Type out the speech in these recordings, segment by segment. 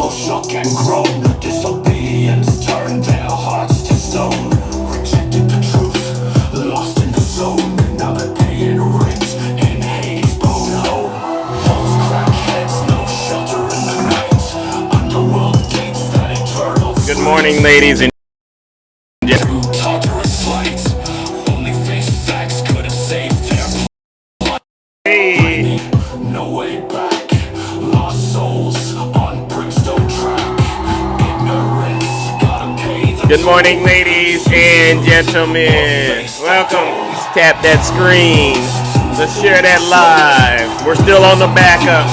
shook and grown. Disobedience turned their hearts to stone. Rejected the truth, lost in the zone. Now they're paying rent in Hades' bone home. Those crackheads, no shelter in the night. Underworld gates that eternal. Good morning, ladies and gentlemen. Tartarus flights. Only face facts could have saved their. Hey. No way back. Lost souls on Brimstone track. Ignorance gotta pay the. Good morning, ladies and gentlemen. Welcome. Tap that screen. Let's share that live. We're still on the backup.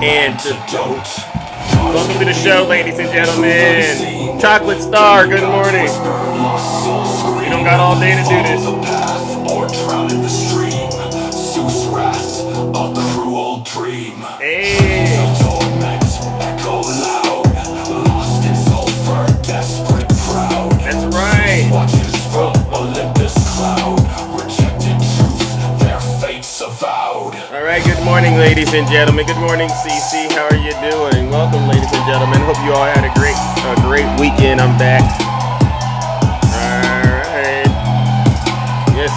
Antidote. Welcome to the show, ladies and gentlemen. Chocolate Star, good morning. We don't got all day to do this. Hey. That's right. All right, good morning, ladies and gentlemen. Good morning, CC. How are you doing? Welcome, ladies and gentlemen. Hope you all had a great weekend. I'm back. All right. Yes,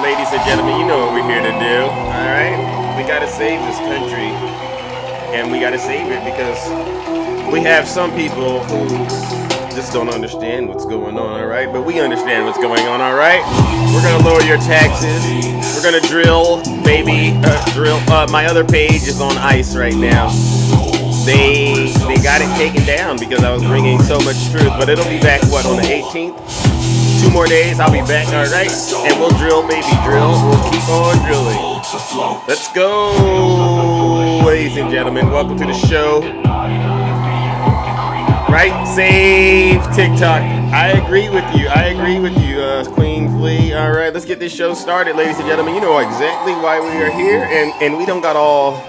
ladies and gentlemen. You know what we're here to do. All right. We got to save this country, and we got to save it because we have some people who just don't understand what's going on, all right? But we understand what's going on, all right? We're going to lower your taxes. We're going to drill, baby. Drill. My other page is on ice right now. They got it taken down because I was bringing so much truth. But it'll be back, on the 18th? 2 more days, I'll be back, all right? And we'll drill, baby, drill. We'll keep on drilling. Let's go, ladies and gentlemen. Welcome to the show. Right, save TikTok. I agree with you, Queen Flea. All right, let's get this show started, ladies and gentlemen. You know exactly why we are here, and we don't got all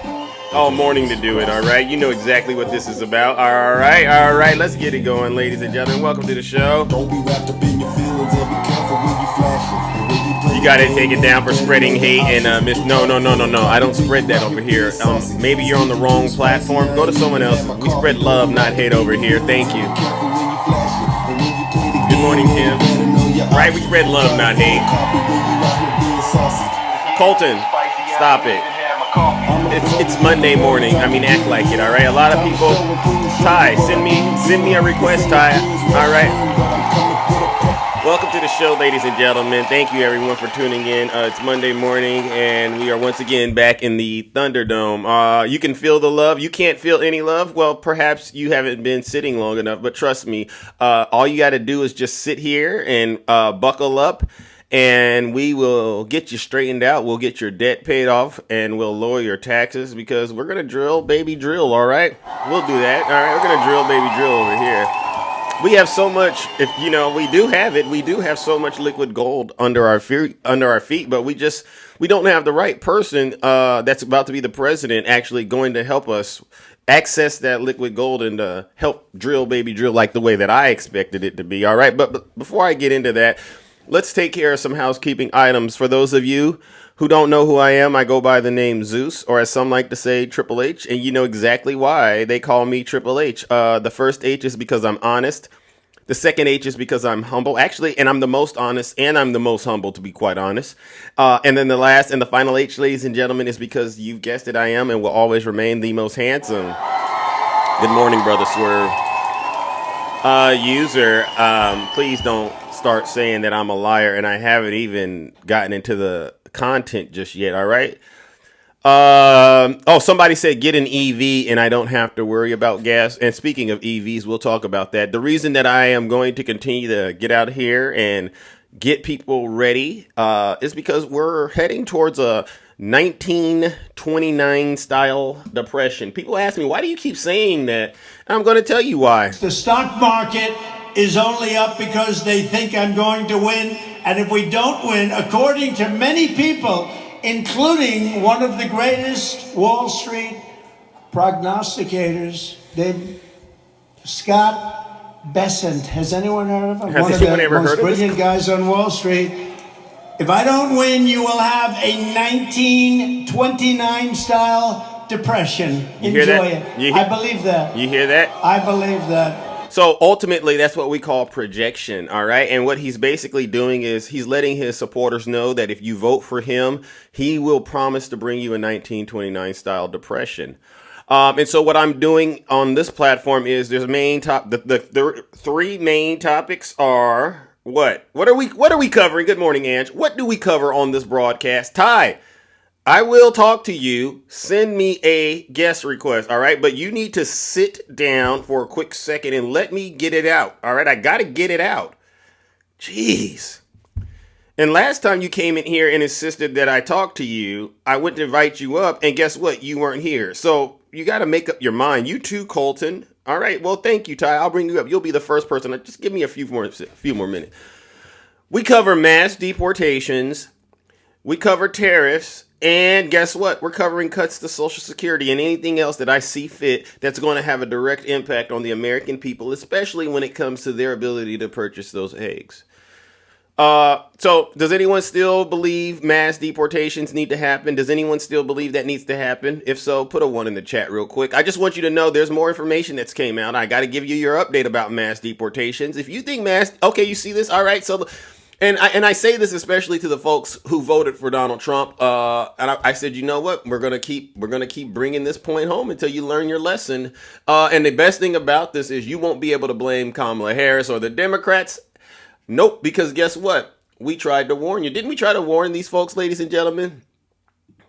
morning to do it. All right, you know exactly what this is about. All right, let's get it going, ladies and gentlemen. Welcome to the show. Don't be wrapped up in your feelings and be careful when you flash. You gotta take it down for spreading hate and No. I don't spread that over here. Maybe you're on the wrong platform. Go to someone else. We spread love, not hate over here. Thank you. Good morning, Kim. Right, we spread love, not hate. Colton, stop it. It's Monday morning. I mean, act like it. All right. A lot of people. Ty, send me a request, Ty. All right. Welcome to the show, ladies and gentlemen. Thank you, everyone, for tuning in. It's Monday morning, and we are once again back in the Thunderdome. You can feel the love. You can't feel any love? Well, perhaps you haven't been sitting long enough, but trust me, all you got to do is just sit here and buckle up, and we will get you straightened out. We'll get your debt paid off, and we'll lower your taxes because we're going to drill, baby, drill, all right? We'll do that. All right, we're going to drill, baby, drill over here. We have so much, we do have it. We do have so much liquid gold under our feet, but we don't have the right person that's about to be the president actually going to help us access that liquid gold and help drill, baby, drill like the way that I expected it to be. All right. But before I get into that, let's take care of some housekeeping items. For those of you who don't know who I am, I go by the name Zeus, or as some like to say, Triple H, and you know exactly why they call me Triple H. The first H is because I'm honest. The second H is because I'm humble, actually, and I'm the most honest, and I'm the most humble, to be quite honest. And then the last and the final H, ladies and gentlemen, is because you've guessed it, I am and will always remain the most handsome. Good morning, Brother Swerve. User, please don't start saying that I'm a liar, and I haven't even gotten into the content just yet. All right. Somebody said get an EV and I don't have to worry about gas. And speaking of EVs, we'll talk about that. The reason that I am going to continue to get out here and get people ready is because we're heading towards a 1929 style depression. People ask me, why do you keep saying that? And I'm going to tell you why. The stock market is only up because they think I'm going to win. And if we don't win, according to many people, including one of the greatest Wall Street prognosticators, Scott Bessent. Has anyone heard of him? Has anyone ever heard of him? One of the most brilliant guys on Wall Street. If I don't win, you will have a 1929 style depression. You hear Enjoy that? it. I believe that. You hear that? I believe that. So ultimately, that's what we call projection, all right? And what he's basically doing is he's letting his supporters know that if you vote for him, he will promise to bring you a 1929 style depression. And so what I'm doing on this platform is there's the three main topics are what? What are we covering? Good morning, Ange. What do we cover on this broadcast? Ty, I will talk to you. Send me a guest request, all right? But you need to sit down for a quick second and let me get it out, all right? I got to get it out. Jeez. And last time you came in here and insisted that I talk to you, I went to invite you up, and guess what? You weren't here. So you got to make up your mind. You too, Colton. All right, well, thank you, Ty. I'll bring you up. You'll be the first person. Just give me a few more minutes. We cover mass deportations. We cover tariffs. And guess what? We're covering cuts to Social Security and anything else that I see fit that's going to have a direct impact on the American people, especially when it comes to their ability to purchase those eggs. So does anyone still believe mass deportations need to happen? Does anyone still believe that needs to happen? If so, put a 1 in the chat real quick. I just want you to know there's more information that's came out. I got to give you your update about mass deportations. If you think okay, you see this? All right. So And I say this especially to the folks who voted for Donald Trump. And I said, you know what? We're gonna keep bringing this point home until you learn your lesson. And the best thing about this is you won't be able to blame Kamala Harris or the Democrats. Nope, because guess what? We tried to warn you. Didn't we try to warn these folks, ladies and gentlemen?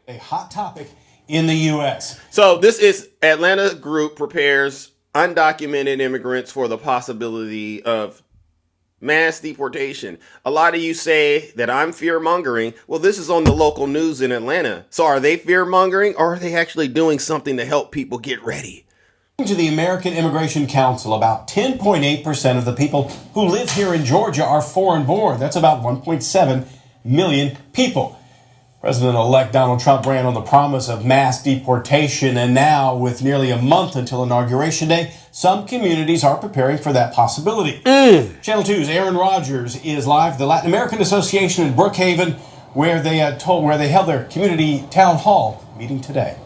A hot topic in the U.S. So this is Atlanta group prepares undocumented immigrants for the possibility of mass deportation. A lot of you say that I'm fear-mongering. Well, this is on the local news in Atlanta. So are they fear-mongering or are they actually doing something to help people get ready? To the American Immigration Council, about 10.8% of the people who live here in Georgia are foreign-born. That's about 1.7 million people. President-elect Donald Trump ran on the promise of mass deportation, and now, with nearly a month until Inauguration Day, some communities are preparing for that possibility. Channel 2's Aaron Rodgers is live at the Latin American Association in Brookhaven, where they held their community town hall meeting today.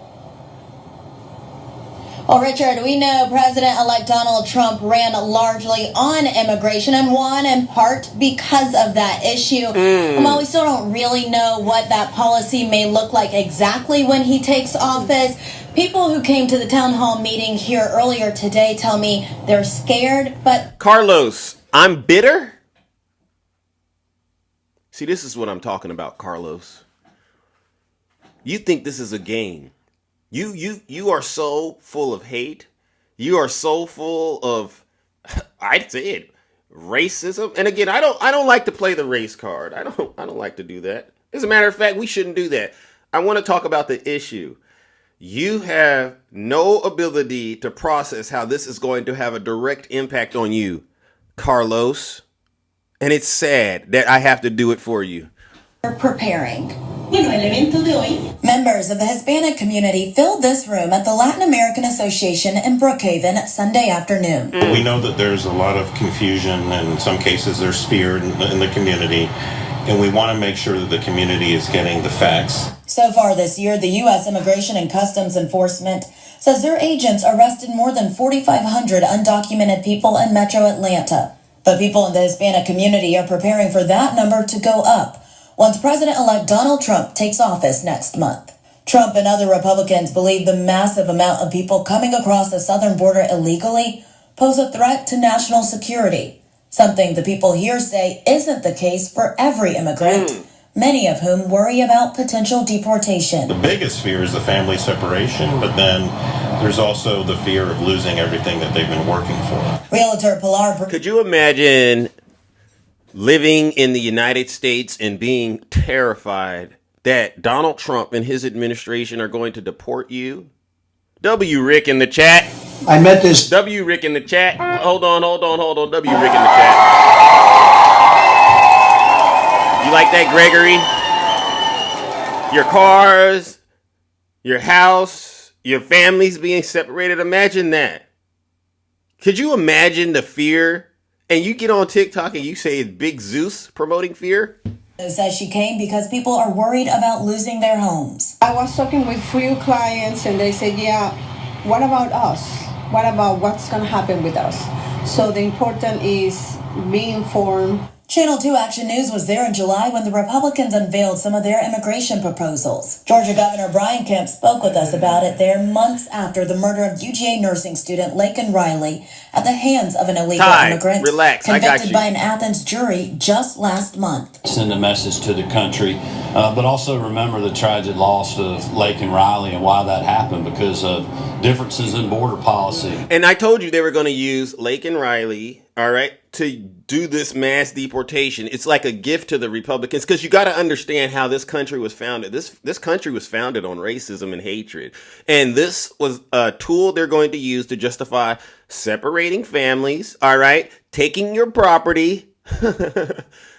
Well, Richard, we know President-elect Donald Trump ran largely on immigration and won in part because of that issue. While we still don't really know what that policy may look like exactly when he takes office, people who came to the town hall meeting here earlier today tell me they're scared, but... Carlos, I'm bitter? See, this is what I'm talking about, Carlos. You think this is a game. You are so full of hate. You are so full of, I'd say it, racism. And again, I don't like to play the race card. I don't like to do that. As a matter of fact, we shouldn't do that. I want to talk about the issue. You have no ability to process how this is going to have a direct impact on you, Carlos. And it's sad that I have to do it for you. We're preparing. Members of the Hispanic community filled this room at the Latin American Association in Brookhaven Sunday afternoon. We know that there's a lot of confusion, and in some cases there's fear in the community, and we want to make sure that the community is getting the facts. So far this year, the U.S. Immigration and Customs Enforcement says their agents arrested more than 4,500 undocumented people in Metro Atlanta. But people in the Hispanic community are preparing for that number to go up once President-elect Donald Trump takes office next month. Trump and other Republicans believe the massive amount of people coming across the southern border illegally pose a threat to national security, something the people here say isn't the case for every immigrant, many of whom worry about potential deportation. The biggest fear is the family separation, but then there's also the fear of losing everything that they've been working for. Realtor Pilar... Could you imagine living in the United States and being terrified that Donald Trump and his administration are going to deport you? W. Rick in the chat. I met this. W. Rick in the chat. Hold on. W. Rick in the chat. You like that, Gregory? Your cars, your house, your families being separated. Imagine that. Could you imagine the fear? And you get on TikTok and you say it's Big Zeus promoting fear? Says she came because people are worried about losing their homes. I was talking with few clients and they said, yeah, what about us? What about what's going to happen with us? So the important is being informed. Channel 2 Action News was there in July when the Republicans unveiled some of their immigration proposals. Georgia Governor Brian Kemp spoke with us about it there months after the murder of UGA nursing student Laken Riley at the hands of an illegal immigrant convicted by an Athens jury just last month. Send a message to the country, but also remember the tragic loss of Laken Riley and why that happened because of differences in border policy. And I told you they were going to use Laken Riley, all right, to do this mass deportation. It's like a gift to the Republicans because you got to understand how this country was founded. This country was founded on racism and hatred. And this was a tool they're going to use to justify separating families, all right, taking your property.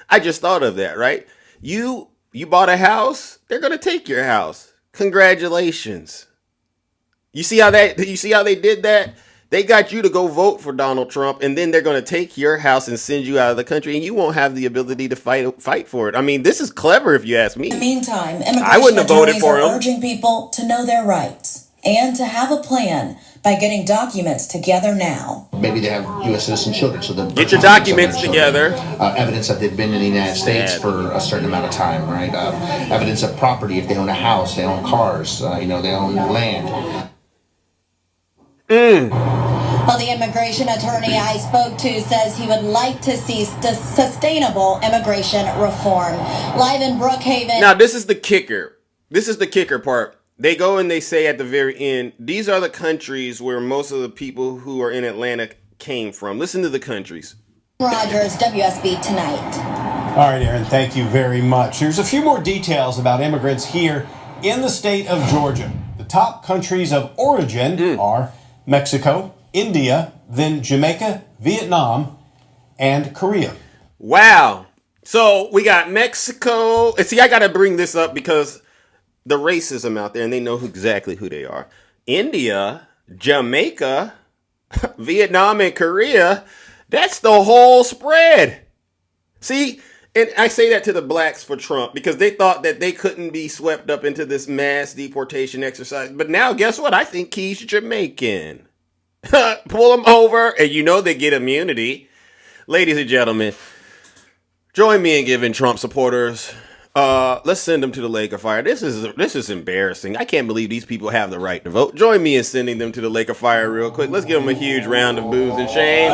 I just thought of that, right? You bought a house, they're going to take your house. Congratulations. You see how they did that? They got you to go vote for Donald Trump, and then they're going to take your house and send you out of the country, and you won't have the ability to fight for it. I mean, this is clever if you ask me. In the meantime, immigration attorneys are urging people to know their rights and to have a plan by getting documents together now. Maybe they have U.S. citizen children, so get your documents together. Evidence that they've been in the United States for a certain amount of time, right? Evidence of property, if they own a house, they own cars, they own land. Well, the immigration attorney I spoke to says he would like to see sustainable immigration reform. Live in Brookhaven. Now, this is the kicker. This is the kicker part. They go and they say at the very end, these are the countries where most of the people who are in Atlanta came from. Listen to the countries. Rogers, WSB Tonight. All right, Aaron, thank you very much. Here's a few more details about immigrants here in the state of Georgia. The top countries of origin are Mexico, India, then Jamaica, Vietnam, and Korea. Wow. So we got Mexico. And see, I got to bring this up because the racism out there, and they know exactly who they are. India, Jamaica, Vietnam, and Korea. That's the whole spread. See, and I say that to the blacks for Trump because they thought that they couldn't be swept up into this mass deportation exercise. But now, guess what? I think he's Jamaican. Pull him over, and they get immunity. Ladies and gentlemen, join me in giving Trump supporters. Let's send them to the lake of fire. This is embarrassing. I can't believe these people have the right to vote. Join me in sending them to the lake of fire real quick. Let's give them a huge round of boos and shame.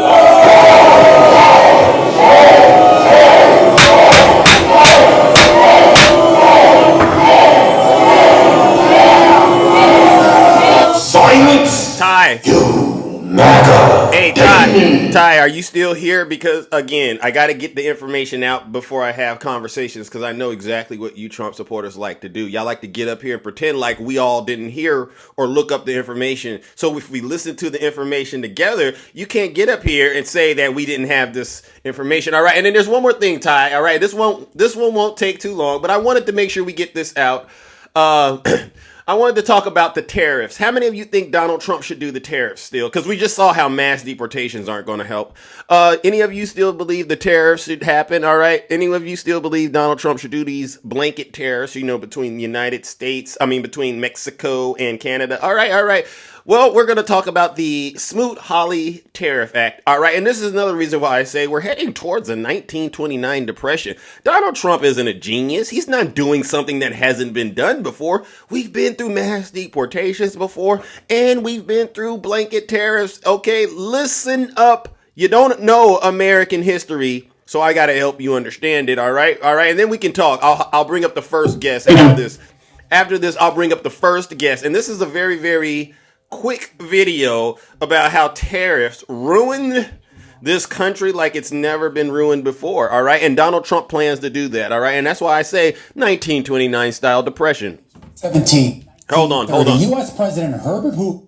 Silence! Ty. Hey, Ty, are you still here? Because, again, I got to get the information out before I have conversations because I know exactly what you Trump supporters like to do. Y'all like to get up here and pretend like we all didn't hear or look up the information. So if we listen to the information together, you can't get up here and say that we didn't have this information. All right. And then there's one more thing, Ty. All right. This one won't take too long, but I wanted to make sure we get this out. I wanted to talk about the tariffs. How many of you think Donald Trump should do the tariffs still? Because we just saw how mass deportations aren't going to help. Any of you still believe the tariffs should happen? All right. Any of you still believe Donald Trump should do these blanket tariffs, between between Mexico and Canada? All right. All right. Well, we're going to talk about the Smoot-Hawley Tariff Act. All right. And this is another reason why I say we're heading towards a 1929 depression. Donald Trump isn't a genius. He's not doing something that hasn't been done before. We've been through mass deportations before, and we've been through blanket tariffs. Okay, listen up. You don't know American history, so I got to help you understand it. All right. All right. And then we can talk. I'll bring up the first guest after this. After this, I'll bring up the first guest. And this is a very, very quick video about how tariffs ruined this country like it's never been ruined before, all right? And Donald Trump plans to do that, all right? And that's why I say 1929 style depression. 17. Hold on. U.S. President Herbert Hoover.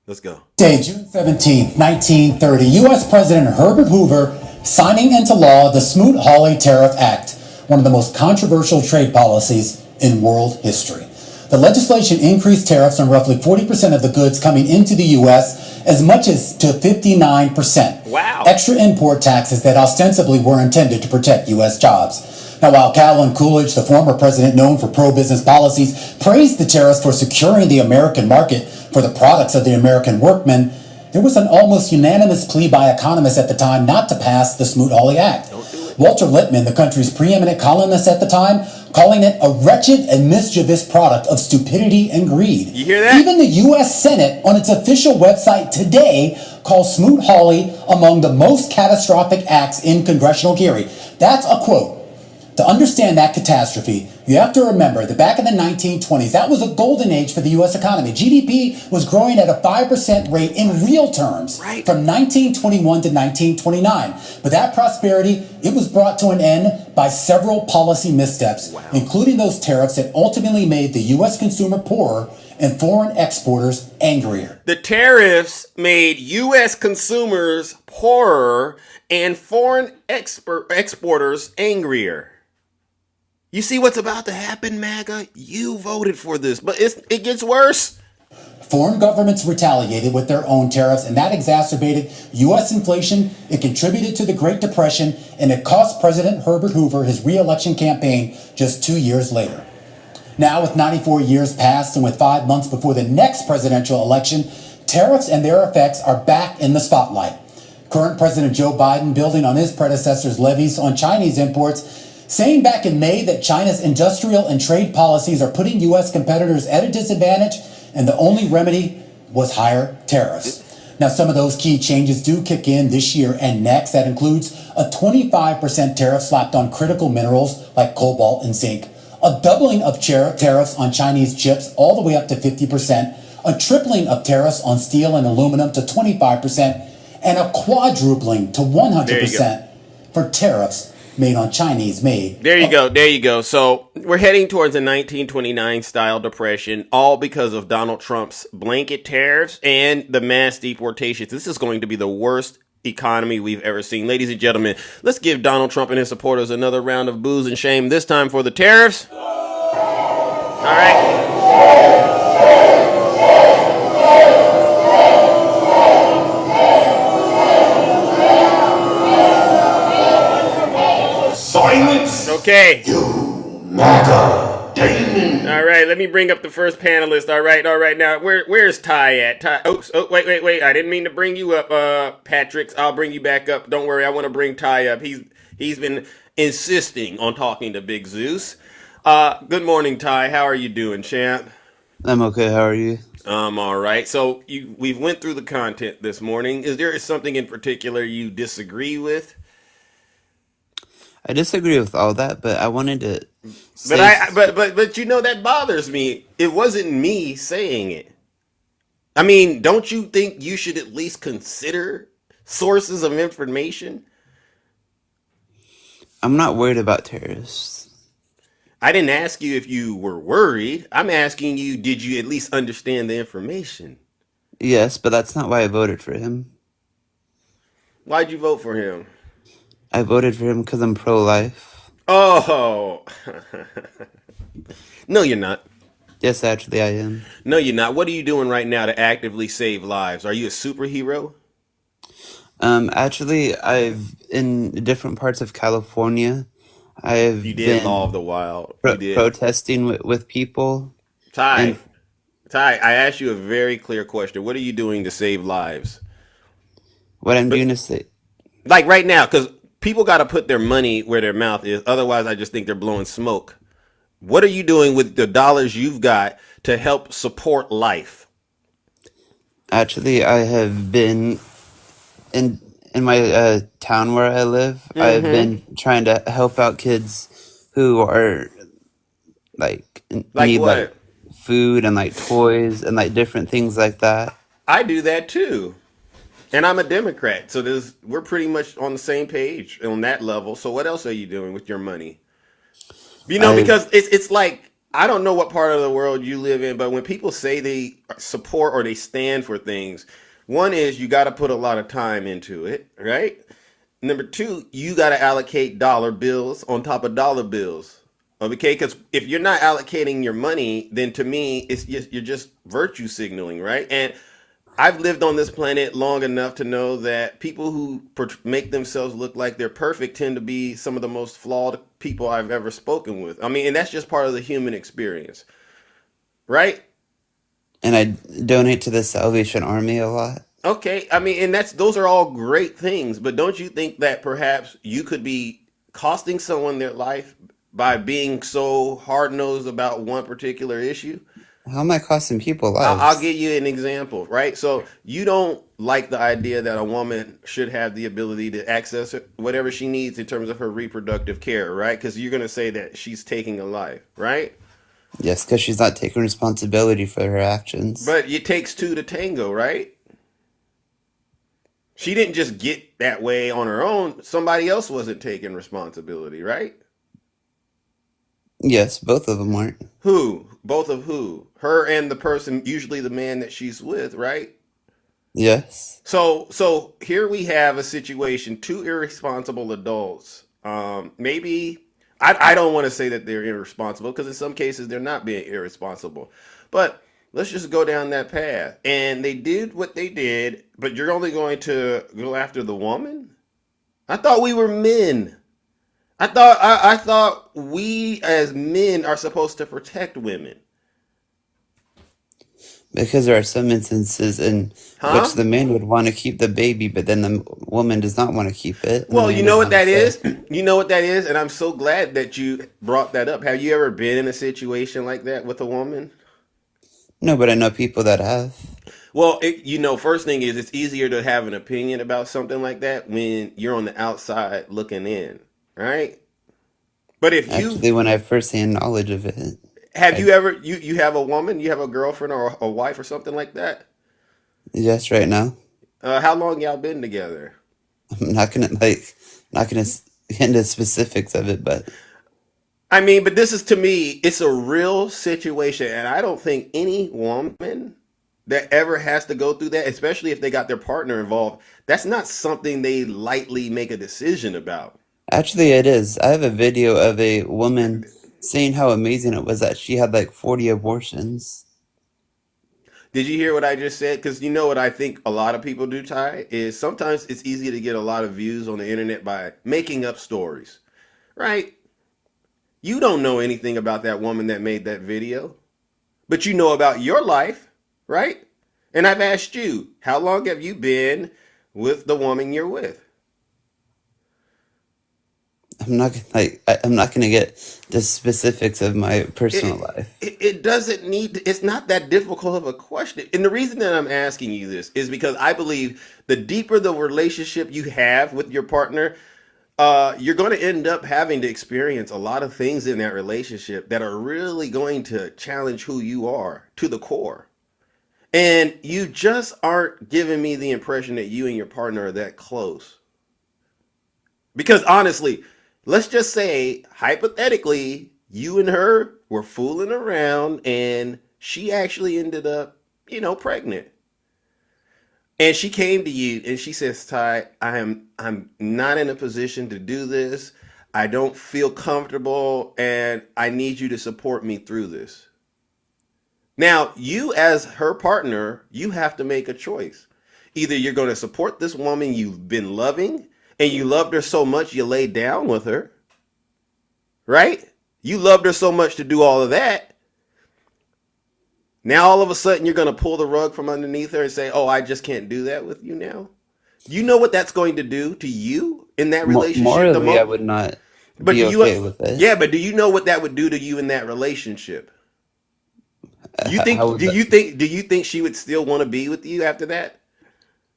Let's go. Day, June 17, 1930. U.S. President Herbert Hoover signing into law the Smoot-Hawley Tariff Act, one of the most controversial trade policies in world history. The legislation increased tariffs on roughly 40% of the goods coming into the U.S., as much as to 59%. Wow. Extra import taxes that ostensibly were intended to protect U.S. jobs. Now, while Calvin Coolidge, the former president known for pro-business policies, praised the tariffs for securing the American market for the products of the American workmen, there was an almost unanimous plea by economists at the time not to pass the Smoot-Hawley Act. Walter Lippmann, the country's preeminent columnist at the time, calling it a wretched and mischievous product of stupidity and greed. You hear that? Even the U.S. Senate, on its official website today, calls Smoot-Hawley among the most catastrophic acts in congressional history. That's a quote. To understand that catastrophe, you have to remember that back in the 1920s, that was a golden age for the U.S. economy. GDP was growing at a 5% rate in real terms from 1921 to 1929. But that prosperity, it was brought to an end by several policy missteps, including those tariffs that ultimately made the U.S. consumer poorer and foreign exporters angrier. The tariffs made U.S. consumers poorer and foreign exporters angrier. You see what's about to happen, MAGA? You voted for this, but it gets worse. Foreign governments retaliated with their own tariffs, and that exacerbated U.S. inflation. It contributed to the Great Depression, and it cost President Herbert Hoover his re-election campaign just 2 years later. Now, with 94 years past and with 5 months before the next presidential election, tariffs and their effects are back in the spotlight. Current President Joe Biden, building on his predecessor's levies on Chinese imports, saying back in May that China's industrial and trade policies are putting U.S. competitors at a disadvantage, and the only remedy was higher tariffs. Now, some of those key changes do kick in this year and next. That includes a 25% tariff slapped on critical minerals like cobalt and zinc, a doubling of tariffs on Chinese chips all the way up to 50%, a tripling of tariffs on steel and aluminum to 25%, and a quadrupling to 100% for tariffs made on Chinese-made. There you go. So we're heading towards a 1929 style depression, all because of Donald Trump's blanket tariffs and the mass deportations. This is going to be the worst economy we've ever seen. Ladies and gentlemen, let's give Donald Trump and his supporters another round of boos and shame, this time for the tariffs. All right. Silence! Okay. You MAGA demon! All right, let me bring up the first panelist. All right. Now, where's Ty at? Ty, wait. I didn't mean to bring you up, Patrick. I'll bring you back up. Don't worry, I want to bring Ty up. He's been insisting on talking to Big Zeus. Good morning, Ty. How are you doing, champ? I'm okay. How are you? I'm all right. So we've went through the content this morning. Is there something in particular you disagree with? I disagree with all that, but I wanted to say... But you know, that bothers me. It wasn't me saying it. I mean, don't you think you should at least consider sources of information? I'm not worried about terrorists. I didn't ask you if you were worried. I'm asking you, did you at least understand the information? Yes, but that's not why I voted for him. Why'd you vote for him? I voted for him because I'm pro-life. Oh. No, you're not. Yes, actually, I am. No, you're not. What are you doing right now to actively save lives? Are you a superhero? Actually, in different parts of California, You did Law of the Wild. You did. Protesting with people. Ty, I asked you a very clear question. What are you doing to save lives? What I'm doing is say... Like right now, because people got to put their money where their mouth is. Otherwise, I just think they're blowing smoke. What are you doing with the dollars you've got to help support life? Actually, I have been in my town where I live. Mm-hmm. I've been trying to help out kids who are need what? Food and toys and different things like that. I do that too. And I'm a Democrat, so we're pretty much on the same page on that level. So what else are you doing with your money? Because it's like, I don't know what part of the world you live in, but when people say they support or they stand for things, one is you got to put a lot of time into it, right? Number two, you got to allocate dollar bills on top of dollar bills. Okay, because if you're not allocating your money, then to me, you're just virtue signaling, right? And I've lived on this planet long enough to know that people who make themselves look like they're perfect tend to be some of the most flawed people I've ever spoken with. I mean, and that's just part of the human experience, right? And I donate to the Salvation Army a lot. Okay, I mean, and those are all great things, but don't you think that perhaps you could be costing someone their life by being so hard-nosed about one particular issue? How am I costing people I'll lives? give you an example, right? So you don't like the idea that a woman should have the ability to access whatever she needs in terms of her reproductive care, right? Because you're going to say that she's taking a life, right? Yes, because she's not taking responsibility for her actions. But it takes two to tango, right? She didn't just get that way on her own. Somebody else wasn't taking responsibility, right? Yes, both of them weren't. Who? Both of who? Her and the person, usually the man that she's with, right? Yes. So here we have a situation, two irresponsible adults. Maybe I don't want to say that they're irresponsible because in some cases they're not being irresponsible. But let's just go down that path. And they did what they did, but you're only going to go after the woman? I thought we were men. I thought we as men are supposed to protect women. Because there are some instances in Huh? which the man would want to keep the baby, but then the woman does not want to keep it. And the Well, you man know doesn't what have a that say. is? You know what that is? And I'm so glad that you brought that up. Have you ever been in a situation like that with a woman? No, but I know people that have. Well, first thing is it's easier to have an opinion about something like that when you're on the outside looking in, right? But if you Actually, when I have first-hand knowledge of it, have I you ever you have a woman, you have a girlfriend or a wife or something like that? yes, right now, How long y'all been together? I'm not gonna get into specifics of it, but I mean, but this is to me, it's a real situation, and I don't think any woman that ever has to go through that, especially if they got their partner involved, that's not something they lightly make a decision about. actually, it is. I have a video of a woman saying how amazing it was that she had like 40 abortions. Did you hear what I just said? Because you know what I think a lot of people do, Ty, is sometimes it's easy to get a lot of views on the internet by making up stories, right? You don't know anything about that woman that made that video, but you know about your life, right? And I've asked you, how long have you been with the woman you're with? I'm not gonna get the specifics of my personal It, life. it doesn't need, it's not that difficult of a question. And the reason that I'm asking you this is because I believe the deeper the relationship you have with your partner, you're going to end up having to experience a lot of things in that relationship that are really going to challenge who you are to the core. And you just aren't giving me the impression that you and your partner are that close. Because honestly, let's just say, hypothetically, you and her were fooling around and she actually ended up, pregnant. And she came to you and she says, Ty, I'm not in a position to do this. I don't feel comfortable and I need you to support me through this. Now, you as her partner, you have to make a choice. Either you're going to support this woman you've been loving and you loved her so much you laid down with her, right? You loved her so much to do all of that. Now all of a sudden you're going to pull the rug from underneath her and say, "Oh, I just can't do that with you now." You know what that's going to do to you in that relationship the Morally, I most. would not But be do you okay with it. Yeah, but do you know what that would do to you in that relationship? You How think would do you think she would still want to be with you after that?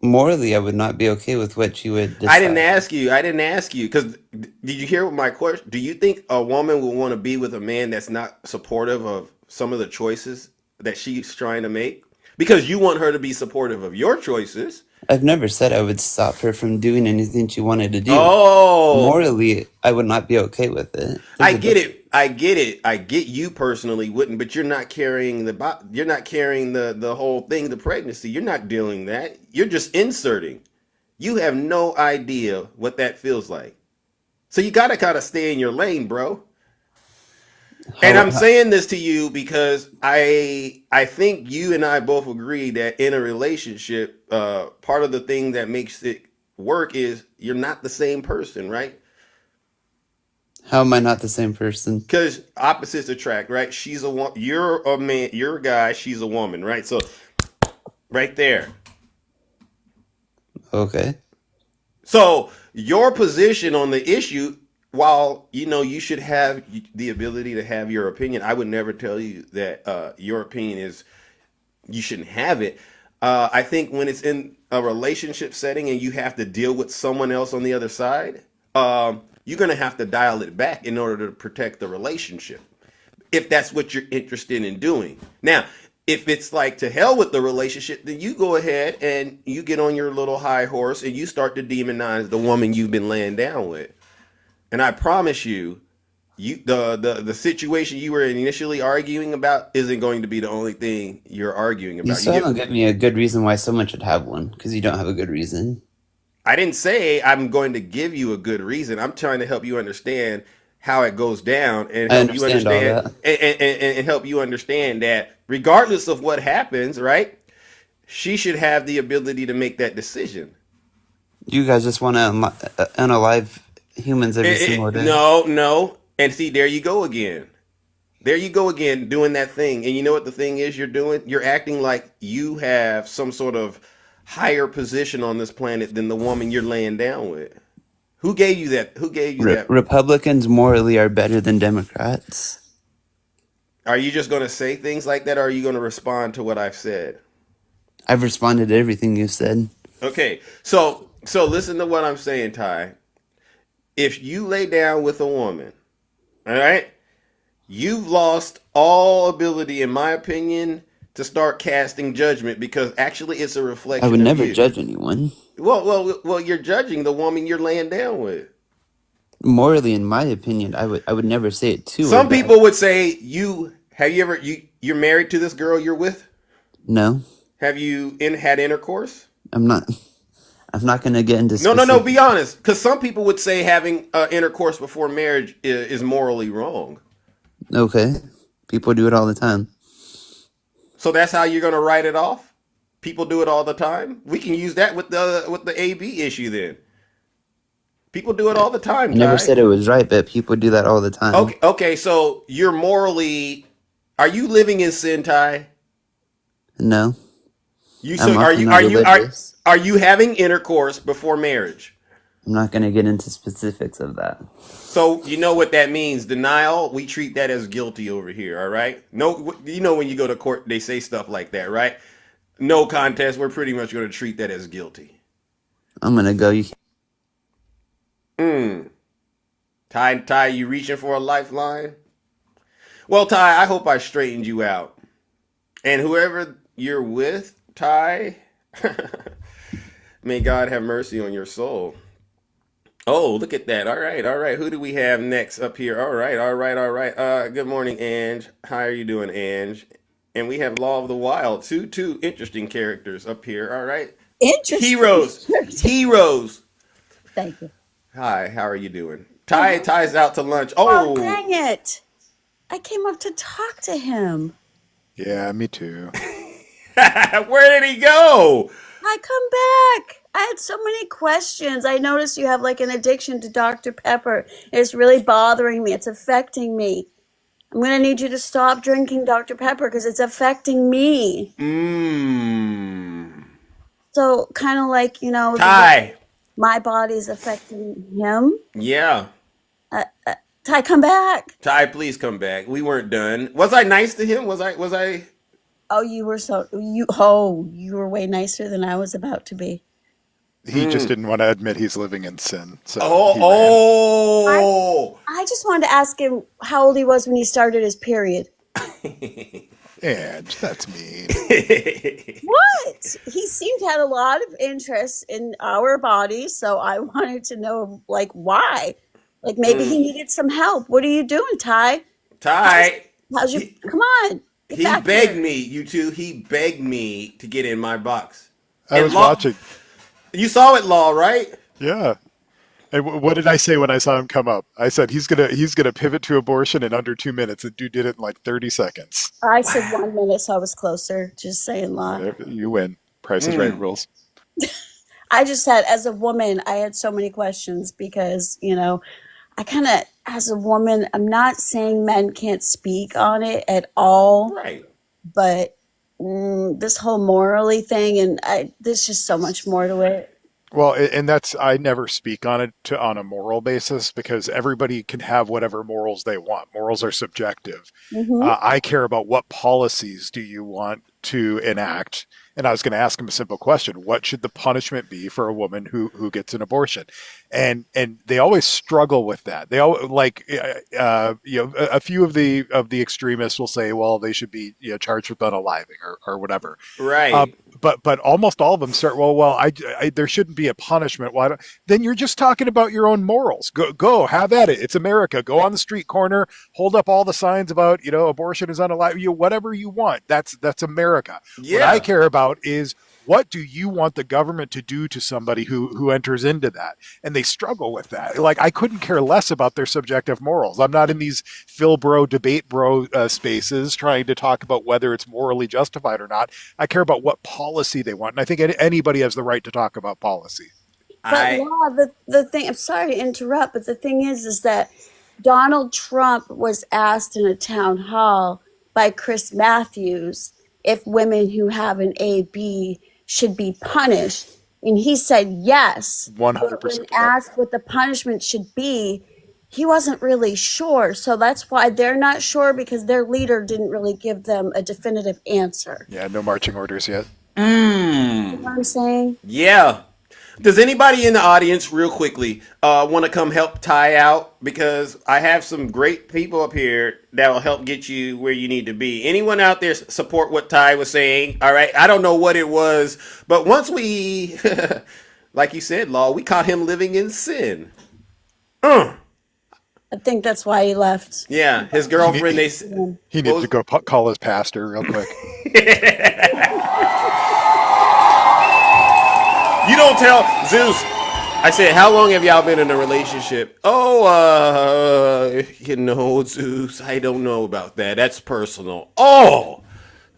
morally, I would not be okay with what you would I didn't decide. ask you. I didn't ask you because did you hear my question? Do you think a woman will want to be with a man that's not supportive of some of the choices that she's trying to make? Because you want her to be supportive of your choices. I've never said I would stop her from doing anything she wanted to do. Oh, Morally, I would not be okay with it. I There's a get difference. it. I get it. I get you personally wouldn't, but you're not carrying you're not carrying the whole thing, the pregnancy. You're not dealing that. You're just inserting. You have no idea what that feels like. So you got to kind of stay in your lane, bro. And I'm how saying this to you because I think you and I both agree that in a relationship, part of the thing that makes it work is you're not the same person, right? how am I not the same person? Because opposites attract, right? You're a man. You're a guy. She's a woman, right? So right there. Okay. So your position on the issue, while you should have the ability to have your opinion, I would never tell you that your opinion is you shouldn't have it. I think when it's in a relationship setting and you have to deal with someone else on the other side, you're going to have to dial it back in order to protect the relationship, if that's what you're interested in doing. Now, if it's like to hell with the relationship, then you go ahead and you get on your little high horse and you start to demonize the woman you've been laying down with. And I promise you, the situation you were initially arguing about isn't going to be the only thing you're arguing You about. still haven't given me a good reason why someone should have one, because you don't have a good reason. I didn't say I'm going to give you a good reason. I'm trying to help you understand how it goes down and I help you understand all understand that. and help you understand that regardless of what happens, right? She should have the ability to make that decision. You guys just want to unalive humans every single day. No. And see, there you go again. There you go again, doing that thing. And you know what the thing is you're doing? You're acting like you have some sort of higher position on this planet than the woman you're laying down with. Who gave you that? Who gave you that? Republicans morally are better than Democrats. Are you just going to say things like that, or are you going to respond to what I've said? I've responded to everything you said. Okay, so listen to what I'm saying, Ty. If you lay down with a woman, all right, you've lost all ability, in my opinion, to start casting judgment, because actually it's a reflection I would of never you. judge anyone. Well, you're judging the woman you're laying down with. Morally, in my opinion, I would never say it to her. Some people would say you're married to this girl you're with? No. Have you had intercourse? I'm not going to get into No, specifics. be honest. Because some people would say having intercourse before marriage is morally wrong. Okay. People do it all the time. So that's how you're going to write it off? People do it all the time? We can use that with the AB issue then. People do it all the time, I never Ty. said it was right, but people do that all the time. Okay, so you're morally... Are you living in sin, Ty? No. Are you having intercourse before marriage? I'm not going to get into specifics of that. So you know what that means. Denial, we treat that as guilty over here, all right? No, you know when you go to court, they say stuff like that, right? No contest, we're pretty much going to treat that as guilty. I'm going to go. Ty, you reaching for a lifeline? Well, Ty, I hope I straightened you out. And whoever you're with, Ty, may God have mercy on your soul. Oh, look at that. All right. Who do we have next up here? All right. Good morning, Ange. How are you doing, Ange? And we have Law of the Wild, two interesting characters up here. All right. Interesting. Heroes. Thank you. Hi, how are you doing? Ty's out to lunch. Oh, dang it. I came up to talk to him. Yeah, me too. Where did he go? I come back. I had so many questions. I noticed you have like an addiction to Dr. Pepper. It's really bothering me. It's affecting me. I'm going to need you to stop drinking Dr. Pepper because it's affecting me. So kind of like, Ty. My body's affecting him. Yeah. Ty, come back. Ty, please come back. We weren't done. Was I nice to him? Was I? Oh, you were way nicer than I was about to be. He just didn't want to admit he's living in sin. So I just wanted to ask him how old he was when he started his period. And that's mean. What? He seemed to have a lot of interest in our bodies, so I wanted to know, like, why? Like, maybe he needed some help. What are you doing, Ty? How's your... Come on. He begged me, you two. He begged me to get in my box. I was watching. You saw it, Law, right? Yeah. And what did I say when I saw him come up? I said he's gonna pivot to abortion in under 2 minutes. The dude did it in like 30 seconds. I said 1 minute, so I was closer. Just saying, Law. You win. Price is Right rules. I just had, as a woman, I had so many questions because, I kind of, as a woman, I'm not saying men can't speak on it at all, Right. but this whole morally thing, and there's just so much more to it. Well, and I never speak on it on a moral basis because everybody can have whatever morals they want. Morals are subjective. Hmm. I care about what policies do you want to enact. And I was going to ask him a simple question: what should the punishment be for a woman who gets an abortion? And they always struggle with that. They all a few of the extremists will say, well, they should be charged with unaliving or whatever. Right. But almost all of them start, there shouldn't be a punishment. Why don't? Then you're just talking about your own morals. Go have at it. It's America. Go on the street corner, hold up all the signs about abortion is unalive. Whatever you want. That's America. Yeah. What I care about is, what do you want the government to do to somebody who enters into that? And they struggle with that. Like, I couldn't care less about their subjective morals. I'm not in these Phil Bro, debate bro spaces trying to talk about whether it's morally justified or not. I care about what policy they want. And I think anybody has the right to talk about policy. But Law, the thing, I'm sorry to interrupt, but the thing is that Donald Trump was asked in a town hall by Chris Matthews if women who have an AB should be punished. And he said yes. 100%. But when asked what the punishment should be, he wasn't really sure. So that's why they're not sure, because their leader didn't really give them a definitive answer. Yeah, no marching orders yet. You know what I'm saying? Yeah. Does anybody in the audience, real quickly, want to come help Ty out? Because I have some great people up here that will help get you where you need to be. Anyone out there support what Ty was saying? All right. I don't know what it was, but once we, like you said, Law, we caught him living in sin. I think that's why he left. Yeah, his girlfriend. He needs to go call his pastor real quick. You don't tell Zeus. I said, how long have y'all been in a relationship? Oh, Zeus, I don't know about that. That's personal. Oh,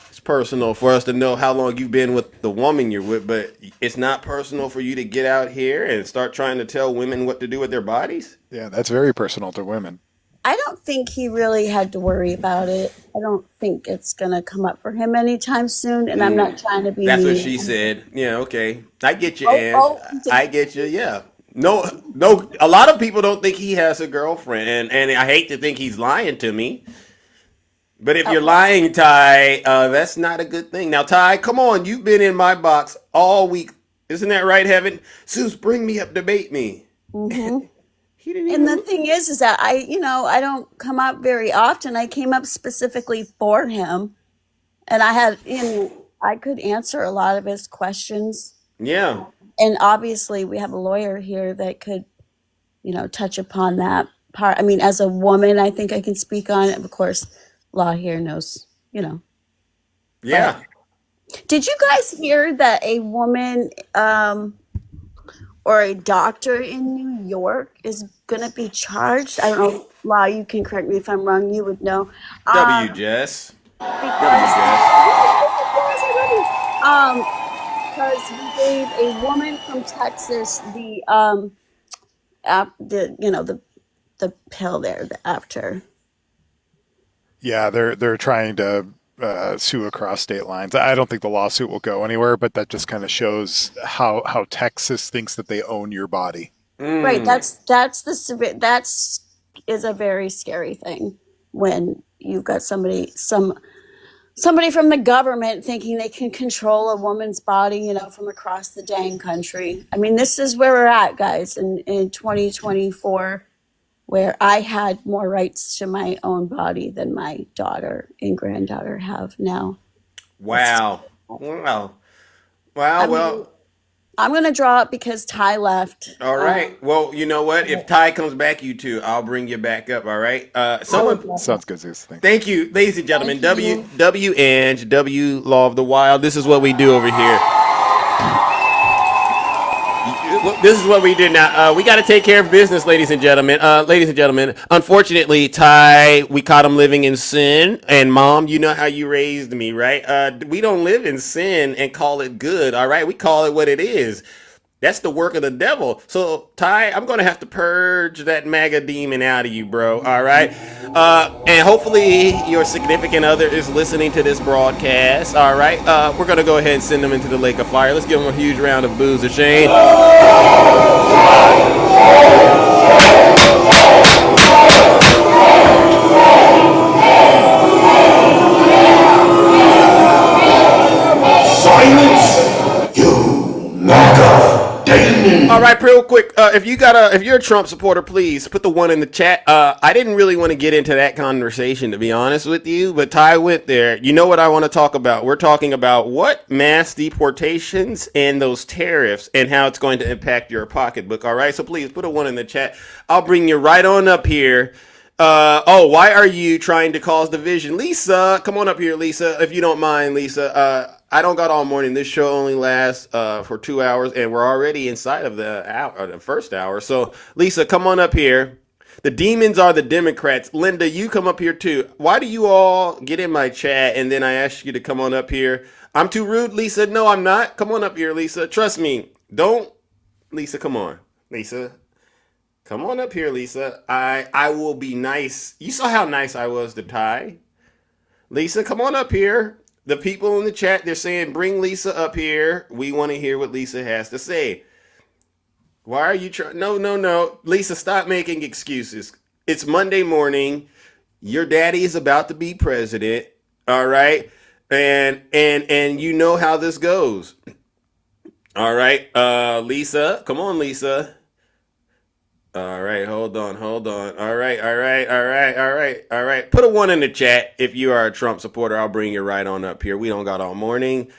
it's personal for us to know how long you've been with the woman you're with, but it's not personal for you to get out here and start trying to tell women what to do with their bodies? Yeah, that's very personal to women. I don't think he really had to worry about it. I don't think it's going to come up for him anytime soon, and I'm not trying to be That's mean. what she said. Yeah, okay. I get you, Ann. I get you, yeah. No, a lot of people don't think he has a girlfriend, and I hate to think he's lying to me. But if you're lying, Ty, that's not a good thing. Now, Ty, come on. You've been in my box all week. Isn't that right, Heaven? Zeus, bring me up, debate me. Mm-hmm. And the thing is that I don't come up very often. I came up specifically for him, and I could answer a lot of his questions. Yeah. And obviously, we have a lawyer here that could, touch upon that part. I mean, as a woman, I think I can speak on it. Of course, Law here knows, Yeah. But did you guys hear that a woman or a doctor in New York is going to be charged? I don't know, Law, you can correct me if I'm wrong. You would know. Jess. Because we gave a woman from Texas the pill there after. Yeah, they're trying to sue across state lines. I don't think the lawsuit will go anywhere, but that just kind of shows how Texas thinks that they own your body. Right. That's is a very scary thing when you've got somebody from the government thinking they can control a woman's body, from across the dang country. I mean, this is where we're at, guys, in 2024, where I had more rights to my own body than my daughter and granddaughter have now. Wow. Well. I'm going to draw it because Ty left. All right. Well, you know what? If Ty comes back, you too, I'll bring you back up. All right. Sounds good, Zeus. Thank you, ladies and gentlemen. W Ange, W Law of the Wild. This is what we do over here. this is what we did now. We got to take care of business, ladies and gentlemen. Unfortunately, Ty, we caught him living in sin. And Mom, you know how you raised me, right? We don't live in sin and call it good, all right? We call it what it is. That's the work of the devil. So, Ty, I'm going to have to purge that MAGA demon out of you, bro. All right. And hopefully your significant other is listening to this broadcast. All right. We're going to go ahead and send them into the lake of fire. Let's give them a huge round of boos of Shane. Silence, you MAGA. All right, real quick. If you're a Trump supporter, please put the one in the chat. I didn't really want to get into that conversation, to be honest with you, but Ty went there. You know what I want to talk about? We're talking about what mass deportations and those tariffs and how it's going to impact your pocketbook. All right, so please put a one in the chat. I'll bring you right on up here. Why are you trying to cause division? Lisa, come on up here, Lisa, if you don't mind, Lisa. I don't got all morning. This show only lasts for 2 hours, and we're already inside of the first hour. So, Lisa, come on up here. The demons are the Democrats. Linda, you come up here too. Why do you all get in my chat, and then I ask you to come on up here? I'm too rude, Lisa. No, I'm not. Come on up here, Lisa. Trust me. Don't. Lisa, come on. Lisa. Come on up here, Lisa. I will be nice. You saw how nice I was to Ty. Lisa, come on up here. The people in the chat, they're saying, bring Lisa up here. We want to hear what Lisa has to say. Why are you trying? No. Lisa, stop making excuses. It's Monday morning. Your daddy is about to be president. All right. And you know how this goes. All right. Lisa, come on, Lisa. All right, hold on. All right. Put a one in the chat if you are a Trump supporter. I'll bring you right on up here. We don't got all morning.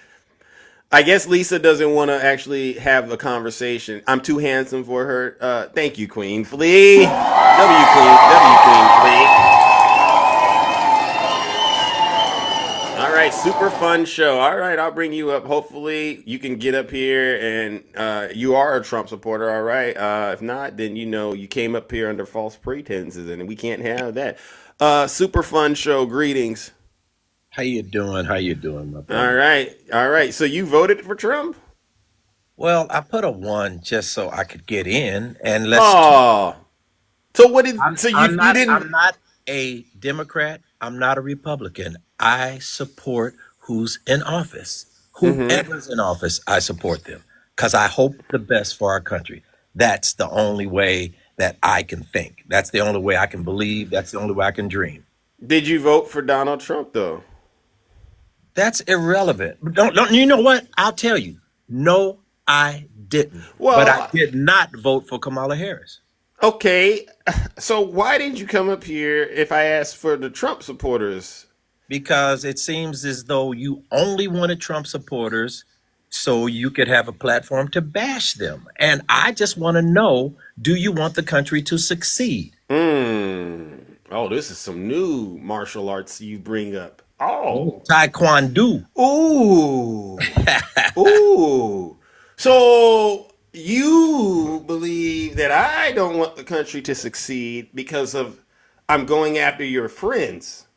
I guess Lisa doesn't want to actually have a conversation. I'm too handsome for her. Thank you, Queen Flea. W Queen Flea. All right, super fun show. All right, I'll bring you up. Hopefully, you can get up here, and you are a Trump supporter. All right. If not, then you came up here under false pretenses, and we can't have that. Super fun show. Greetings. How you doing, my brother? All right. So you voted for Trump? Well, I put a one just so I could get in, and let's. Oh. So what did? I'm not a Democrat. I'm not a Republican. I support who's in office. Whoever's in office, I support them because I hope the best for our country. That's the only way that I can think. That's the only way I can believe. That's the only way I can dream. Did you vote for Donald Trump, though? That's irrelevant. Don't you know what? I'll tell you. No, I didn't. Well, but I did not vote for Kamala Harris. Okay. So why did you come up here if I asked for the Trump supporters? Because it seems as though you only wanted Trump supporters so you could have a platform to bash them. And I just want to know, do you want the country to succeed? Oh, this is some new martial arts you bring up. Oh. Taekwondo. Ooh. So you believe that I don't want the country to succeed because of I'm going after your friends.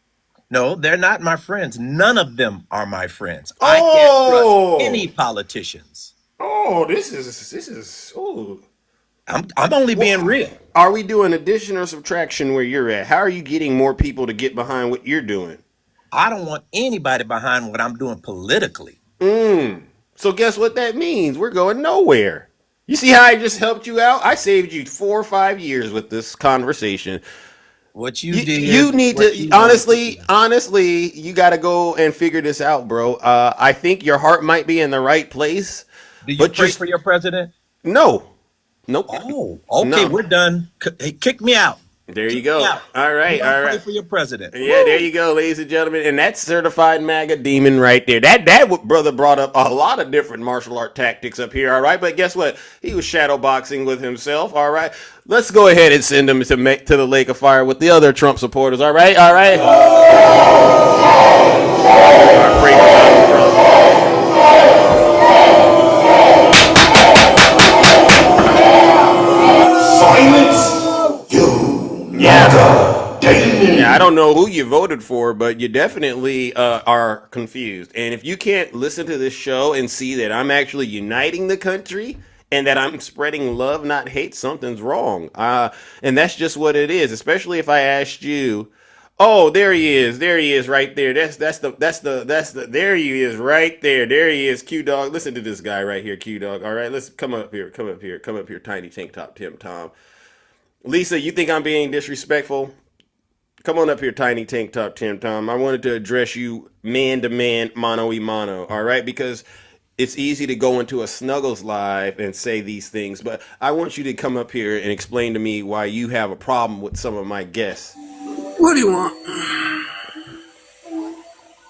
No, they're not my friends. None of them are my friends. I can't trust any politicians. Oh, this is. I'm only being real. Are we doing addition or subtraction where you're at? How are you getting more people to get behind what you're doing? I don't want anybody behind what I'm doing politically. So guess what that means? We're going nowhere. You see how I just helped you out? I saved you 4 or 5 years with this conversation. What you did. You need to honestly, you got to go and figure this out, bro. I think your heart might be in the right place. Do you pray for your president? No. Nope. Oh, okay, we're done. Hey, kick me out. There you go. All right. Pray for your president. Yeah, there you go, ladies and gentlemen. And that's certified MAGA demon right there. That brother brought up a lot of different martial art tactics up here. All right, but guess what? He was shadow boxing with himself. All right, let's go ahead and send him to the lake of fire with the other Trump supporters. All right. Pray for Donald Trump. Silence, you naga demon. Yeah, I don't know who you voted for, but you definitely are confused. And if you can't listen to this show and see that I'm actually uniting the country and that I'm spreading love, not hate, something's wrong. And that's just what it is. Especially if I asked you, "Oh, there he is. There he is, right there. That's the. There he is, right there. There he is, Q Dog. Listen to this guy right here, Q Dog. All right, let's come up here. Come up here. Come up here. Tiny Tank Top Tim Tom. Lisa, you think I'm being disrespectful? Come on up here, Tiny Tank Top Tim Tom. I wanted to address you man to man, mano y mano, all right? Because it's easy to go into a Snuggles live and say these things, but I want you to come up here and explain to me why you have a problem with some of my guests. What do you want?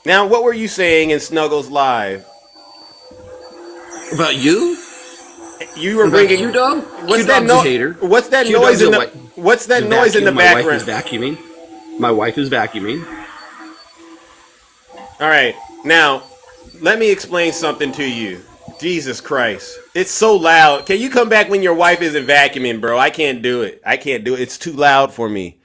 Now, what were you saying in Snuggles live? About you? You were About bringing Q Dog? What's Q that Dog's a hater. What's that Q noise Dog's in a the What's that noise in the My wife is background? vacuuming. My wife is vacuuming. All right. Now, let me explain something to you. Jesus Christ. It's so loud. Can you come back when your wife isn't vacuuming, bro? I can't do it. I can't do it. It's too loud for me.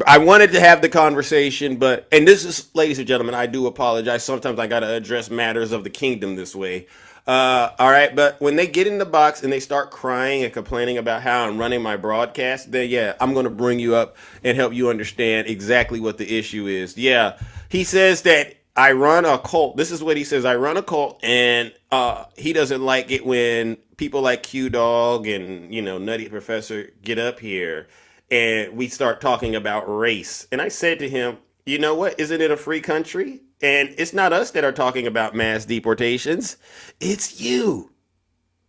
I wanted to have the conversation, but, and this is, ladies and gentlemen, I do apologize. Sometimes I got to address matters of the kingdom this way. All right, but when they get in the box and they start crying and complaining about how I'm running my broadcast, then yeah, I'm going to bring you up and help you understand exactly what the issue is. Yeah, he says that I run a cult. This is what he says. I run a cult, and he doesn't like it when people like Q Dog and, Nutty Professor get up here and we start talking about race. And I said to him, you know what? Isn't it a free country? And it's not us that are talking about mass deportations. It's you.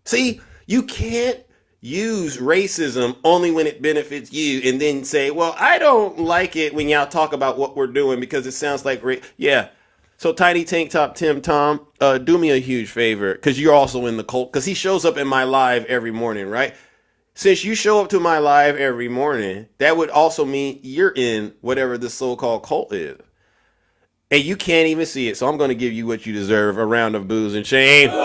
See, you can't use racism only when it benefits you and then say, well, I don't like it when y'all talk about what we're doing because it sounds like yeah. So Tiny Tank Top Tim Tom, do me a huge favor because you're also in the cult because he shows up in my live every morning, right? Since you show up to my live every morning, that would also mean you're in whatever this so-called cult is. And you can't even see it. So I'm going to give you what you deserve, a round of booze and shame. Right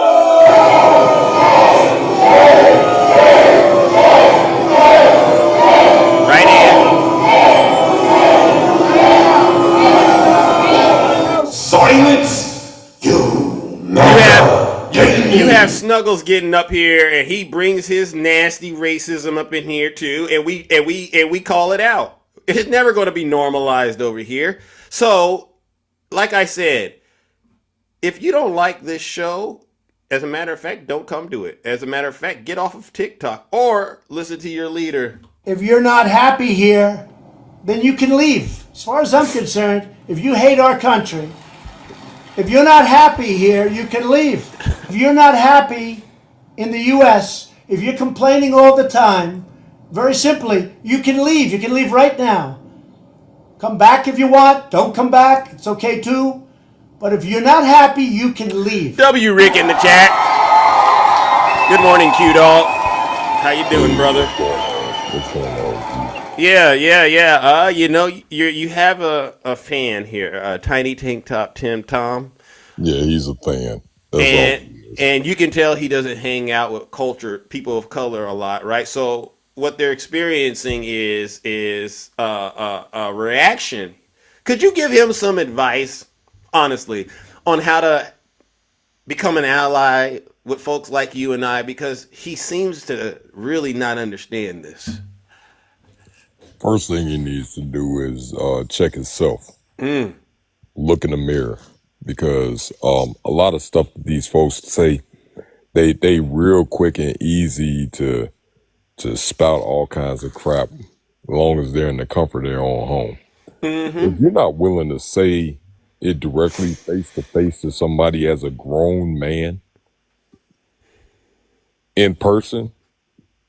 here. Silence, you You have Snuggles getting up here, and he brings his nasty racism up in here too, and we call it out. It's never going to be normalized over here. So, like I said, if you don't like this show, as a matter of fact, don't come to it. As a matter of fact, get off of TikTok or listen to your leader. If you're not happy here, then you can leave. As far as I'm concerned, if you hate our country, if you're not happy here, you can leave. If you're not happy in the U.S., if you're complaining all the time, very simply, you can leave. You can leave right now. Come back if you want. Don't come back. It's okay too. But if you're not happy, you can leave. W. Rick in the chat. Good morning, Q-Dog. How you doing, brother? What's going on? Yeah. You have a fan here, Tiny Tank Top Tim Tom. Yeah, he's a fan. That's and you can tell he doesn't hang out with people of color a lot, right? So what they're experiencing is a reaction. Could you give him some advice, honestly, on how to become an ally with folks like you and I? Because he seems to really not understand this. First thing he needs to do is check himself. Look in the mirror. Because a lot of stuff that these folks say, they real quick and easy to spout all kinds of crap as long as they're in the comfort of their own home. If you're not willing to say it directly face to face to somebody as a grown man in person,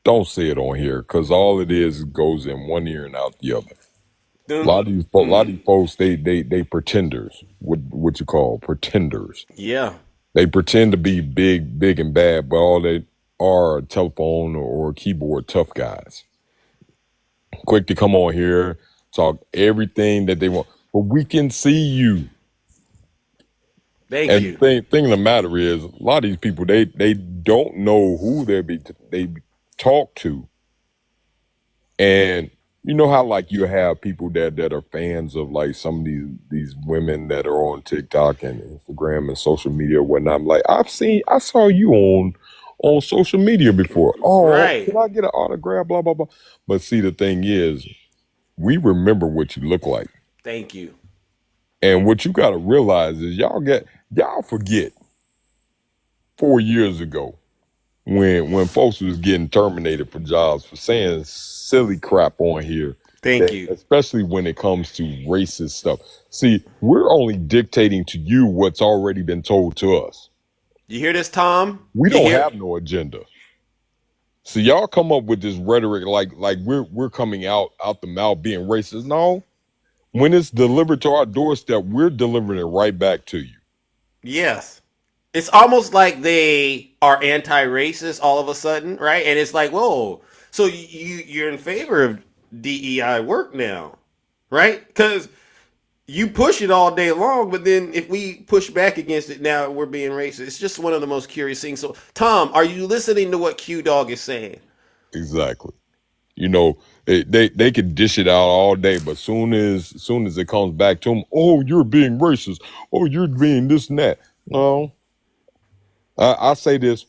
don't say it on here because all it is goes in one ear and out the other. A lot of these folks, they pretenders. What you call pretenders? Yeah. They pretend to be big and bad, but all they are telephone or keyboard tough guys. Quick to come on here, talk everything that they want, but we can see you. Thank you. And thing of the matter is, a lot of these people they don't know who they talk to And you know how like you have people that are fans of like some of these women that are on TikTok and Instagram and social media and whatnot. I'm like, I saw you on social media before. Oh, Right. can I get an autograph? Blah blah blah. But see, the thing is, we remember what you look like. Thank you. And what you got to realize is y'all forget 4 years ago when folks was getting terminated for jobs for saying silly crap on here. Thank you. Especially when it comes to racist stuff. See, we're only dictating to you what's already been told to us. You hear this, Tom? We You don't hear? have no agenda. So y'all come up with this rhetoric like we're coming out the mouth being racist. No. When it's delivered to our doorstep, we're delivering it right back to you. Yes. It's almost like they are anti-racist all of a sudden, right? And it's like, whoa, so you're in favor of DEI work now, right? Because you push it all day long, but then if we push back against it now, we're being racist. It's just one of the most curious things. So, Tom, are you listening to what Q Dog is saying? Exactly. You know, they can dish it out all day, but soon as it comes back to them, oh, you're being racist. Oh, you're being this and that. No. I say this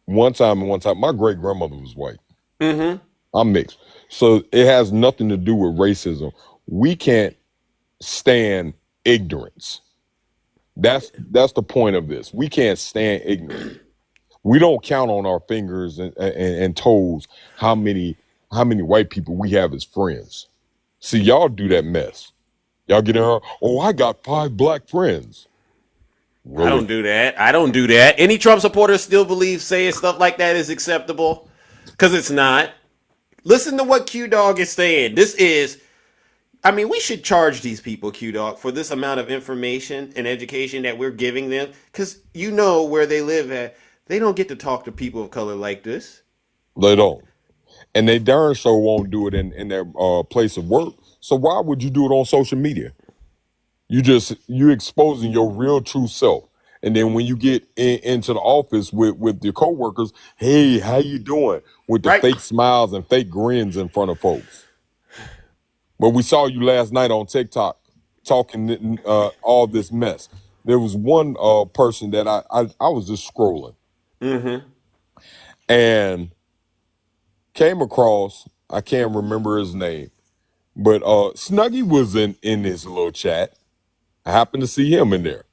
one time. My great grandmother was white. Mm-hmm. I'm mixed. So it has nothing to do with racism. We can't stand ignorance. That's the point of this. We can't stand ignorance. We don't count on our fingers and toes how many white people we have as friends. See, y'all do that mess. Y'all get in her, oh, I got 5 black friends. Really? I don't do that. I don't do that. Any Trump supporters still believe saying stuff like that is acceptable? Because it's not. Listen to what Q Dog is saying. This is, I mean, we should charge these people, Q Dog, for this amount of information and education that we're giving them. Because you know where they live at. They don't get to talk to people of color like this. They don't. And they darn sure won't do it in their place of work. So why would you do it on social media? You exposing your real true self. And then when you get into the office with your coworkers, hey, how you doing? With the Right. fake smiles and fake grins in front of folks. But we saw you last night on TikTok talking all this mess. There was one person that I was just scrolling. Mm-hmm. And came across, I can't remember his name, but Snuggie was in this little chat. I happened to see him in there.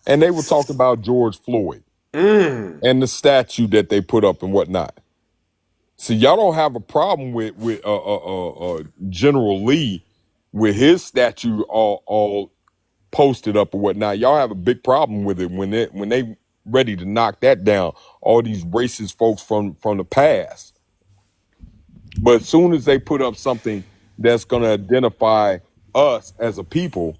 And they were talking about George Floyd and the statue that they put up and whatnot. See, y'all don't have a problem with General Lee with his statue all posted up or whatnot. Y'all have a big problem with it when they ready to knock that down. All these racist folks from the past. But as soon as they put up something that's going to identify us as a people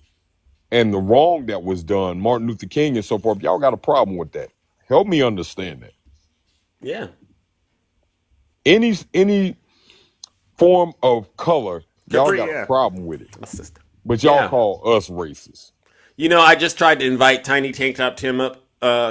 and the wrong that was done, Martin Luther King and so forth, y'all got a problem with that. Help me understand that. Yeah. Any form of color, y'all got a problem with it. But y'all call us racist. You know, I just tried to invite Tiny Tank Top Tim up,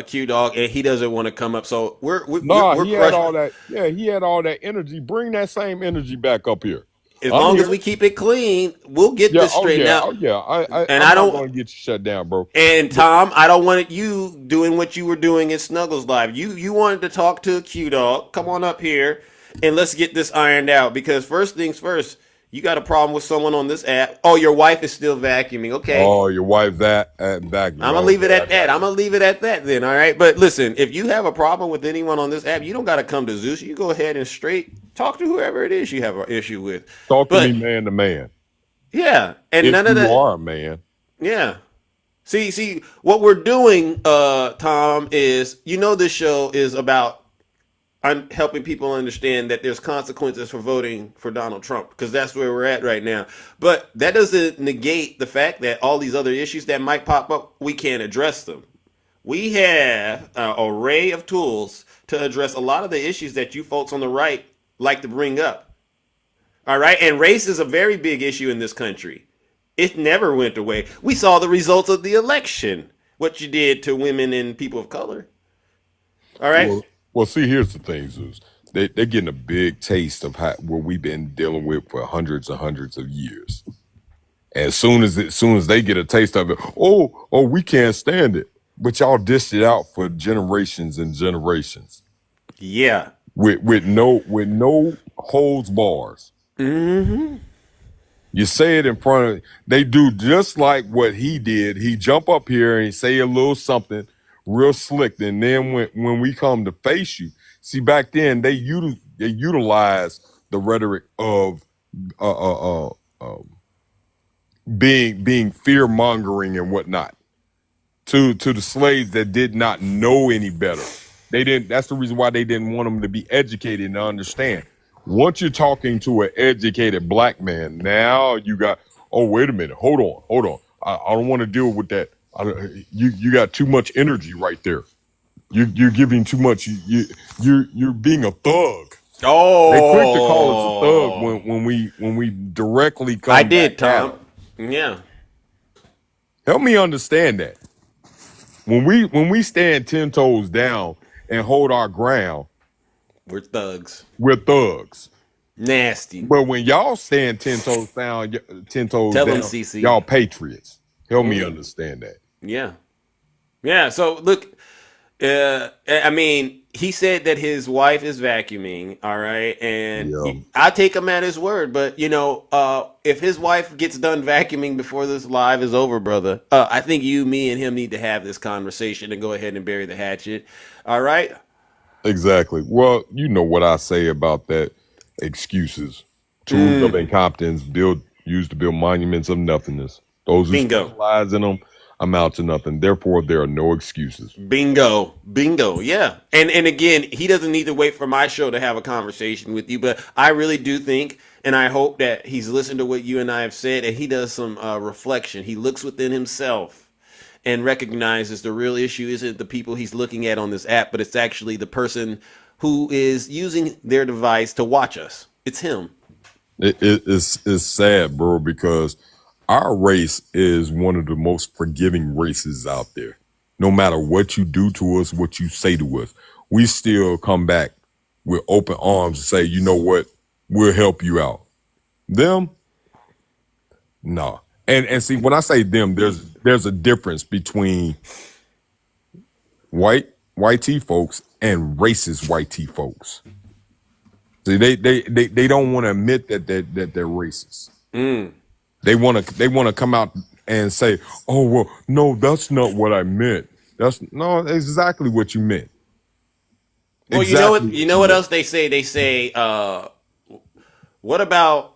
Q Dog, and he doesn't want to come up. So we're He had crushed. all that. Yeah, he had all that energy. Bring that same energy back up here. As long as we keep it clean, we'll get this straightened out. Oh yeah. And I'm I don't not going to get you shut down, bro. And Tom, I don't want you doing what you were doing in Snuggles Live. You wanted to talk to a Q Dog. Come on up here and let's get this ironed out. Because first things first, you got a problem with someone on this app. Oh, your wife is still vacuuming. Okay. Oh, your wife vacuuming. I'm gonna leave it at that. I'm gonna leave it at that then. All right. But listen, if you have a problem with anyone on this app, you don't got to come to Zeus. You go ahead and straight talk to whoever it is you have an issue with. Talk to me man to man. Yeah, and if none of that. You are a man. Yeah. See, what we're doing, Tom, is this show is about helping people understand that there's consequences for voting for Donald Trump, because that's where we're at right now. But that doesn't negate the fact that all these other issues that might pop up, we can't address them. We have an array of tools to address a lot of the issues that you folks on the right like to bring up. All right, and race is a very big issue in this country. It never went away. We saw the results of the election, what you did to women and people of color. All right. Well, see, here's the thing, Zeus. they're getting a big taste of what we've been dealing with for hundreds and hundreds of years. As soon as they get a taste of it, we can't stand it. But y'all dished it out for generations and generations. Yeah. With no holds bars. Mm-hmm. You say it in front of, they do just like what he did. He jump up here and say a little something real slick. And then when we come to face you, see, back then they utilize the rhetoric of being fear mongering and whatnot to the slaves that did not know any better. They didn't. That's the reason why they didn't want them to be educated and understand. Once you're talking to an educated black man, now you got, oh, wait a minute, hold on. I don't want to deal with that. You got too much energy right there. You're giving too much. You're being a thug. Oh, they quick to call us a thug when we directly come. I did, Tom. Yeah. Help me understand that. When we stand 10 toes down and hold our ground, we're thugs. We're thugs. Nasty. But when y'all stand 10 toes down, Tell them, CC. y'all patriots. Help me understand that. Yeah. Yeah. So look, I mean, he said that his wife is vacuuming, all right, and I take him at his word. But if his wife gets done vacuuming before this live is over, brother, I think you, me, and him need to have this conversation and go ahead and bury the hatchet. All right. Exactly. Well, you know what I say about that. Excuses, tools of incompetence, used to build monuments of nothingness. Those who specialize in them amount to nothing. Therefore, there are no excuses. Bingo. Yeah. And again, he doesn't need to wait for my show to have a conversation with you, but I really do think, and I hope that he's listened to what you and I have said, and he does some reflection. He looks within himself and recognizes the real issue isn't the people he's looking at on this app, but it's actually the person who is using their device to watch us. It's him. It's sad, bro, because our race is one of the most forgiving races out there. No matter what you do to us, what you say to us, we still come back with open arms and say, you know what, we'll help you out. Them? No. And see, when I say them, there's a difference between white T folks and racist white T folks. See, they don't want to admit that they're racist. They want to come out and say, "Oh well, no, that's not what I meant. That's exactly what you meant." Well, exactly you know what else they say? They say, "What about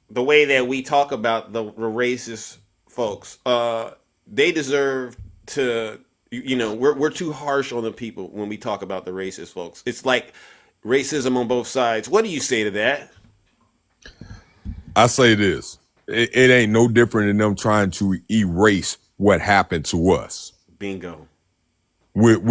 the way that we talk about the racist folks? They deserve to." We're too harsh on the people when we talk about the racist folks. It's like racism on both sides. What do you say to that? I say this. It ain't no different than them trying to erase what happened to us. Bingo. With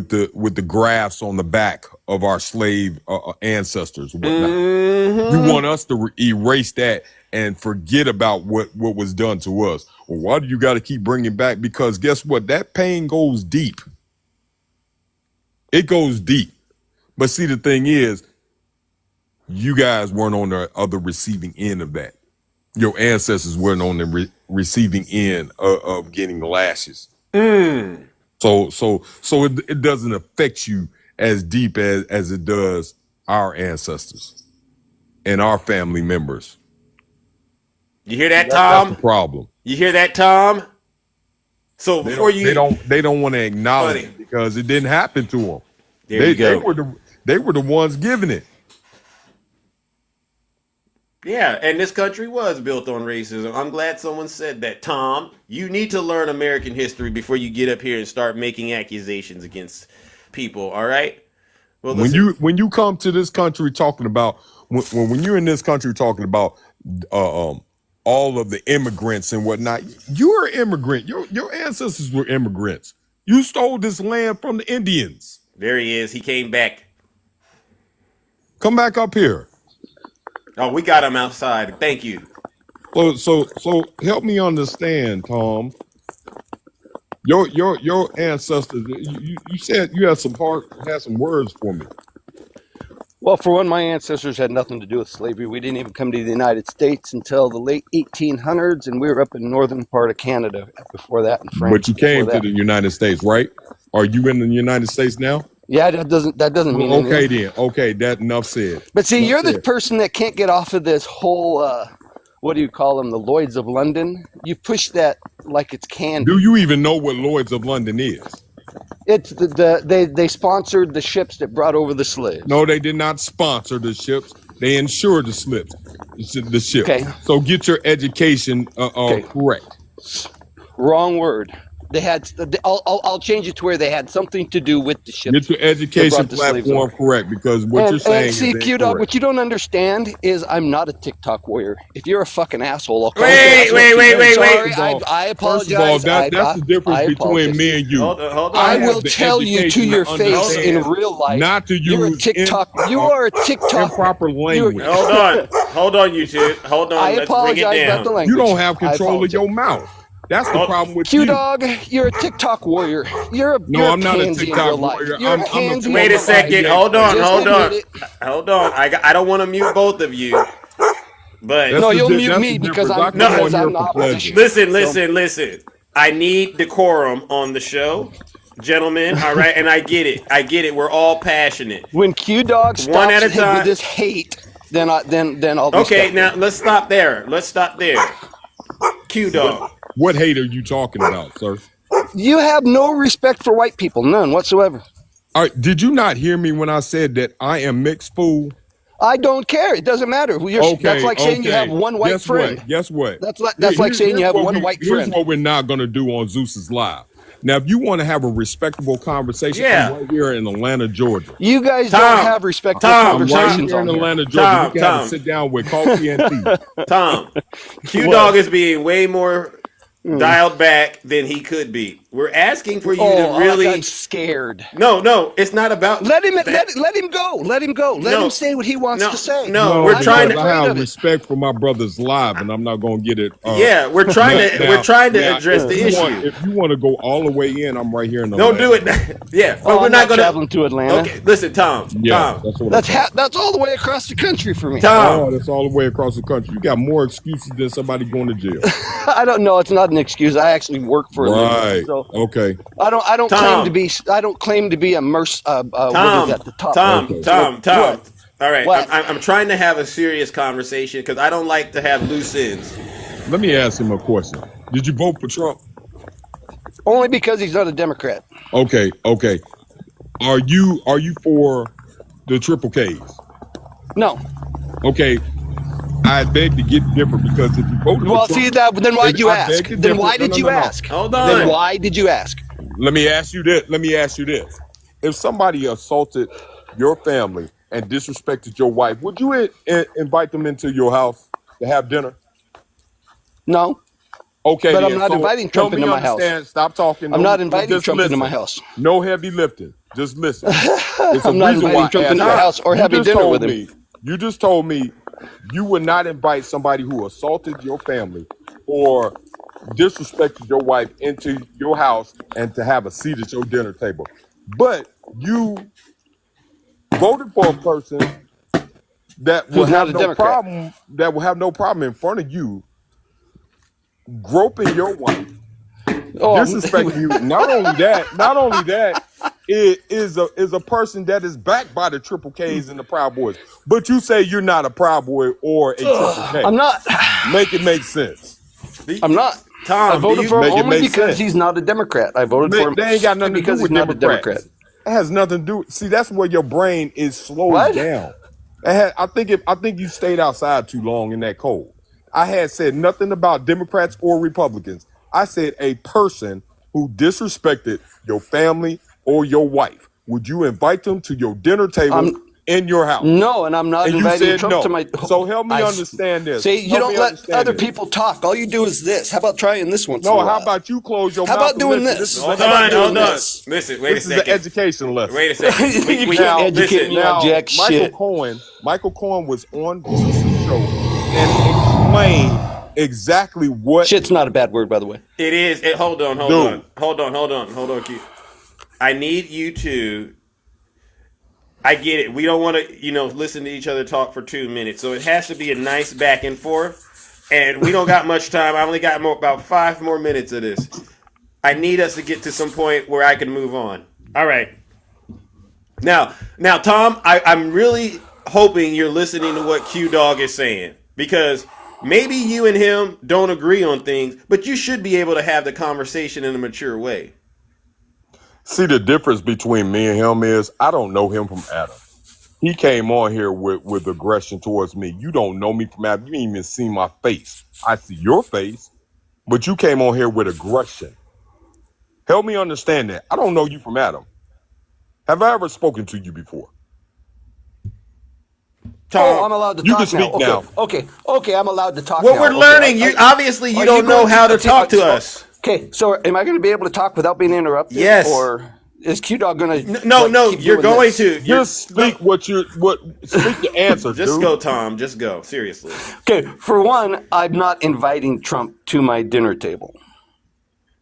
the graphs on the back of our slave ancestors. Whatnot. You want us to erase that and forget about what was done to us. Well, why do you got to keep bringing back? Because guess what? That pain goes deep. It goes deep. But see, the thing is, you guys weren't on the other receiving end of that. Your ancestors weren't on the receiving end of getting lashes. So it doesn't affect you as deep as it does our ancestors and our family members. You hear that, Tom? That's the problem. You hear that, Tom? So they don't want to acknowledge it because it didn't happen to them. They were the ones giving it. Yeah, and this country was built on racism. I'm glad someone said that. Tom, you need to learn American history before you get up here and start making accusations against people, all right? Well, when you come to this country talking about when you're in this country talking about all of the immigrants and whatnot, you're an immigrant. Your ancestors were immigrants. You stole this land from the Indians. There he is. He came back. Come back up here. Oh, we got him outside. Thank you. So help me understand, Tom. Your ancestors. You said you had some words for me. Well, for one, my ancestors had nothing to do with slavery. We didn't even come to the United States until the late 1800s, and we were up in northern part of Canada before that, and France. But you came to the United States, right? Are you in the United States now? Yeah, that doesn't mean Okay anything. then. Okay, that enough said. But see, Enough you're the said. person that can't get off of this whole, what do you call them, the Lloyds of London? You push that like it's candy. Do you even know what Lloyd's of London is? It's they sponsored the ships that brought over the slaves. No, they did not sponsor the ships. They insured the ships. Okay. So get your education correct. Wrong word. They had. I'll change it to where they had something to do with the ships. Get your education platform correct, because what you're saying is see, incorrect. Q-Dog, what you don't understand is I'm not a TikTok warrior. If you're a fucking asshole, I'll call Wait. I apologize. First of all, that's the difference between me and you. Hold on. I will tell you to your face in real life. Not to use you're a TikTok. You are a TikTok. Improper language. Hold on, you two. Hold on. I Let's bring it apologize down. about the language. You don't have control of your mouth. That's the problem with you. Q-Dog, you're a TikTok warrior. I'm not a TikTok warrior. Wait a second. Hold on. I don't want to mute both of you. But no, you'll mute me because I'm not. Listen. I need decorum on the show, gentlemen. All right, and I get it. We're all passionate. When Q-Dog stops one at a time with this hate, then I'll be okay. Now let's stop there. Q-Dog. What hate are you talking about, sir? You have no respect for white people, none whatsoever. All right, did you not hear me when I said that I am mixed, fool? I don't care. It doesn't matter. That's like saying you have one white friend. Guess what? That's like saying you have one white friend. Here's what we're not going to do on Zeus's Live. Now, if you want to have a respectable conversation, I'm right here in Atlanta, Georgia. You guys don't have respectable conversations right here in Atlanta, Georgia. You got to sit down with coffee and tea. Tom, Q-Dog is being way more dialed back than he could be. We're asking for you to really. I'm scared. No, it's not about. Let him go. Let him say what he wants to say. No, we're trying to. I have respect for my brother's live, and I'm not going to get it. We're trying to address the issue. If you want to go all the way in, I'm right here in the. Don't do it. Yeah, but we're not going to traveling to Atlanta. Okay, listen, Tom. Yeah, Tom. That's all the way across the country for me. Tom, that's all the way across the country. You got more excuses than somebody going to jail. I don't know. It's not an excuse. I actually work for a living. So okay. I don't claim to be. I don't claim to be a what is at the top. Tom. All right, I'm trying to have a serious conversation because I don't like to have loose ends. Let me ask him a question. Did you vote for Trump? Only because he's not a Democrat. Okay. Are you for the triple Ks? No. Okay. I beg to get different because if you voted for Trump, then why'd you ask? Then why did you ask? Hold on. Then why did you ask? Let me ask you this. If somebody assaulted your family and disrespected your wife, would you invite them into your house to have dinner? No. Okay, but I'm not inviting Trump into my house. Stop talking. I'm not inviting Trump into my house. No heavy lifting. Just listen. I'm not inviting Trump into my house or having dinner with him. You just told me you would not invite somebody who assaulted your family or disrespected your wife into your house and to have a seat at your dinner table. But you voted for a person that will have no problem. That will have no problem in front of you groping your wife, disrespecting you. Not only that, it is a person that is backed by the Triple Ks and the Proud Boys. But you say you're not a Proud Boy or a Triple K. I'm not. Make it make sense. I'm not. Tom, I voted for him only because he's not a Democrat. I voted for him. They ain't got nothing to do with Democrats. It has nothing to do. See, that's where your brain is slowed down. I think you stayed outside too long in that cold. I had said nothing about Democrats or Republicans. I said a person who disrespected your family or your wife. Would you invite them to your dinner table in your house? No, and I'm not inviting Trump to my. So help me understand this. See, you don't let other people talk. All you do is this. How about trying this once? No, how about you close your mouth? How about doing this? Hold on. Listen, wait a second. This is an education lesson. Wait a second. You can't educate me on jack shit. Michael Cohen was on Zeus's show and explained exactly what. Shit's not a bad word, by the way. It is. Hold on, Keith. I need you to I get it. We don't want to, listen to each other talk for 2 minutes. So it has to be a nice back and forth. And we don't got much time. I only got about 5 more minutes of this. I need us to get to some point where I can move on. All right. Now, Tom, I'm really hoping you're listening to what Q Dog is saying, because maybe you and him don't agree on things, but you should be able to have the conversation in a mature way. See, the difference between me and him is I don't know him from Adam. He came on here with aggression towards me. You don't know me from Adam. You ain't even seen my face. I see your face, but you came on here with aggression. Help me understand that. I don't know you from Adam. Have I ever spoken to you before? Oh, I'm allowed to You talk can speak now. now. Okay, I'm allowed to talk Well, now. we're learning. You obviously you don't know how to talk to us. Okay, so am I going to be able to talk without being interrupted? Yes. Or is Q Dog going to? No, you're going to. Just speak speak the answer, Just dude. go, Tom. Just go. Seriously. Okay, for one, I'm not inviting Trump to my dinner table.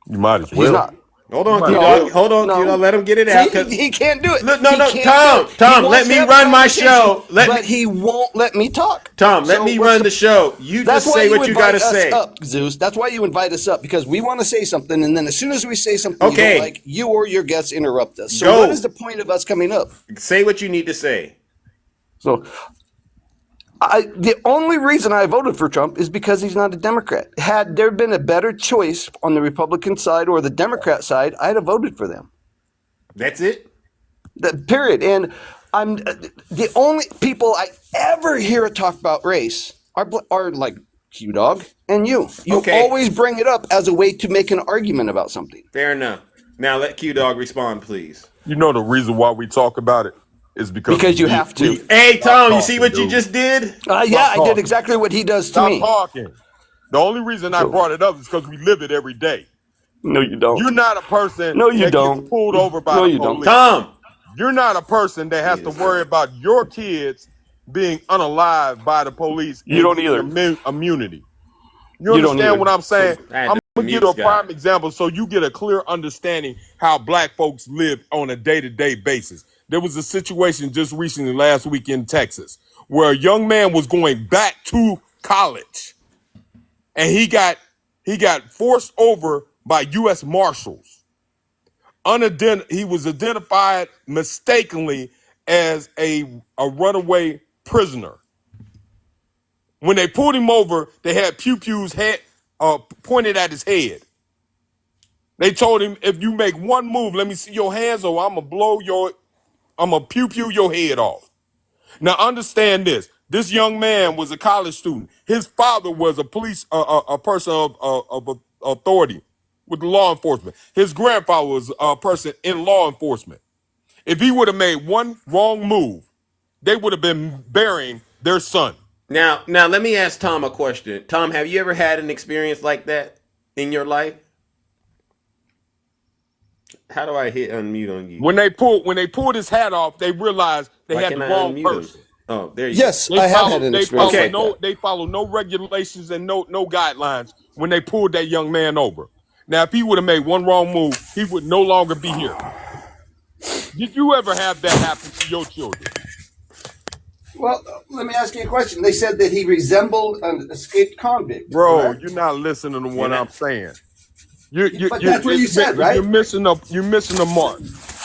You might as well. He's not. Hold on, Q-Dog. Hold on, Q-Dog. Let him get it out. See, he can't do it. No, He Tom. can't Tom, He let wants me to have a run my conversation, show. But he won't let me talk. Tom, let So me what's run the show. You That's just why say what you got to invite us say. up, Zeus. That's why you invite us up, because we want to say something, and then as soon as we say something you Okay. don't like, you or your guests interrupt us. So Go. what is the point of us coming up? Say what you need to say. So the only reason I voted for Trump is because he's not a Democrat. Had there been a better choice on the Republican side or the Democrat side, I'd have voted for them. That's it? Period. And I'm the only people I ever hear talk about race are like Q Dog and you. You always bring it up as a way to make an argument about something. Fair enough. Now let Q Dog respond, please. You know the reason why we talk about it is because you have to. Hey, Tom, you see what you just did? Yeah, I did exactly what he does to me. Stop talking. The only reason I brought it up is because we live it every day. No, you don't. You're not a person No, you that don't. gets pulled over by No, the you police. don't. Tom. You're not a person that has to worry about your kids being unalived by the police You don't getting either. immunity. You don't understand either. what I'm saying? I had I'm to going to give mute you a Scott. prime example so you get a clear understanding how black folks live on a day-to-day basis. There was a situation just recently last week in Texas where a young man was going back to college and he got forced over by U.S. Marshals. He was identified mistakenly as a runaway prisoner. When they pulled him over, they had pew-pews pointed at his head. They told him, if you make one move, let me see your hands, or I'm gonna pew-pew your head off. Now understand this. This young man was a college student. His father was a person of authority with law enforcement. His grandfather was a person in law enforcement. If he would have made one wrong move, they would have been burying their son. Now let me ask Tom a question. Tom, have you ever had an experience like that in your life? How do I hit unmute on you? When they pulled his hat off, they realized they had the wrong person. Oh, there you Yes, go. I have had an experience like that. They follow no regulations and no guidelines when they pulled that young man over. Now, if he would have made one wrong move, he would no longer be here. Did you ever have that happen to your children? Well, let me ask you a question. They said that he resembled an escaped convict. Bro, correct? you're not listening to what I'm saying. But that's what you said, right? You're missing the mark.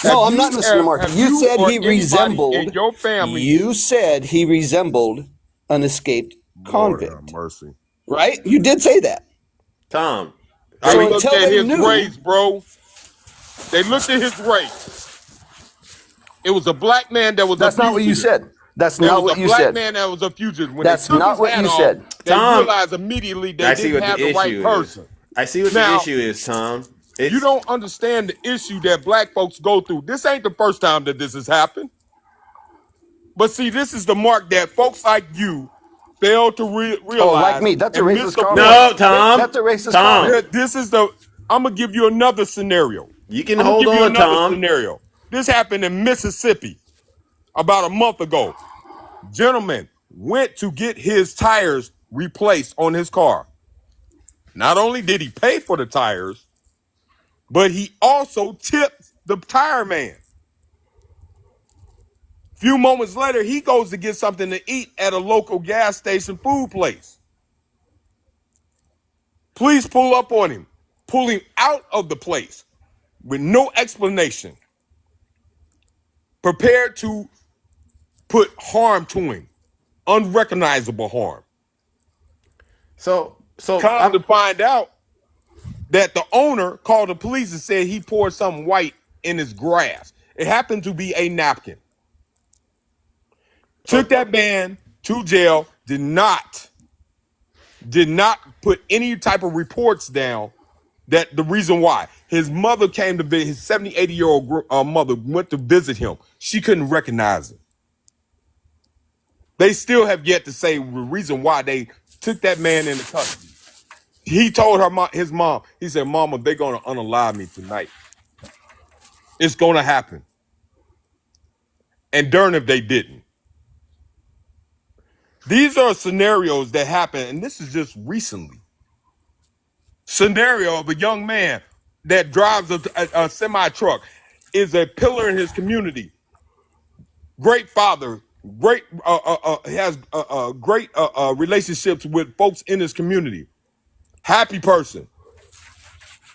No, I'm not missing the mark. You said he resembled. In your family. You said he resembled an escaped convict. Lord have mercy. Right? You did say that. Tom. They looked at his race, bro. They looked at his race. It was a black man that was That's not what you said. That's not what you said. There was a black man that was a fugitive. When That's they took not his what hat you off, said. They Tom, realized immediately they I see didn't what have the the right issue is. person. I see what the issue is, Tom. You don't understand the issue that black folks go through. This ain't the first time that this has happened. But see, this is the mark that folks like you fail to realize. Oh, like me. That's a racist comment. No, Tom. That's a racist Tom. comment. This is I'm going to give you another scenario. You can hold on, Tom. Scenario. This happened in Mississippi about a month ago. Gentleman went to get his tires replaced on his car. Not only did he pay for the tires, but he also tipped the tire man Few moments later, he goes to get something to eat at a local gas station food place. Police pull up on him, pull him out of the place with no explanation, prepared to put harm to him, unrecognizable harm. So come to find out that the owner called the police and said he poured something white in his grass. It happened to be a napkin. Took that man to jail, did not put any type of reports down that the reason why. His mother came to visit, his 70, 80-year-old mother went to visit him. She couldn't recognize him. They still have yet to say the reason why they took that man into custody. He told his mom, he said, Mama, they're going to unalive me tonight. It's going to happen. And darn if they didn't. These are scenarios that happen, and this is just recently. Scenario of a young man that drives a semi-truck, is a pillar in his community. Great father, great has great relationships with folks in his community. Happy person.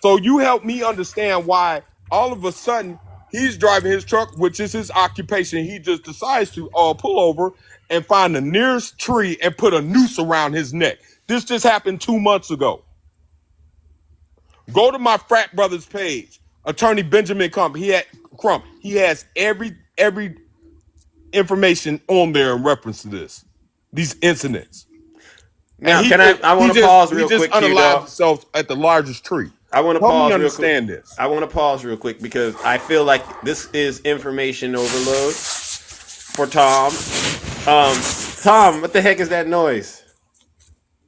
So you help me understand why all of a sudden he's driving his truck, which is his occupation. He just decides to pull over and find the nearest tree and put a noose around his neck. This just happened 2 months ago. Go to my frat brother's page, Attorney Benjamin Crump. He has every information on there in reference to these incidents. Now, I want to pause real quick. He just unalived himself at the largest tree. I want to pause real quick. This. I want to pause real quick because I feel like this is information overload for Tom. Tom, what the heck is that noise?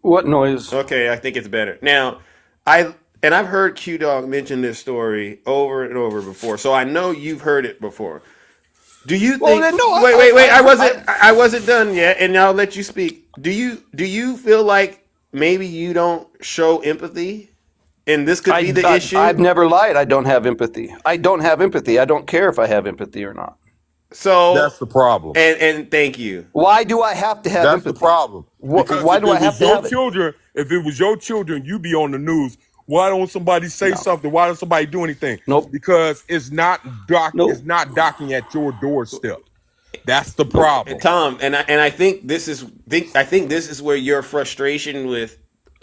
What noise? Okay, I think it's better. Now, I've heard Q Dog mention this story over and over before, so I know you've heard it before. Do you think? Well, no, wait. I wasn't done yet, and I'll let you speak. Do you feel like maybe you don't show empathy, and this could be the issue? I've never lied. I don't have empathy. I don't have empathy. I don't care if I have empathy or not. So that's the problem. And thank you. Why do I have to have empathy? That's the problem. Why do I have to have it? If it was your children, you'd be on the news. Why don't somebody say something? Why don't somebody do anything? Nope. Because it's not docking at your doorstep. That's the problem. And Tom, and I think this is where your frustration with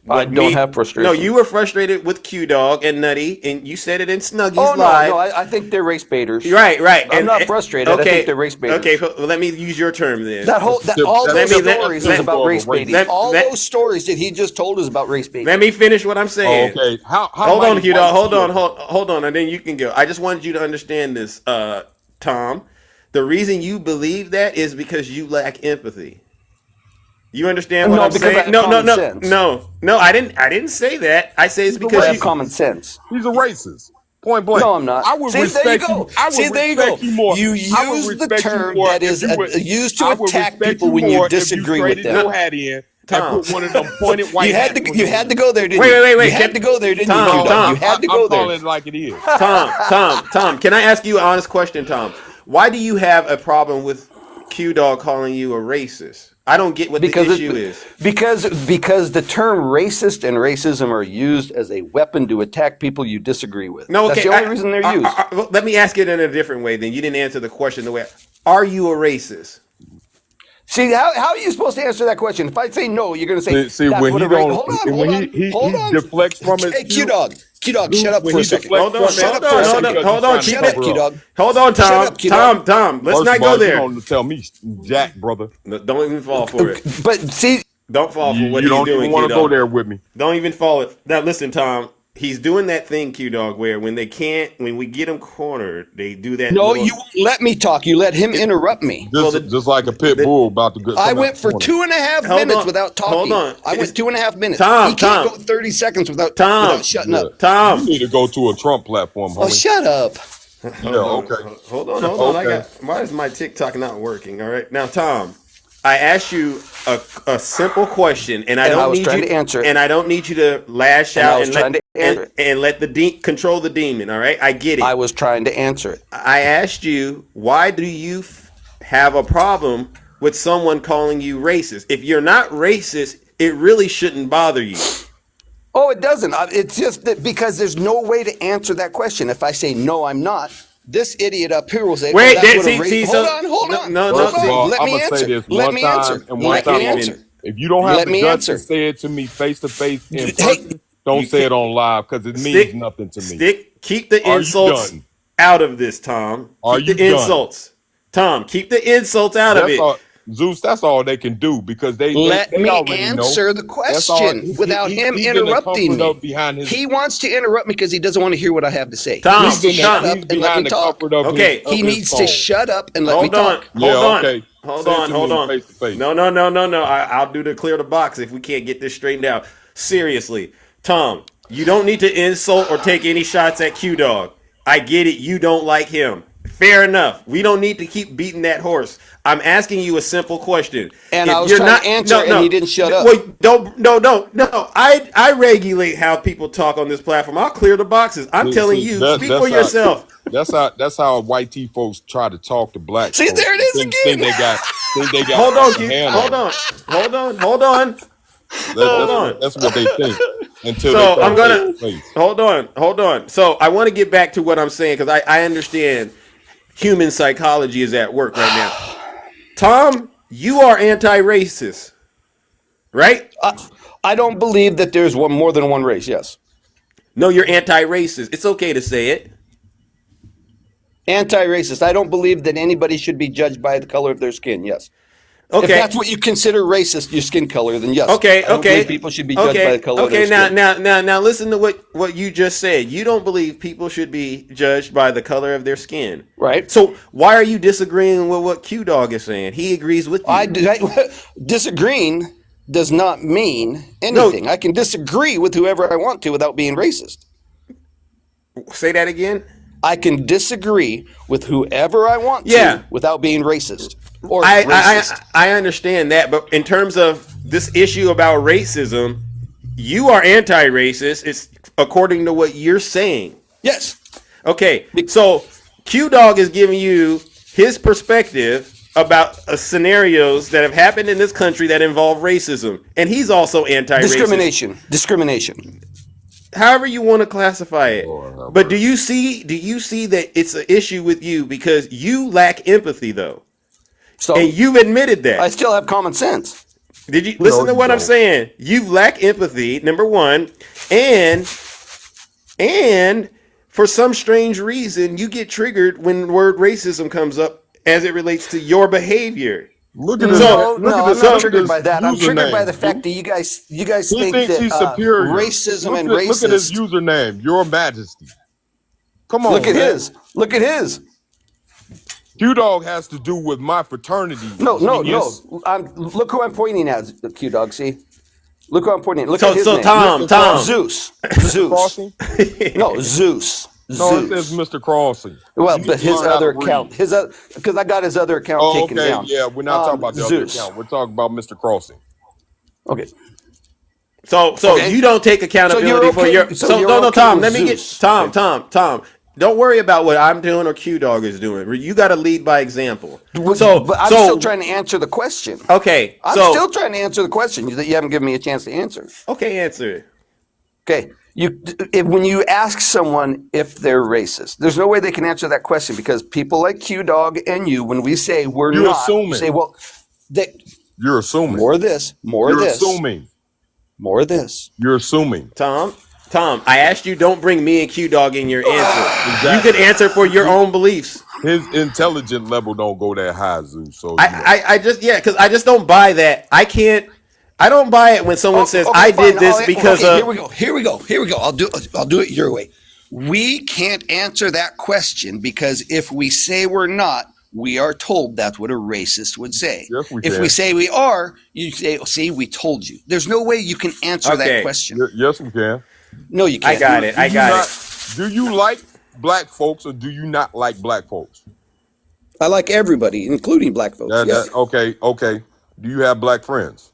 I don't have frustration. No, you were frustrated with Q Dog and Nutty, and you said it in Snuggy's Live. No, I think they're race baiters. Right. I'm not frustrated. Okay, I think they're race baiters. Okay, well, let me use your term then. All those stories is about race baiting. All those stories that he just told us about race baiting. Let me finish what I'm saying. Oh, okay. Hold on, Q Dog. Hold on, and then you can go. I just wanted you to understand this, Tom. The reason you believe that is because you lack empathy. You understand what I'm saying? No. I didn't say that. I say it's because you have common sense. He's a racist. Point blank. No, I'm not. I would respect you. There you go. You use the term that is used to attack people when you disagree with them. Your hat in and put one of them pointed white. You had to go there, didn't you? Wait. You had to go there, didn't you? Tom, you had to go there. I'm calling it like it is. Tom. Can I ask you an honest question, Tom? Why do you have a problem with Q Dog calling you a racist? I don't get what the issue is. Because the term racist and racism are used as a weapon to attack people you disagree with. No, okay. That's the only reason they're used. Let me ask it in a different way then. You didn't answer the question the way. Are you a racist? See, how are you supposed to answer that question? If I say no, you're going to say, see when he deflects from it. Hey, Q-Dog, shut up for a second. Hold on, shut up for a second. Hold on, Q-Dog. Hold on, Tom. Tom, let's not go there. You don't tell me, Jack, brother. Don't even fall for it. But see, don't fall for what he's doing. You don't even want to go there with me. Don't even fall it. Now, listen, Tom. He's doing that thing, Q-Dog, where when we get him cornered, they do that. No, you won't let me talk. You let him interrupt me. Just like a pit bull about to go. I went for 2.5 minutes without talking. Hold on. I went 2.5 minutes. Tom, he can't go 30 seconds without shutting up. Tom. You need to go to a Trump platform, homie. Oh, shut up. Yeah, okay. Hold on. Why is my TikTok not working? All right. Now, Tom, I asked you a simple question, and I don't need you to answer it. And I don't need you to lash out and let the control the demon. All right, I get it. I was trying to answer it. I asked you, why do you have a problem with someone calling you racist. If you're not racist, it really shouldn't bother you. Oh, it doesn't. It's just that because there's no way to answer that question. If I say no, I'm not. This idiot up here will say, Wait, "Oh, that's what a race." Hold on. No. First of all, Let I'm me gonna say answer. this Let one me time answer. and one Let time me only. answer. If you don't have Let the me guts answer. to say it to me face to face in Hey, person, don't say it on live because it means nothing to me. Keep the Are you insults done? out of this, Tom. Are Keep you the done? insults. Tom, keep the insults out of That's it. all, Zeus. That's all they can do because they let me already know. answer the That's all. question without him He's in the interrupting comfort me. of behind his. He wants to interrupt me because he doesn't want to hear what I have to say. Tom, He needs to shut Tom. up and let me behind the talk. comfort of Okay. his He needs to phone. shut up and let me Hold on. talk. Yeah, Hold on. okay. Hold Say it on. to Hold me on. face to face. No. I'll do the clear the box if we can't get this straightened out. Seriously, Tom, you don't need to insult or take any shots at Q Dog. I get it. You don't like him. Fair enough. We don't need to keep beating that horse. I'm asking you a simple question. And If I was you're trying not, to answer, and he didn't shut up. Wait, no. I regulate how people talk on this platform. I'll clear the boxes. I'm telling you, speak for yourself. That's how white T folks try to talk to black See, folks. there it is again. Think they got Hold on, upper Q. hand Hold on. That's what they think until they So come I'm gonna face. hold on. So I want to get back to what I'm saying because I understand human psychology is at work right now. Tom, you are anti-racist, right? I don't believe that there's more than one race. Yes. No, you're anti-racist. It's okay to say it. Anti-racist. I don't believe that anybody should be judged by the color of their skin. Yes. Okay. If that's what you consider racist, your skin color, then yes. Okay. I don't believe people should be judged by the color of their skin. Now, listen to what you just said. You don't believe people should be judged by the color of their skin, right? So why are you disagreeing with what Q Dog is saying? He agrees with you. Disagreeing does not mean anything. No. I can disagree with whoever I want to without being racist. Say that again. I can disagree with whoever I want to without being racist. Or racist. I understand that, but in terms of this issue about racism, you are anti-racist. It's according to what you're saying. Yes. Okay. So Q Dog is giving you his perspective about scenarios that have happened in this country that involve racism, and he's also anti-racist. Discrimination. However you want to classify it. But do you see that it's an issue with you because you lack empathy though? So, and you've admitted that. I still have common sense. Did you listen to what I'm saying? You lack empathy, number one, and for some strange reason, you get triggered when the word racism comes up as it relates to your behavior. Look at this. I'm not triggered by that. I'm triggered by the fact that you guys think that he's superior. Racism and racist. Look at his username, Your Majesty. Come on, Look at his. Look at his. Q Dog has to do with my fraternity. No. Look who I'm pointing at, Q Dog. See, look who I'm pointing at. Look at his name. Tom. Zeus. No, Zeus. No, it says Mr. Crossing. Well, but his other account, because I got his other account taken down. Yeah, we're not talking about the other account. We're talking about Mr. Crossing. Okay. So you don't take accountability for your. No, Tom. Let me get Tom. Don't worry about what I'm doing or Q Dog is doing. You got to lead by example. But I'm still trying to answer the question. Okay. I'm still trying to answer the question that you haven't given me a chance to answer. Okay, answer it. Okay. When you ask someone if they're racist, there's no way they can answer that question because people like Q Dog and you, when we say we're You're not, assuming. Say, well, you're assuming. More of this. You're assuming. More of this. You're assuming. Tom, I asked you don't bring me and Q Dog in your answer. Exactly. You could answer for your own beliefs. His intelligent level don't go that high, Zeus. So I just don't buy that. I don't buy it when someone says I did this because of. Here we go. I'll do it your way. We can't answer that question because if we say we're not, we are told that's what a racist would say. Yes, we if can. we say we are, you say, "See, we told you." There's no way you can answer that question. Yes, we can. No, you can't. I got it. Do you like black folks or do you not like black folks? I like everybody, including black folks. Yes. Okay. Do you have black friends?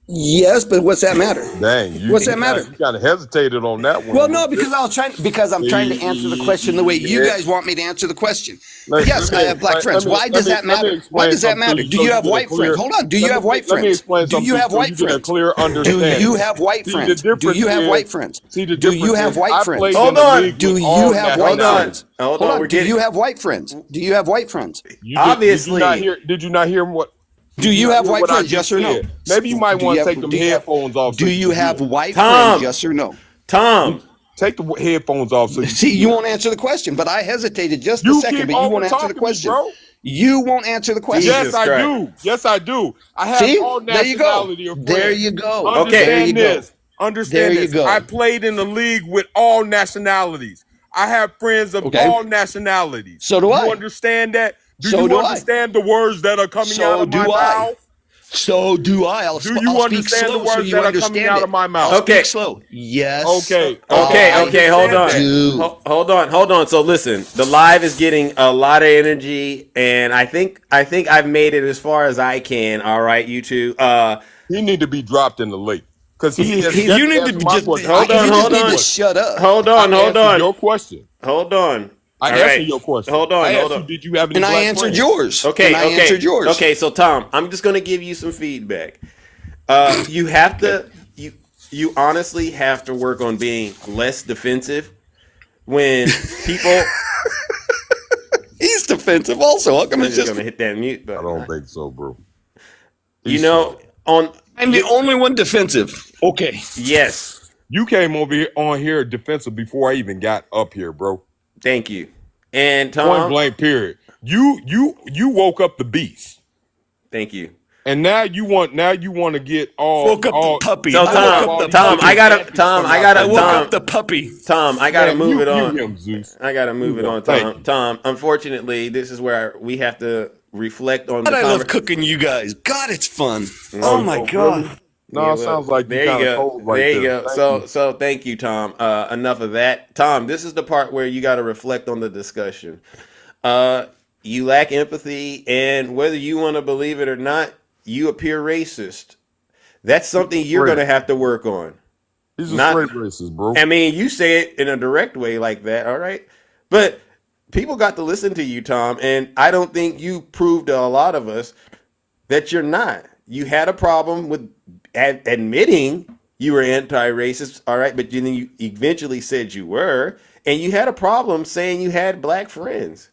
Yes, but what's that matter? Dang, What's that matter? You kind of hesitated on that one. Well, no, because I'm trying to answer the question the way you guys want me to answer the question. Yes, I have black friends. Why does that matter? Why does that matter? Do you have white friends? Hold on. Do you have white friends? Let me explain something. Do you have white friends? Clear understanding. Do you have white friends? Do you have white friends? Do you have white friends? Hold on. Do you have white friends? Hold on. Do you have white friends? Do you have white friends? Obviously. Did you not hear what? Do you have white friends? Yes or no? Maybe you might want to take them headphones off. Do you have white friends? Yes or no? Tom, take the headphones off. See, you won't answer the question, but I hesitated just a second, but you won't answer the question. You won't answer the question. Yes, I do. Yes, I do. I have all nationality of friends. There you go. Understand this. Understand this. I played in the league with all nationalities. I have friends of all nationalities. So do I. You understand that? Do you understand the words that are coming out of my mouth? So do I. I'll Do you understand the words that are coming out of my mouth? I'll speak slow. Yes. Okay. Hold on. Hold on. So listen, the live is getting a lot of energy, and I think I've made it as far as I can. All right, you two. He need to be dropped in the lake because you need to just hold on. Shut up. Hold on. Your question. Hold on. I answered your question. Hold on. Did you have any? And I answered yours. Okay. I answered yours. Okay. So Tom, I'm just gonna give you some feedback. You have to. You honestly have to work on being less defensive when people. He's defensive also. How come I'm just gonna hit that mute button? I don't think so, bro. I'm the only one defensive. Okay. Yes. You came on here defensive before I even got up here, bro. Thank you. And Tom, point blank period. You woke up the beast. Thank you. And now you want to get all woke up the puppy. So Tom, I gotta woke up the puppy. Tom, I gotta move it on. Him, Zeus. I gotta move it on, Tom. Tom, unfortunately, this is where we have to reflect on. I love cooking you guys. God, it's fun. Oh my God. Really? No, it sounds like there you go. There you go. So thank you, Tom. Enough of that. Tom, this is the part where you got to reflect on the discussion. You lack empathy, and whether you want to believe it or not, you appear racist. That's something you're going to have to work on. He's a straight racist, bro. I mean, you say it in a direct way like that, all right? But people got to listen to you, Tom, and I don't think you proved to a lot of us that you're not. You had a problem with admitting you were anti-racist, all right, but then you eventually said you were, and you had a problem saying you had black friends.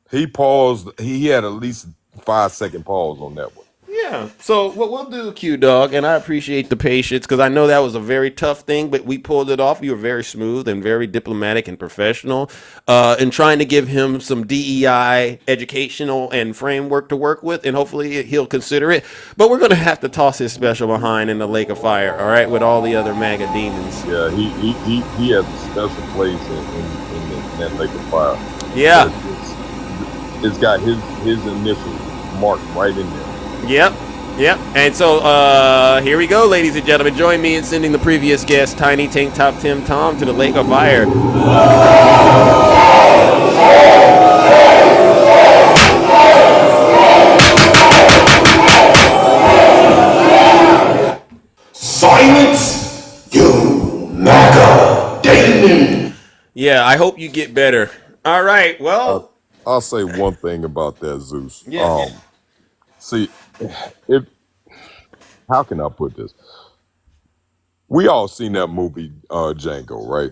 He paused. He had at least 5-second pause on that one. Yeah. So what we'll do, Q Dog, and I appreciate the patience because I know that was a very tough thing, but we pulled it off. You were very smooth and very diplomatic and professional in trying to give him some DEI educational and framework to work with, and hopefully he'll consider it. But we're going to have to toss his special behind in the lake of fire, all right, with all the other MAGA demons. Yeah, he has a special place in that lake of fire. Yeah. It's got his initials marked right in there. Yep. And so here we go, ladies and gentlemen. Join me in sending the previous guest, Tiny Tank Top Tim Tom, to the lake of fire. Silence, you MAGA demon. Yeah, I hope you get better. All right, well. I'll say one thing about that, Zeus. Yeah. See, how can I put this? We all seen that movie Django, right?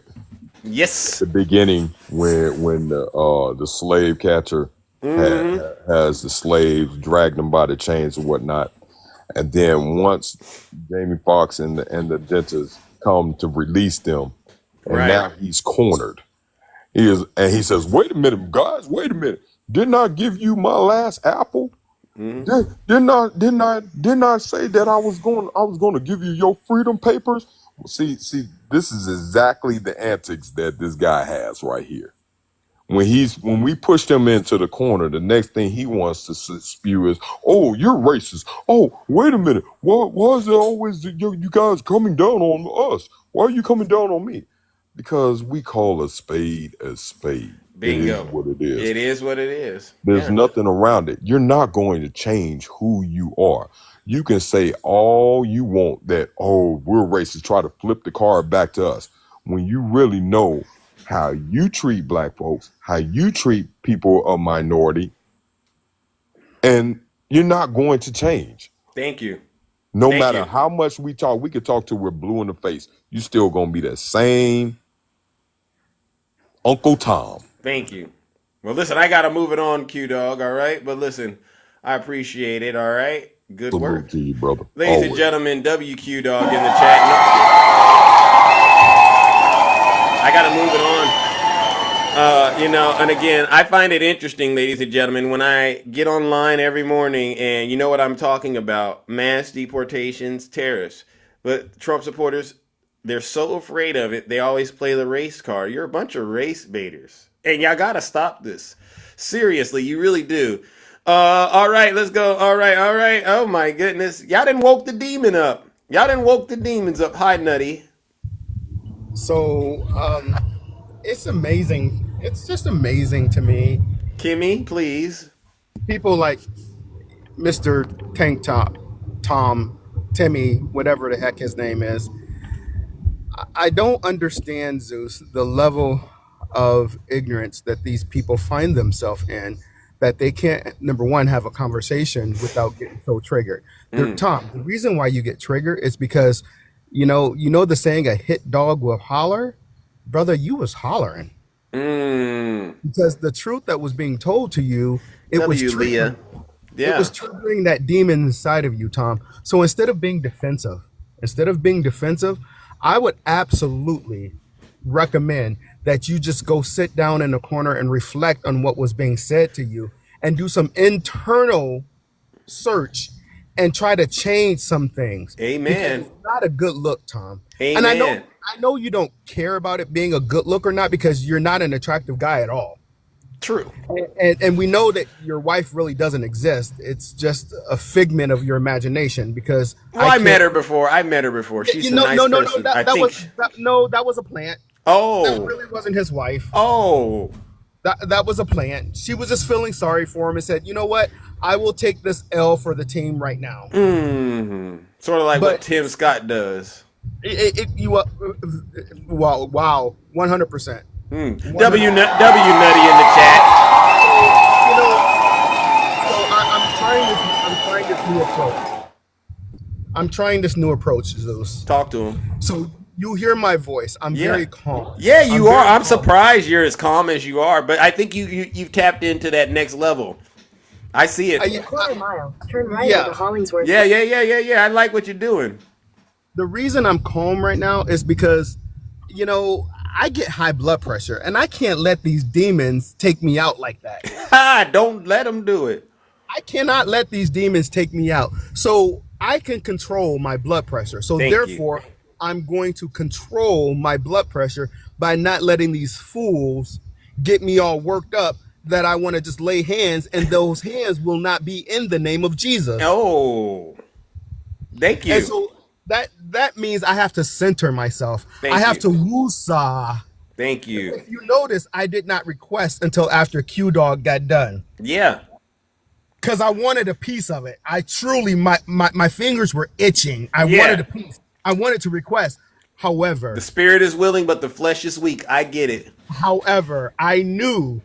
Yes. The beginning when the slave catcher has the slaves, dragged them by the chains and whatnot, and then once Jamie Foxx and the dentist come to release them, and now he's cornered. He says, "Wait a minute, guys! Wait a minute! Didn't I give you my last apple? Didn't I say that I was going to give you your freedom papers?" See, this is exactly the antics that this guy has right here. When we pushed him into the corner, the next thing he wants to spew is, "Oh, you're racist. Oh, wait a minute. Why is it always you guys coming down on us? Why are you coming down on me?" Because we call a spade a spade. Bingo. It is what it is. It is what it is. There's nothing around it. You're not going to change who you are. You can say all you want that, oh, we're racist, try to flip the card back to us. When you really know how you treat black folks, how you treat people of minority, and you're not going to change. Thank you. No Thank matter you. how much we could talk till we're blue in the face. You still gonna be the same Uncle Tom. Thank you. Well, listen, I gotta move it on, Q Dog. All right, but listen, I appreciate it. All right, good Salute work, to you, brother. ladies and Always. gentlemen. WQ Dog in the chat. I gotta move it on. And again, I find it interesting, ladies and gentlemen, when I get online every morning and you know what I'm talking about, mass deportations, terrorists. But Trump supporters, they're so afraid of it, they always play the race card. You're a bunch of race baiters. And y'all gotta stop this. Seriously, you really do. All right, let's go. All right. Oh my goodness. Y'all didn't woke the demon up. Y'all didn't woke the demons up. Hi, Nutty. So, it's amazing. It's just amazing to me. Kimmy, please. People like Mr. Tank Top, Tom, Timmy, whatever the heck his name is. I don't understand, Zeus, the level of ignorance that these people find themselves in, that they can't, number one, have a conversation without getting so triggered. Tom, the reason why you get triggered is because, you know the saying, a hit dog will holler? Brother, you was hollering. Because the truth that was being told to you, it was triggering. Yeah. It was triggering that demon inside of you, Tom. So instead of being defensive, I would absolutely recommend that you just go sit down in a corner and reflect on what was being said to you and do some internal search and try to change some things. Amen. Because it's not a good look, Tom. Amen. And I know you don't care about it being a good look or not because you're not an attractive guy at all. True. And we know that your wife really doesn't exist. It's just a figment of your imagination because I met her before. She's a nice person. That was a plant. Oh. That really wasn't his wife. Oh. That was a plant. She was just feeling sorry for him and said, you know what? I will take this L for the team right now. Sort of like what Tim Scott does. Wow, 100%. W Nutty in the chat. I'm trying this new approach, Zeus. Talk to him. So you hear my voice. I'm very calm. Yeah, you are. I'm surprised you're as calm as you are, but I think you've tapped into that next level. I see it. Quarter mile. Turn right into Hollingsworth. Yeah. I like what you're doing. The reason I'm calm right now is because, I get high blood pressure, and I can't let these demons take me out like that. Don't let them do it. I cannot let these demons take me out. So I can control my blood pressure. So therefore, I'm going to control my blood pressure by not letting these fools get me all worked up that I want to just lay hands, and those hands will not be in the name of Jesus. Oh, thank you. And so that means I have to center myself. I have to woosah. Thank you. If you notice, I did not request until after Q Dog got done. Yeah. Because I wanted a piece of it. I truly, my fingers were itching. I wanted a piece. I wanted to request. However, the spirit is willing, but the flesh is weak. I get it. However, I knew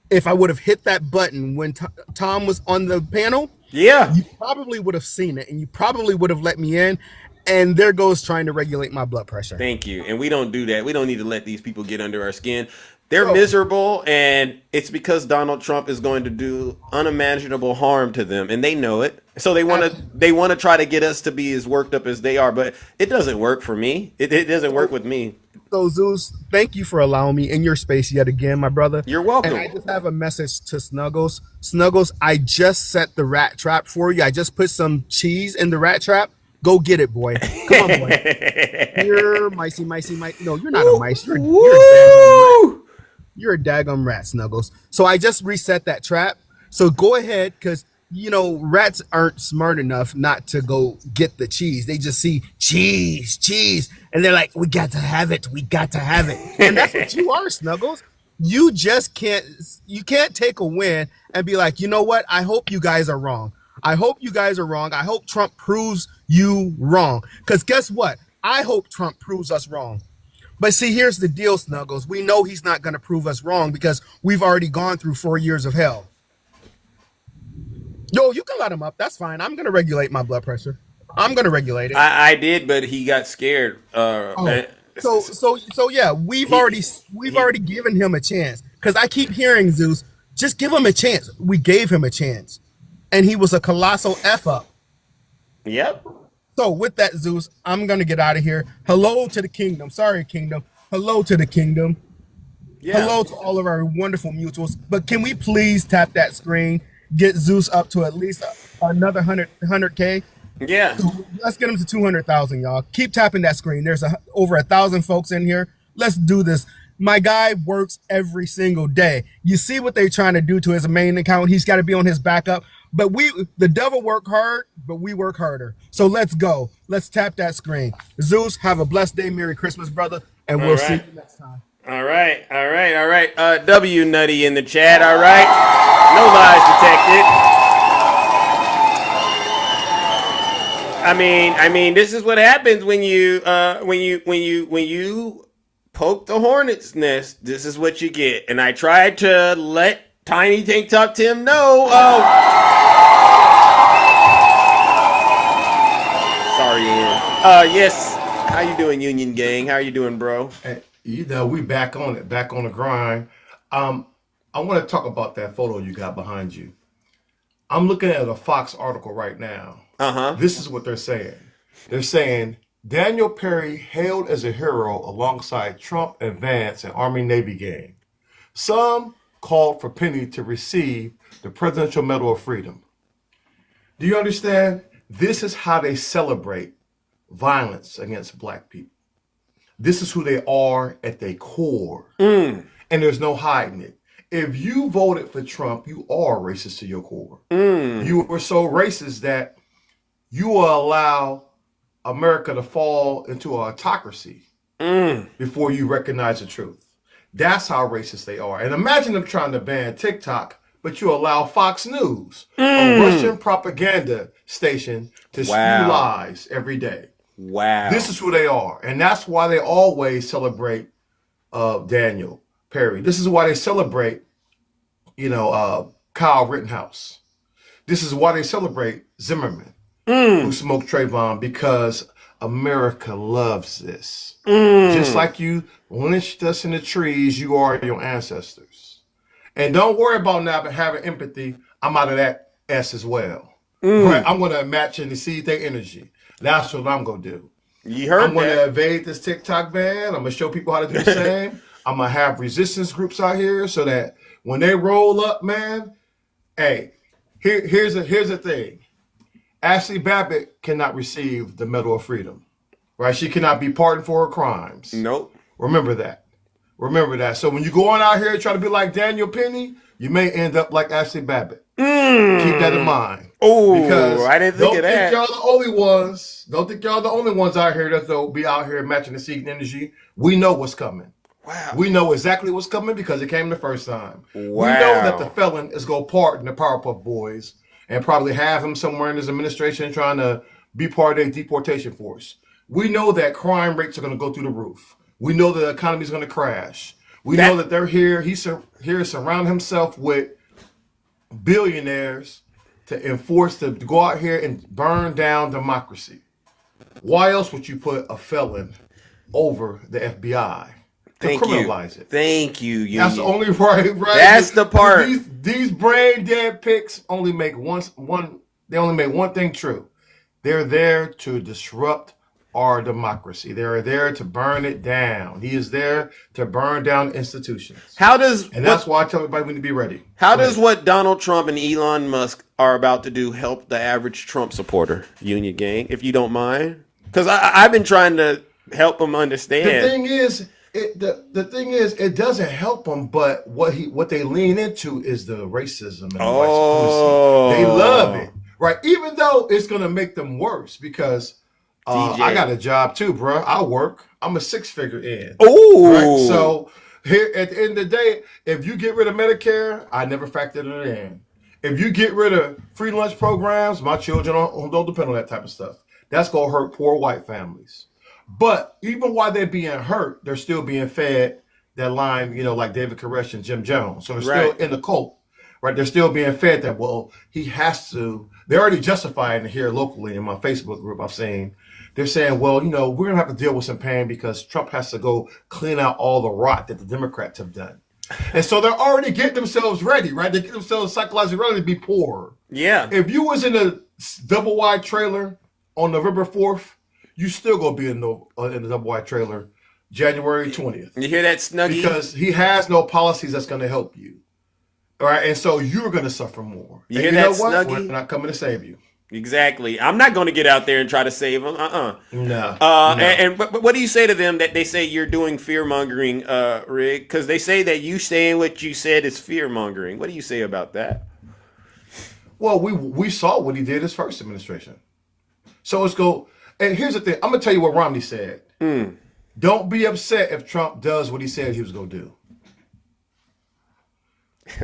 if I would have hit that button when Tom was on the panel, you probably would have seen it, and you probably would have let me in. And there goes trying to regulate my blood pressure. Thank you. And we don't do that. We don't need to let these people get under our skin. They're miserable, and it's because Donald Trump is going to do unimaginable harm to them, and they know it. So they want to try to get us to be as worked up as they are, but it doesn't work for me. It doesn't work with me. So Zeus, thank you for allowing me in your space yet again, my brother. You're welcome. And I just have a message to Snuggles. Snuggles, I just set the rat trap for you. I just put some cheese in the rat trap. Go get it, boy. Come on, boy. You're micey. No, you're not a mice. You're a daggum rat, Snuggles. So I just reset that trap. So go ahead, because, rats aren't smart enough not to go get the cheese. They just see cheese. And they're like, we got to have it. And that's what you are, Snuggles. You just can't take a win and be like, you know what? I hope you guys are wrong. I hope you guys are wrong. I hope Trump proves you wrong. Because guess what? I hope Trump proves us wrong. But see, here's the deal, Snuggles. We know he's not going to prove us wrong because we've already gone through 4 years of hell. Yo, you can let him up. That's fine. I'm going to regulate my blood pressure. I'm going to regulate it. I did, but he got scared. So yeah, we've already given him a chance. Because I keep hearing Zeus, just give him a chance. We gave him a chance, and he was a colossal f up. Yep. So with that, Zeus, I'm gonna get out of here. Hello to the kingdom. Sorry, kingdom. Hello to the kingdom. Yeah. Hello to all of our wonderful mutuals. But can we please tap that screen, get Zeus up to at least another 100K? Yeah. So let's get him to 200,000, y'all. Keep tapping that screen. There's over 1,000 folks in here. Let's do this. My guy works every single day. You see what they're trying to do to his main account. He's got to be on his backup. But the devil work hard, but we work harder. So let's go. Let's tap that screen. Zeus, have a blessed day. Merry Christmas, brother. And we'll see you next time. All right. W Nutty in the chat. All right. No lies detected. I mean, this is what happens when you poke the hornet's nest. This is what you get. And I tried to let Tiny Tank Top Tim know. Sorry, Ian. Yes. How you doing, Union Gang? How you doing, bro? Hey, we back on it, back on the grind. I want to talk about that photo you got behind you. I'm looking at a Fox article right now. This is what they're saying. They're saying Daniel Perry hailed as a hero alongside Trump and Vance and Army-Navy gang. Some called for Penny to receive the Presidential Medal of Freedom. Do you understand? This is how they celebrate violence against black people. This is who they are at their core. And there's no hiding it. If you voted for Trump, you are racist to your core. You were so racist that you will allow America to fall into an autocracy before you recognize the truth. That's how racist they are. And imagine them trying to ban TikTok, but you allow Fox News, a Russian propaganda station, to spew lies every day. Wow. This is who they are. And that's why they always celebrate Daniel Perry. This is why they celebrate, Kyle Rittenhouse. This is why they celebrate Zimmerman, who smoked Trayvon, because America loves this. Just like you lynched us in the trees, you are your ancestors. And don't worry about not having empathy. I'm out of that S as well. Right? I'm going to match and see their energy. That's what I'm going to do. I'm going to evade this TikTok ban. I'm going to show people how to do the same. I'm going to have resistance groups out here so that when they roll up, man, hey, here's the thing. Ashley Babbitt cannot receive the Medal of Freedom, right? She cannot be pardoned for her crimes. Nope. Remember that. So when you go on out here and try to be like Daniel Penny, you may end up like Ashley Babbitt. Keep that in mind. Oh, I didn't think of that. Don't think y'all the only ones. Don't think y'all the only ones out here that'll be out here matching the seat energy. We know what's coming. Wow. We know exactly what's coming because it came the first time. Wow. We know that the felon is going to pardon the Powerpuff Boys and probably have him somewhere in his administration trying to be part of a deportation force. We know that crime rates are going to go through the roof. We know the economy is going to crash. We know that they're here. He's here to surround himself with billionaires to go out here and burn down democracy. Why else would you put a felon over the FBI? To criminalize it. Thank you, Union. That's the only right. That's the part. These brain dead picks only make one thing true. They're there to disrupt our democracy. They're there to burn it down. He is there to burn down institutions. That's why I tell everybody we need to be ready. How does what Donald Trump and Elon Musk are about to do help the average Trump supporter, Union Gang, if you don't mind? Because I've been trying to help them understand. The thing is, it doesn't help them. But what they lean into is the racism and the white supremacy. They love it, right? Even though it's gonna make them worse because I got a job too, bro. I work. I'm a 6-figure in. Oh, right? So here at the end of the day, if you get rid of Medicare, I never factored it in. If you get rid of free lunch programs, my children don't depend on that type of stuff. That's going to hurt poor white families. But even while they're being hurt, they're still being fed that line, like David Koresh and Jim Jones. So they're still in the cult, right? They're still being fed that, well, he has to. They're already justifying it here locally in my Facebook group I've seen. They're saying, well, we're going to have to deal with some pain because Trump has to go clean out all the rot that the Democrats have done. And so they're already getting themselves ready, right? They get themselves psychologically ready to be poor. Yeah. If you was in a double wide trailer on November 4th, you still gonna be in the double wide trailer January 20th. You hear that, Snuggie? Because he has no policies that's gonna help you. All right, and so you're gonna suffer more. You hear that, know what? Snuggie? We're not coming to save you. Exactly. I'm not going to get out there and try to save them. No. But what do you say to them that they say you're doing fear mongering, Rig? Because they say that you saying what you said is fear mongering. What do you say about that? Well, we saw what he did his first administration. So let's go. And here's the thing. I'm gonna tell you what Romney said. Don't be upset if Trump does what he said he was gonna do.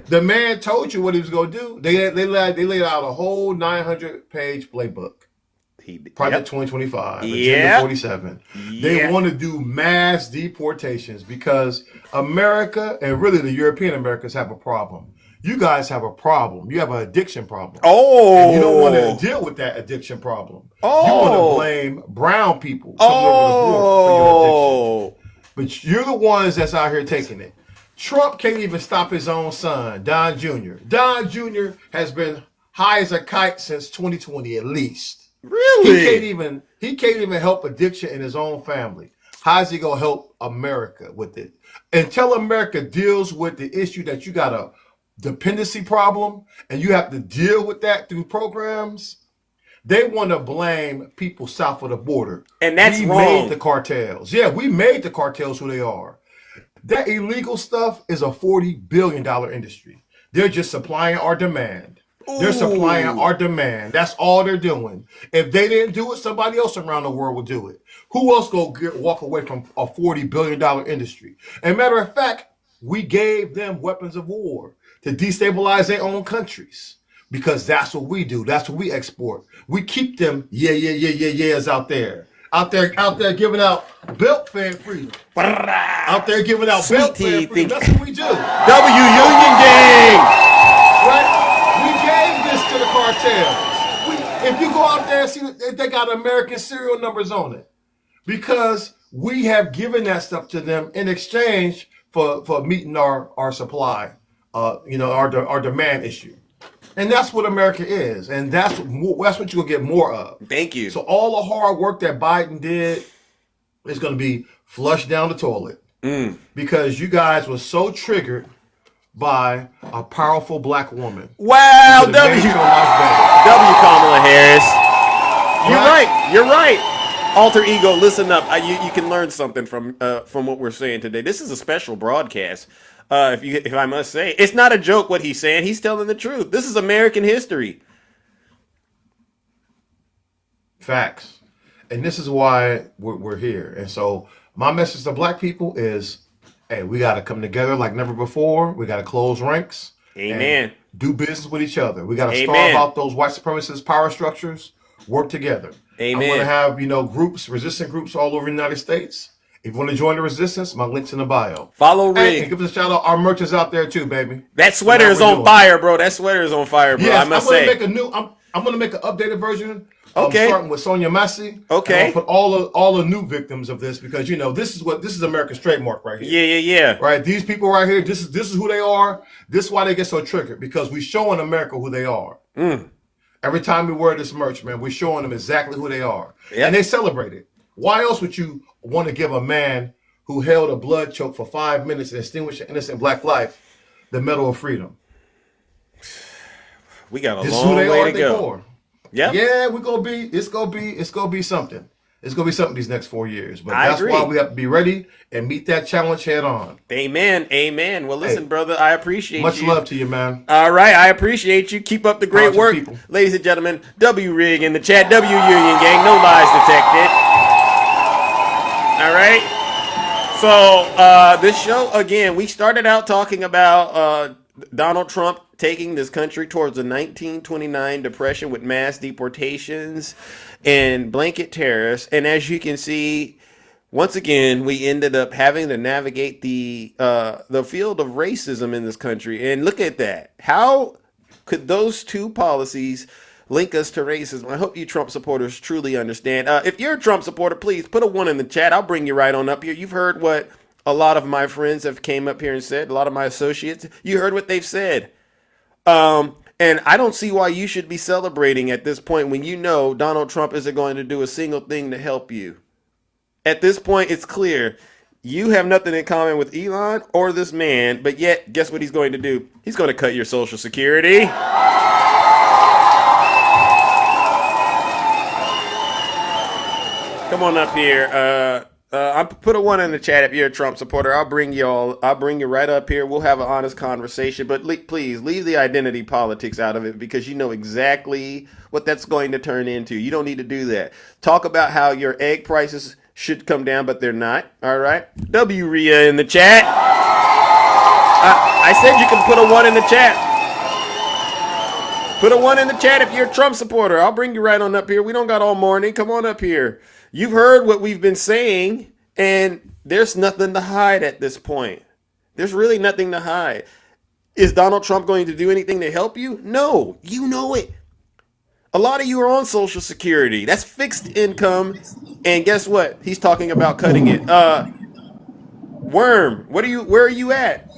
The man told you what he was going to do. They laid out a whole 900-page playbook. Project 2025, Agenda 47. They want to do mass deportations because America and really the European Americans have a problem. You guys have a problem. You have an addiction problem. And you don't want to deal with that addiction problem. You want to blame brown people coming over the border for your addiction. But you're the ones that's out here taking it. Trump can't even stop his own son, Don Jr. Don Jr. has been high as a kite since 2020 at least. Really? He can't even help addiction in his own family. How's he gonna help America with it? Until America deals with the issue that you got a dependency problem and you have to deal with that through programs, they want to blame people south of the border. And that's wrong. We made the cartels. Yeah, we made the cartels who they are. That illegal stuff is a $40 billion industry. They're just supplying our demand. They're supplying our demand. That's all they're doing. If they didn't do it, somebody else around the world would do it. Who else go walk away from a $40 billion industry? And matter of fact, we gave them weapons of war to destabilize their own countries because that's what we do. That's what we export. We keep them yeahs out there. Out there giving out belt-fed freedom. Out there giving out belt-fed freedom. That's what we do. Union Gang. Right? We gave this to the cartels. If you go out there and see that they got American serial numbers on it, because we have given that stuff to them in exchange for meeting our supply, our demand issue. And that's what America is. And that's what you're going to get more of. Thank you. So all the hard work that Biden did is going to be flushed down the toilet. Because you guys were so triggered by a powerful black woman. Wow, W Kamala Harris. You're right. Alter ego, listen up. You can learn something from what we're saying today. This is a special broadcast. If I must say, it's not a joke what he's saying. He's telling the truth. This is American history. Facts. And this is why we're here. And so my message to black people is, hey, we got to come together like never before. We got to close ranks. Amen. Do business with each other. We got to starve out those white supremacist power structures. Work together. Amen. I'm going to have, groups, resistant groups all over the United States. If you want to join the resistance, my link's in the bio. Follow Rig. And give us a shout out. Our merch is out there too, baby. That sweater is on fire, bro. That sweater is on fire, bro. Yes, I must say. I'm going to make an updated version. Okay. Starting with Sonia Massey. Okay. I'll put all the new victims of this because this is America's trademark right here. Yeah. Right. These people right here. This is who they are. This is why they get so triggered because we're showing America who they are. Every time we wear this merch, man, we're showing them exactly who they are, and they celebrate it. Why else would you want to give a man who held a blood choke for 5 minutes and extinguished an innocent black life the Medal of Freedom? We got a long way to go. Yeah, it's gonna be something. It's gonna be something these next 4 years. But that's agree. why we have to be ready and meet that challenge head on. Amen. Well, listen, brother, I appreciate much you. Love to you, man. All right, I appreciate you. Keep up the great work, ladies and gentlemen. W Rig in the chat. W Union Gang. No lies detected. All right. So this show again, we started out talking about Donald Trump taking this country towards the 1929 depression with mass deportations and blanket tariffs. And as you can see, once again, we ended up having to navigate the field of racism in this country. And look at that. How could those two policies link us to racism? I hope you Trump supporters truly understand. If you're a Trump supporter, please put a 1 in the chat. I'll bring you right on up here. You've heard what a lot of my friends have came up here and said. A lot of my associates. You heard what they've said. And I don't see why you should be celebrating at this point when you know Donald Trump isn't going to do a single thing to help you. At this point, it's clear you have nothing in common with Elon or this man, but yet, guess what he's going to do? He's going to cut your Social Security. Come on up here. I put a 1 in the chat if you're a Trump supporter. I'll bring you right up here. We'll have an honest conversation, but please leave the identity politics out of it because you know exactly what that's going to turn into. You don't need to do that. Talk about how your egg prices should come down, but they're not. All right. W. Rhea in the chat. I said you can put a 1 in the chat. Put a 1 in the chat if you're a Trump supporter. I'll bring you right on up here. We don't got all morning. Come on up here. You've heard what we've been saying, and there's nothing to hide at this point. There's really nothing to hide. Is Donald Trump going to do anything to help you? No. You know it. A lot of you are on Social Security. That's fixed income. And guess what? He's talking about cutting it. Worm, where are you at?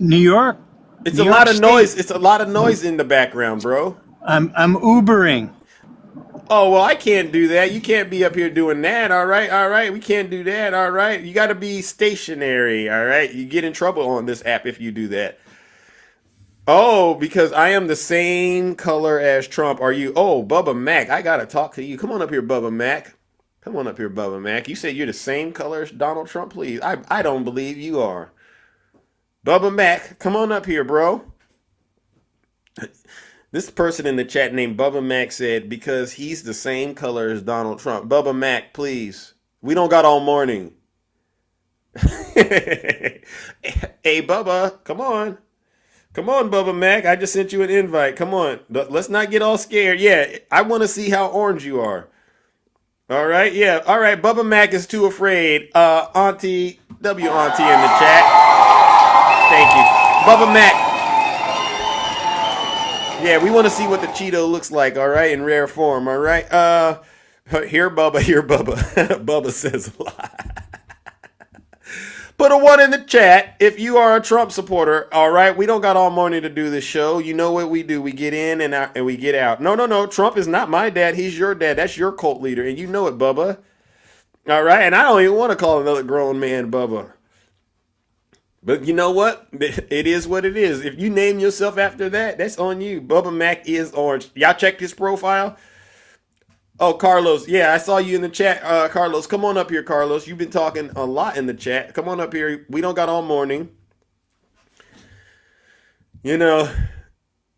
New York. It's New a York lot of State. noise. It's a lot of noise in the background, bro. I'm Ubering. Oh, well, I can't do that. You can't be up here doing that. All right. We can't do that. All right. You got to be stationary. All right. You get in trouble on this app if you do that. Oh, because I am the same color as Trump. Are you? Oh, Bubba Mac. I got to talk to you. Come on up here, Bubba Mac. Come on up here, Bubba Mac. You said you're the same color as Donald Trump? Please. I don't believe you are. Bubba Mac, come on up here, bro. This person in the chat named Bubba Mac said, because he's the same color as Donald Trump. Bubba Mac, please. We don't got all morning. Hey, Bubba, come on. Come on, Bubba Mac. I just sent you an invite. Come on. Let's not get all scared. Yeah, I want to see how orange you are. All right, yeah. All right, Bubba Mac is too afraid. Auntie, W Auntie in the chat. Thank you. Bubba Mac. Yeah, we want to see what the Cheeto looks like, all right, in rare form, all right? Here, Bubba. Bubba says a lot. Put a 1 in the chat if you are a Trump supporter, all right? We don't got all morning to do this show. You know what we do. We get in and out and we get out. No. Trump is not my dad. He's your dad. That's your cult leader, and you know it, Bubba. All right? And I don't even want to call another grown man Bubba. But you know what? It is what it is. If you name yourself after that, that's on you. Bubba Mac is orange. Y'all checked his profile? Oh, Carlos. Yeah, I saw you in the chat. Carlos, come on up here, Carlos. You've been talking a lot in the chat. Come on up here. We don't got all morning. You know.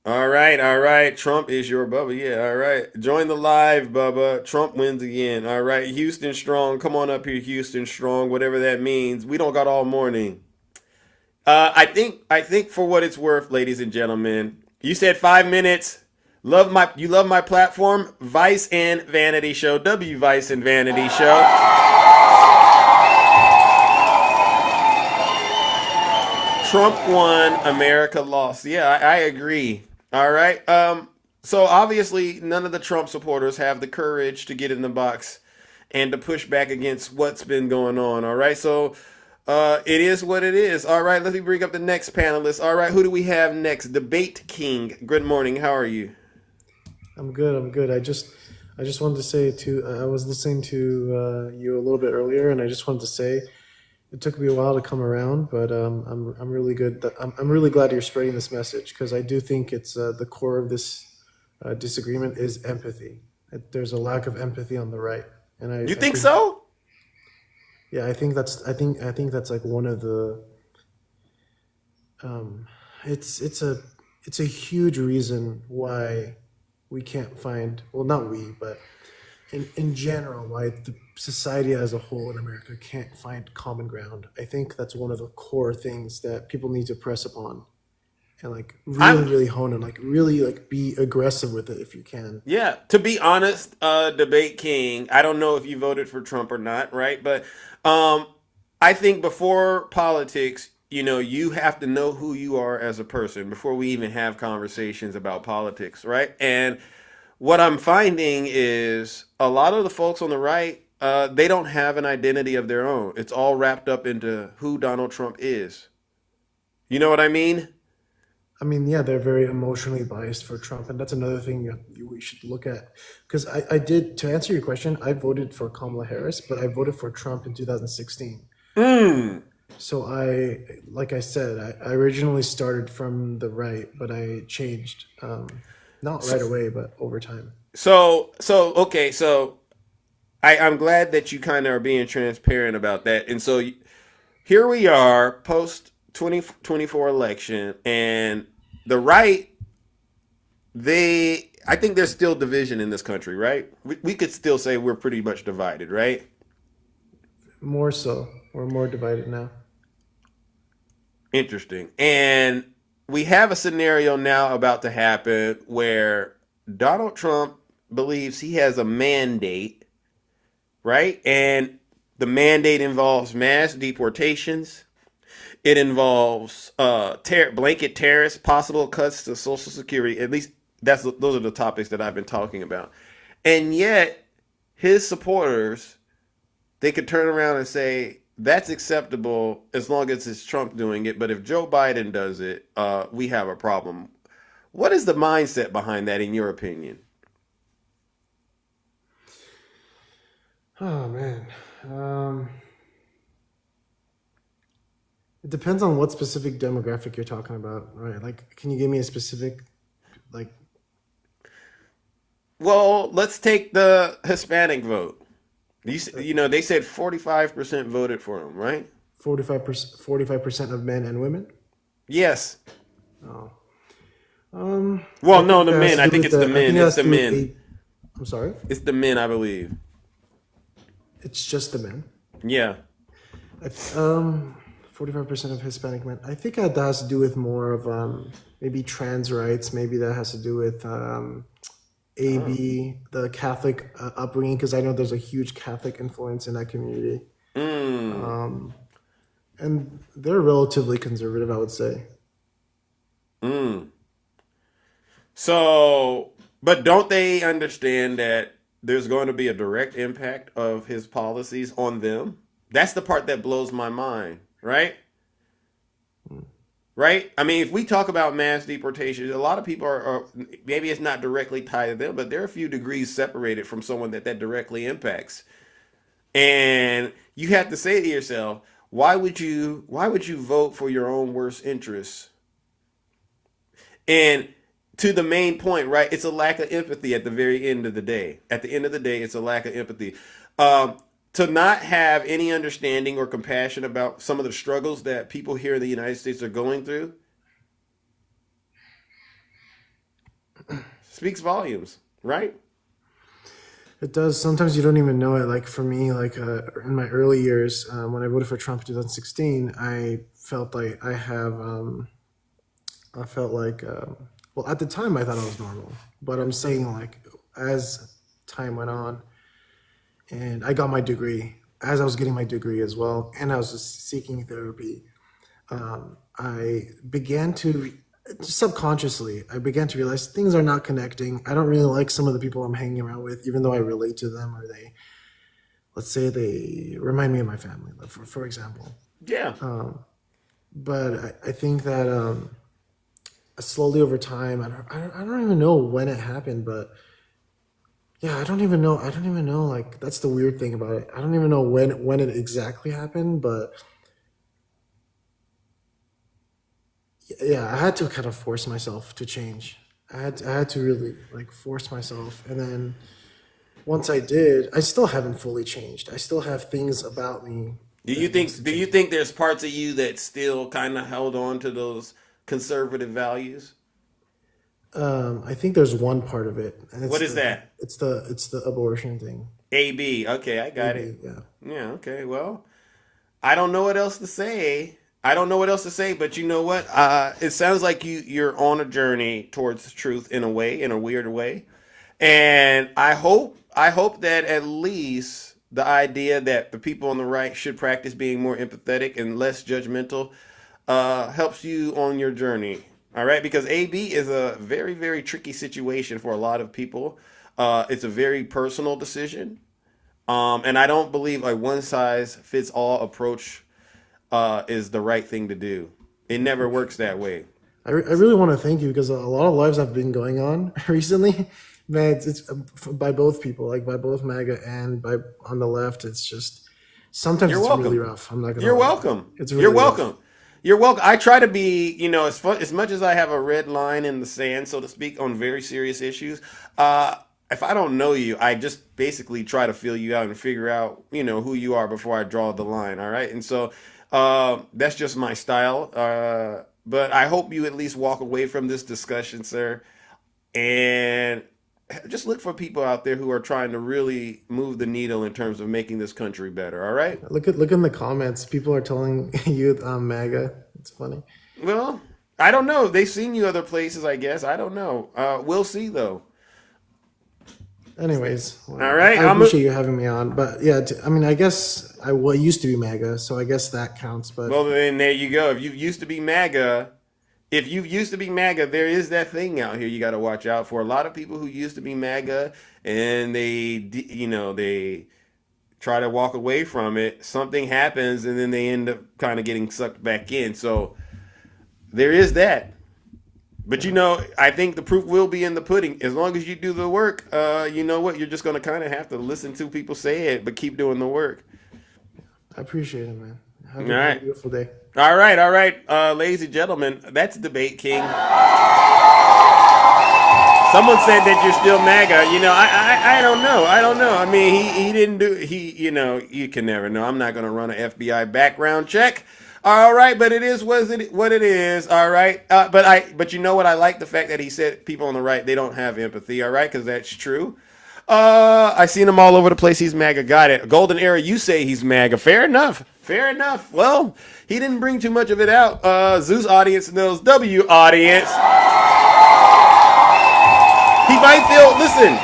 All right. Trump is your Bubba. Yeah, all right. Join the live, Bubba. Trump wins again. All right. Houston Strong. Come on up here, Houston Strong, whatever that means. We don't got all morning. I think for what it's worth, ladies and gentlemen, you said 5 minutes. You love my platform, Vice and Vanity Show, W Vice and Vanity Show. Trump won, America lost. Yeah, I agree. All right. So obviously none of the Trump supporters have the courage to get in the box and to push back against what's been going on. All right. So it is what it is. All right. Let me bring up the next panelist. All right. Who do we have next? Debate King. Good morning. How are you? I'm good. I just wanted to say I was listening to you a little bit earlier, and I just wanted to say it took me a while to come around, but I'm really good. I'm really glad you're spreading this message because I do think it's the core of this disagreement is empathy. There's a lack of empathy on the right, and I think so? Yeah, I think that's like one of the. It's a huge reason why we can't find, well, not we, but in general, why the society as a whole in America can't find common ground. I think that's one of the core things that people need to press upon. and like really hone it, like really like be aggressive with it if you can. Yeah, to be honest, Debate King, I don't know if you voted for Trump or not, right? But I think before politics, you have to know who you are as a person before we even have conversations about politics, right? And what I'm finding is a lot of the folks on the right, they don't have an identity of their own. It's all wrapped up into who Donald Trump is. You know what I mean? I mean, yeah, they're very emotionally biased for Trump, and that's another thing we should look at. Because I did, to answer your question, I voted for Kamala Harris, but I voted for Trump in 2016. So like I said, I originally started from the right, but I changed, not right away, but over time. So I'm glad that you kind of are being transparent about that. And so here we are post 2024 election, and the right, I think there's still division in this country, right? We could still say we're pretty much divided, right? More so. We're more divided now. Interesting. And we have a scenario now about to happen where Donald Trump believes he has a mandate, right? And the mandate involves mass deportations. It involves blanket tariffs, possible cuts to Social Security. At least those are the topics that I've been talking about. And yet, his supporters, they could turn around and say that's acceptable as long as it's Trump doing it. But if Joe Biden does it, we have a problem. What is the mindset behind that, in your opinion? Oh man. It depends on what specific demographic you're talking about, right? Like, can you give me a specific, like? Well, let's take the Hispanic vote. They said 45% voted for him, right? 45% of men and women? Yes. Oh. Well, no, the men. I think it's the men. It's the men. I'm sorry? It's the men, I believe. It's just the men? Yeah. 45% of Hispanic men. I think that has to do with more of maybe trans rights. Maybe that has to do with AB, the Catholic upbringing, because I know there's a huge Catholic influence in that community. And they're relatively conservative, I would say. So, but don't they understand that there's going to be a direct impact of his policies on them? That's the part that blows my mind, right? Right? I mean, if we talk about mass deportation, a lot of people are maybe it's not directly tied to them, but they're a few degrees separated from someone that directly impacts. And you have to say to yourself, why would you vote for your own worst interests? And to the main point, right? It's a lack of empathy at the very end of the day. At the end of the day, it's a lack of empathy. To not have any understanding or compassion about some of the struggles that people here in the United States are going through speaks volumes, right? It does. Sometimes you don't even know it. Like for me, like in my early years, when I voted for Trump in 2016, I felt like well, at the time I thought I was normal, but I'm saying like as time went on, and I got my degree, as I was getting my degree as well, and I was just seeking therapy, I began to subconsciously, I began to realize things are not connecting. I don't really like some of the people I'm hanging around with, even though I relate to them, or let's say they remind me of my family, for example. Yeah. But I think that slowly over time, I don't even know when it happened, but yeah, I don't even know. Like, that's the weird thing about it. I don't even know when it exactly happened, but yeah, I had to kind of force myself to change. I had to really like force myself, and then once I did, I still haven't fully changed. I still have things about me. Do you think there's parts of you that still kind of held on to those conservative values? I think there's one part of it. And what is that? It's the abortion thing. AB. Okay, I got it. Yeah. Yeah. Okay. Well, I don't know what else to say I don't know what else to say, but you know what? It sounds like you're on a journey towards the truth in a way, in a weird way. And I hope that at least the idea that the people on the right should practice being more empathetic and less judgmental helps you on your journey. All right, because AB is a very, very tricky situation for a lot of people. It's a very personal decision, and I don't believe a one size fits all approach is the right thing to do. It never works that way. I really want to thank you because a lot of lives have been going on recently. Man, it's by both people, like by both MAGA and by on the left. It's just sometimes You're it's welcome. really rough. I'm not gonna. You're lie. welcome. It's really You're rough. welcome. You're welcome. I try to be, as fun, as much as I have a red line in the sand, so to speak, on very serious issues. If I don't know you, I just basically try to feel you out and figure out, who you are before I draw the line. All right, and so that's just my style. But I hope you at least walk away from this discussion, sir, and just look for people out there who are trying to really move the needle in terms of making this country better. All right. Look in the comments. People are telling you MAGA. It's funny. Well, I don't know. They've seen you other places, I guess. I don't know. We'll see, though. Anyways, all right. I appreciate you having me on. But yeah, I guess I used to be MAGA, so I guess that counts. But well, then there you go. If you used to be MAGA, there is that thing out here you got to watch out for. A lot of people who used to be MAGA and they try to walk away from it. Something happens, and then they end up kind of getting sucked back in. So there is that. But I think the proof will be in the pudding. As long as you do the work, you know what? You're just going to kind of have to listen to people say it, but keep doing the work. I appreciate it, man. Have All right. a beautiful day. All right. Ladies and gentlemen, that's Debate King. Someone said that you're still MAGA. I don't know. I mean, he didn't do, you can never know. I'm not going to run an FBI background check. All right, but it is what it is. All right, but you know what? I like the fact that he said people on the right, they don't have empathy. All right, because that's true. I seen him all over the place. He's MAGA. Got it. Golden Era. You say he's MAGA. Fair enough. Well, he didn't bring too much of it out. Zeus audience knows. W audience. He might feel. Listen.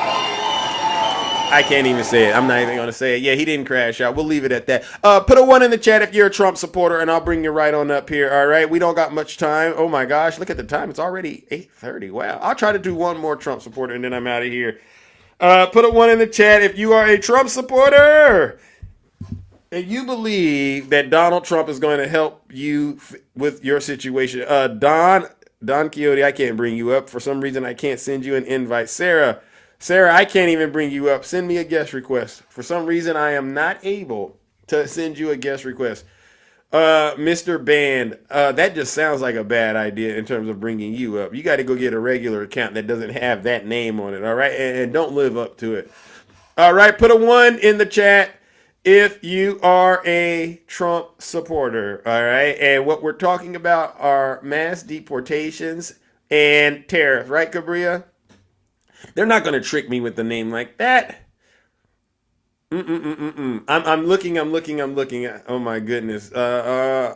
I can't even say it. I'm not even going to say it. Yeah, he didn't crash out. We'll leave it at that. Put a 1 in the chat if you're a Trump supporter, and I'll bring you right on up here. All right? We don't got much time. Oh, my gosh. Look at the time. It's already 8:30. Wow. I'll try to do one more Trump supporter, and then I'm out of here. Put a 1 in the chat if you are a Trump supporter and you believe that Donald Trump is going to help you with your situation. Don Quixote, I can't bring you up. For some reason, I can't send you an invite. Sarah, I can't even bring you up. Send me a guest request. For some reason, I am not able to send you a guest request. Mr. Band, that just sounds like a bad idea in terms of bringing you up. You got to go get a regular account that doesn't have that name on it, all right? And don't live up to it. All right, put a 1 in the chat if you are a Trump supporter, all right? And what we're talking about are mass deportations and tariffs, right, Cabria? They're not going to trick me with a name like that. I'm looking. Oh my goodness. Mr.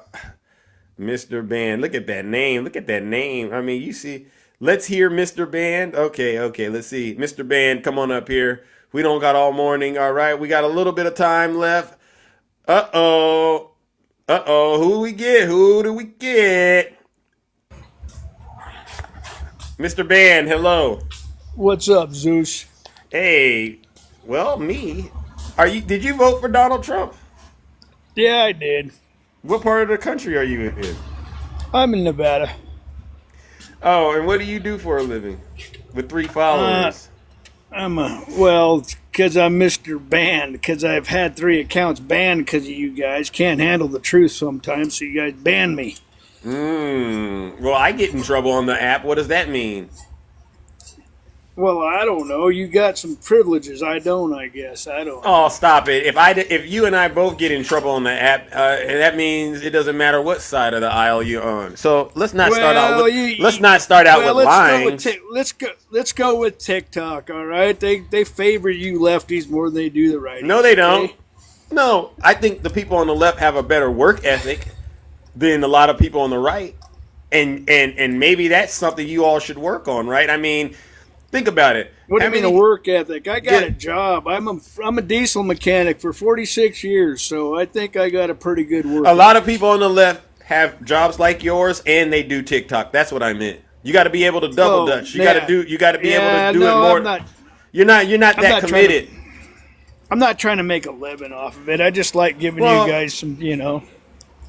Band. Look at that name. I mean, you see. Let's hear Mr. Band. Okay. Let's see. Mr. Band, come on up here. We don't got all morning. All right. We got a little bit of time left. Uh-oh. Who do we get? Mr. Band, hello. What's up, Zeus? Hey. Well, me. Did you vote for Donald Trump? Yeah, I did. What part of the country are you in? I'm in Nevada. Oh, and what do you do for a living? With 3 followers. Because I'm Mr. Banned, because I've had 3 accounts banned because of you guys. Can't handle the truth sometimes, so you guys ban me. Well, I get in trouble on the app. What does that mean? Well, I don't know. You got some privileges. I don't, I guess. I don't. Oh, stop it. If you and I both get in trouble on the app, that means it doesn't matter what side of the aisle you're on. So let's not start out with lying. Let's go with TikTok, all right? They favor you lefties more than they do the righties. No, they don't. Okay? No, I think the people on the left have a better work ethic. than a lot of people on the right. And maybe that's something you all should work on, right? I mean, think about it. What do How you mean a many? work ethic? I got Yeah. a job. I'm a diesel mechanic for 46 years, so I think I got a pretty good work. A lot of people on the left have jobs like yours, and they do TikTok. That's what I meant. You got to be able to double dutch. You got to do. You got to be able to do it more. I'm not. You're not I'm that not committed. I'm not trying to make a living off of it. I just like giving Well- you guys some,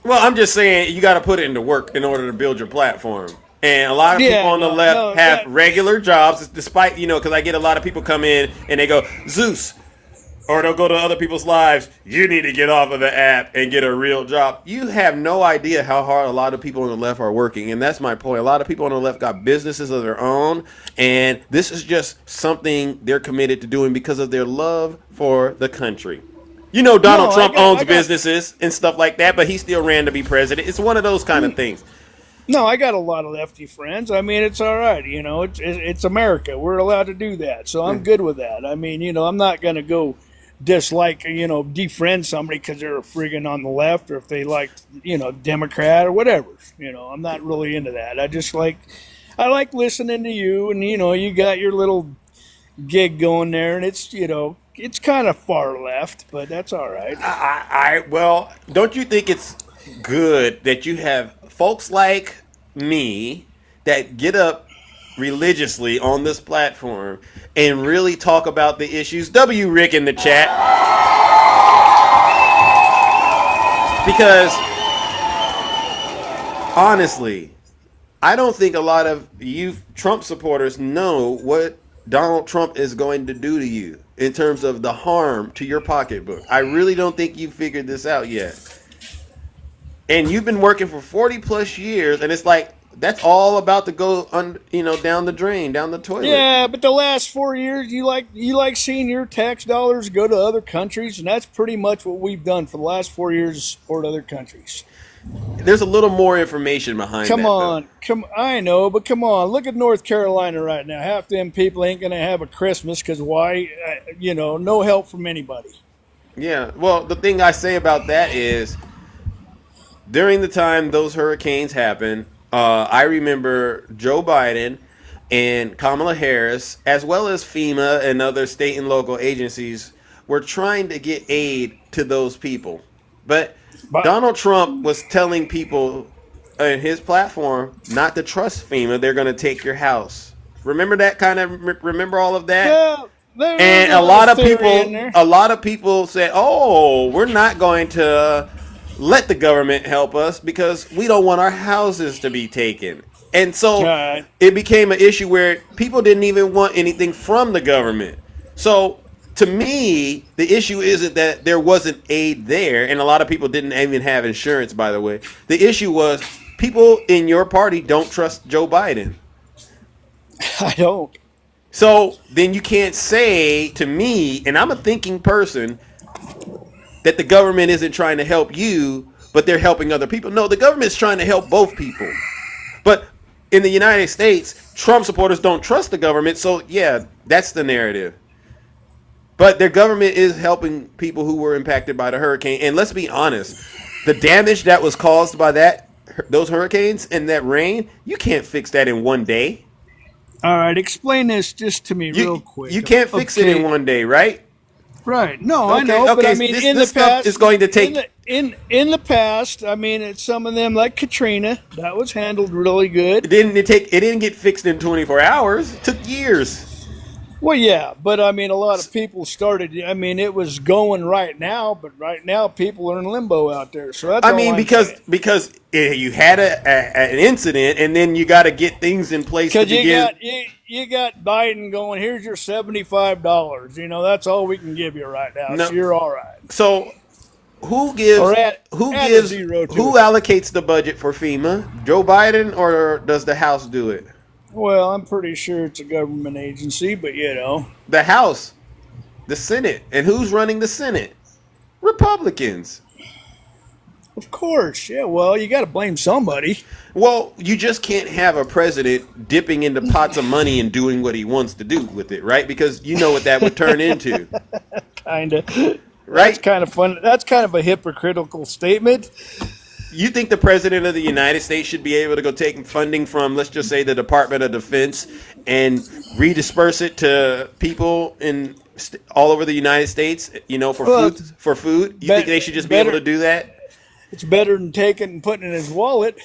Well, I'm just saying you got to put it into work in order to build your platform. And a lot of Yeah, people on the no, left no, have that- regular jobs, despite, because I get a lot of people come in and they go, Zeus, or they'll go to other people's lives, you need to get off of the app and get a real job. You have no idea how hard a lot of people on the left are working. And that's my point. A lot of people on the left got businesses of their own. And this is just something they're committed to doing because of their love for the country. Donald No, Trump I got- owns businesses and stuff like that, but he still ran to be president. It's one of those kind of things. No, I got a lot of lefty friends. I mean, it's all right. It's America. We're allowed to do that, so I'm good with that. I mean, I'm not going to go dislike, defriend somebody because they're a friggin' on the left, or if they like, Democrat or whatever. I'm not really into that. I like listening to you, and you got your little gig going there, and it's it's kind of far left, but that's all right. Well, don't you think it's good that you have folks like me that get up religiously on this platform and really talk about the issues? W. Rick in the chat. Because honestly, I don't think a lot of you Trump supporters know what Donald Trump is going to do to you in terms of the harm to your pocketbook. I really don't think you figured this out yet. And you've been working for 40 plus years, and it's like that's all about to go down the drain, down the toilet. Yeah, but the last 4 years, you like seeing your tax dollars go to other countries, and that's pretty much what we've done for the last 4 years to support other countries. There's a little more information behind that. Come on. I know, but come on. Look at North Carolina right now. Half them people ain't going to have a Christmas because why? No help from anybody. Yeah, well, the thing I say about that is during the time those hurricanes happened, I remember Joe Biden and Kamala Harris, as well as FEMA and other state and local agencies, were trying to get aid to those people. But Donald Trump was telling people in his platform not to trust FEMA. They're going to take your house. Remember that remember all of that? Yeah. And a lot of people said, "Oh, we're not going to let the government help us because we don't want our houses to be taken." And so it became an issue where people didn't even want anything from the government. So to me, the issue isn't that there wasn't aid there, and a lot of people didn't even have insurance, by the way. The issue was people in your party don't trust Joe Biden. I don't. So then you can't say to me, and I'm a thinking person, that the government isn't trying to help you, but they're helping other people. No, the government's trying to help both people. But in the United States, Trump supporters don't trust the government, so yeah, that's the narrative. But their government is helping people who were impacted by the hurricane. And let's be honest, the damage that was caused by those hurricanes and that rain, you can't fix that in one day. All right, explain this just to me real quick. You can't fix it in one day, right? Right. No, I know, but I mean, this in the stuff past, is going to take. In the past, I mean, it's some of them like Katrina that was handled really good. It didn't get fixed in 24 hours. It took years. Well, yeah, but I mean, a lot of people started. I mean, it was going right now, but right now people are in limbo out there. So that's. Because you had an incident, and then you got to get things in place. Because you got Biden going. Here's your $75. That's all we can give you right now. No. So you're all right. So who allocates the budget for FEMA? Joe Biden, or does the House do it? Well, I'm pretty sure it's a government agency, but the House, the Senate, and who's running the Senate? Republicans. Of course, yeah. Well, you got to blame somebody. Well, you just can't have a president dipping into pots of money and doing what he wants to do with it, right? Because you know what that would turn into. Kind of. Right? That's kind of fun. That's kind of a hypocritical statement. You think the president of the United States should be able to go take funding from, let's just say, the Department of Defense and redisperse it to people in all over the United States? You know, for Well, food. For food, you think they should just be able to do that? It's better than taking and putting it in his wallet.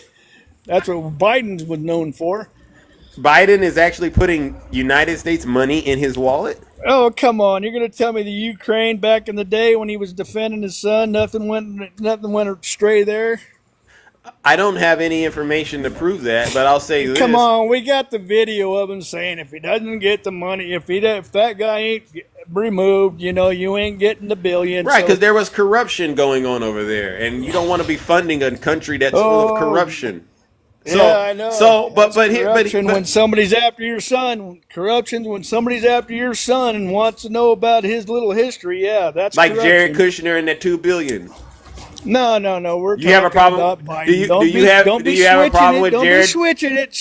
That's what Biden was known for. Biden is actually putting United States money in his wallet? Oh, come on. You're going to tell me the Ukraine back in the day when he was defending his son, nothing went astray there? I don't have any information to prove that, but I'll say this. Come on, we got the video of him saying if he doesn't get the money, if that guy ain't removed, you ain't getting the billion. Right, because there was corruption going on over there, and you don't want to be funding a country that's full of corruption. So, yeah, I know. So, but when somebody's after your son, corruption's when somebody's after your son and wants to know about his little history. Yeah, that's like corruption. Jared Kushner and that $2 billion. No. We're you have a problem? About Biden. Do you have a problem with Jared? Don't be switching it.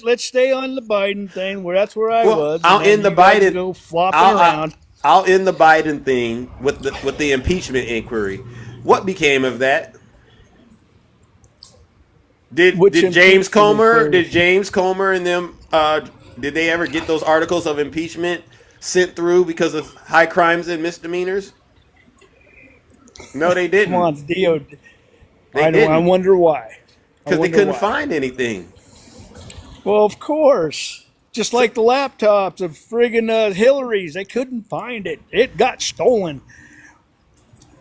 Let's stay on the Biden thing. That's where I was. I'll end the Biden. Go flopping around. I'll end the Biden thing with the impeachment inquiry. What became of that? Did James Comer and them did they ever get those articles of impeachment sent through because of high crimes and misdemeanors? No, they didn't. Come on, Dio. I wonder why. Because they couldn't find anything. Well, of course. Just like the laptops of friggin' Hillary's, they couldn't find it. It got stolen.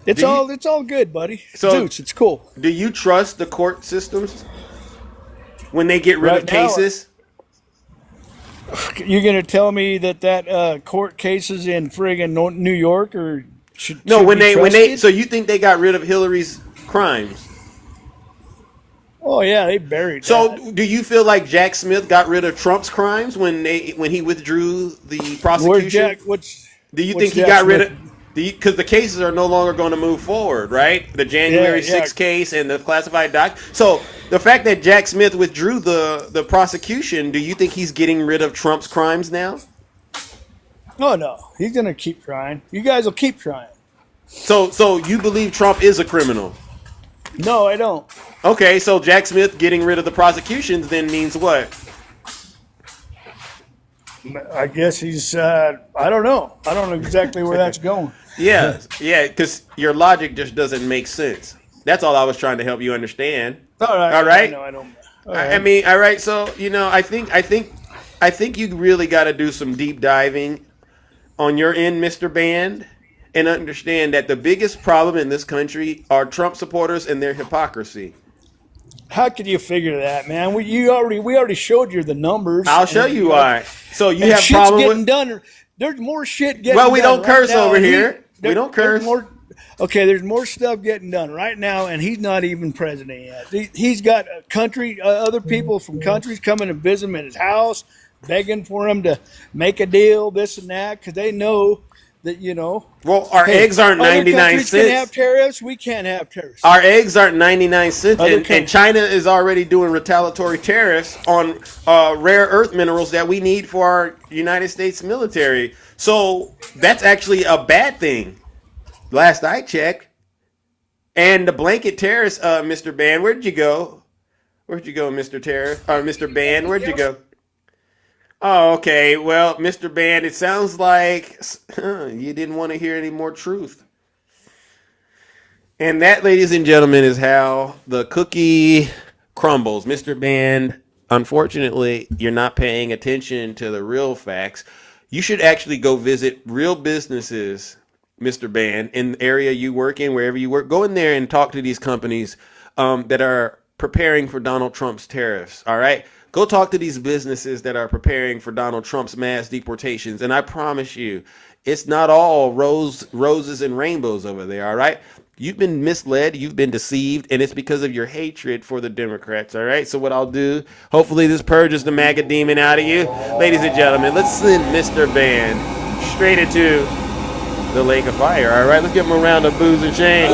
It's all good, buddy. So, Zeus, it's cool. Do you trust the court systems when they get rid of cases? You're going to tell me that court cases in friggin' New York or should when be they so you think they got rid of Hillary's crimes? Oh yeah, they buried. So do you feel like Jack Smith got rid of Trump's crimes when he withdrew the prosecution? Do you think he got rid of? Because the cases are no longer going to move forward, right? The January 6th case and the classified doc. So the fact that Jack Smith withdrew the prosecution, do you think he's getting rid of Trump's crimes now? No. He's going to keep trying. You guys will keep trying. So you believe Trump is a criminal? No, I don't. Okay, so Jack Smith getting rid of the prosecutions then means what? I guess he's, I don't know. I don't know exactly where that's going. Yeah, because your logic just doesn't make sense. That's all I was trying to help you understand. All right. I don't. I mean, all right. So I think you really got to do some deep diving on your end, Mr. Band, and understand that the biggest problem in this country are Trump supporters and their hypocrisy. How could you figure that, man? We already showed you the numbers. I'll show you why. So you have shit's problem getting with done. There's more shit getting done. Well, we don't curse now, over here. We don't curse. There's more stuff getting done right now, and he's not even president yet. He's got other people from countries coming to visit him at his house, begging for him to make a deal, this and that, because they know that, Well, our eggs aren't 99 cents. Can have tariffs. We can't have tariffs. Our eggs aren't 99 cents, and China is already doing retaliatory tariffs on rare earth minerals that we need for our United States military. So that's actually a bad thing. Last I checked. And the blanket tariffs, Mr. Band, where'd you go? Where'd you go, Mr. Mr. Band? Where'd you go? Oh, okay. Well, Mr. Band, it sounds like you didn't want to hear any more truth. And that, ladies and gentlemen, is how the cookie crumbles. Mr. Band, unfortunately, you're not paying attention to the real facts. You should actually go visit real businesses, Mr. Band, in the area you work in, wherever you work. Go in there and talk to these companies that are preparing for Donald Trump's tariffs, all right? Go talk to these businesses that are preparing for Donald Trump's mass deportations. And I promise you, it's not all roses and rainbows over there, all right? You've been misled, you've been deceived, and it's because of your hatred for the Democrats, all right? So what I'll do, hopefully this purges the MAGA demon out of you. Ladies and gentlemen, let's send Mr. Band straight into the lake of fire, all right? Let's give him a round of boos and shame.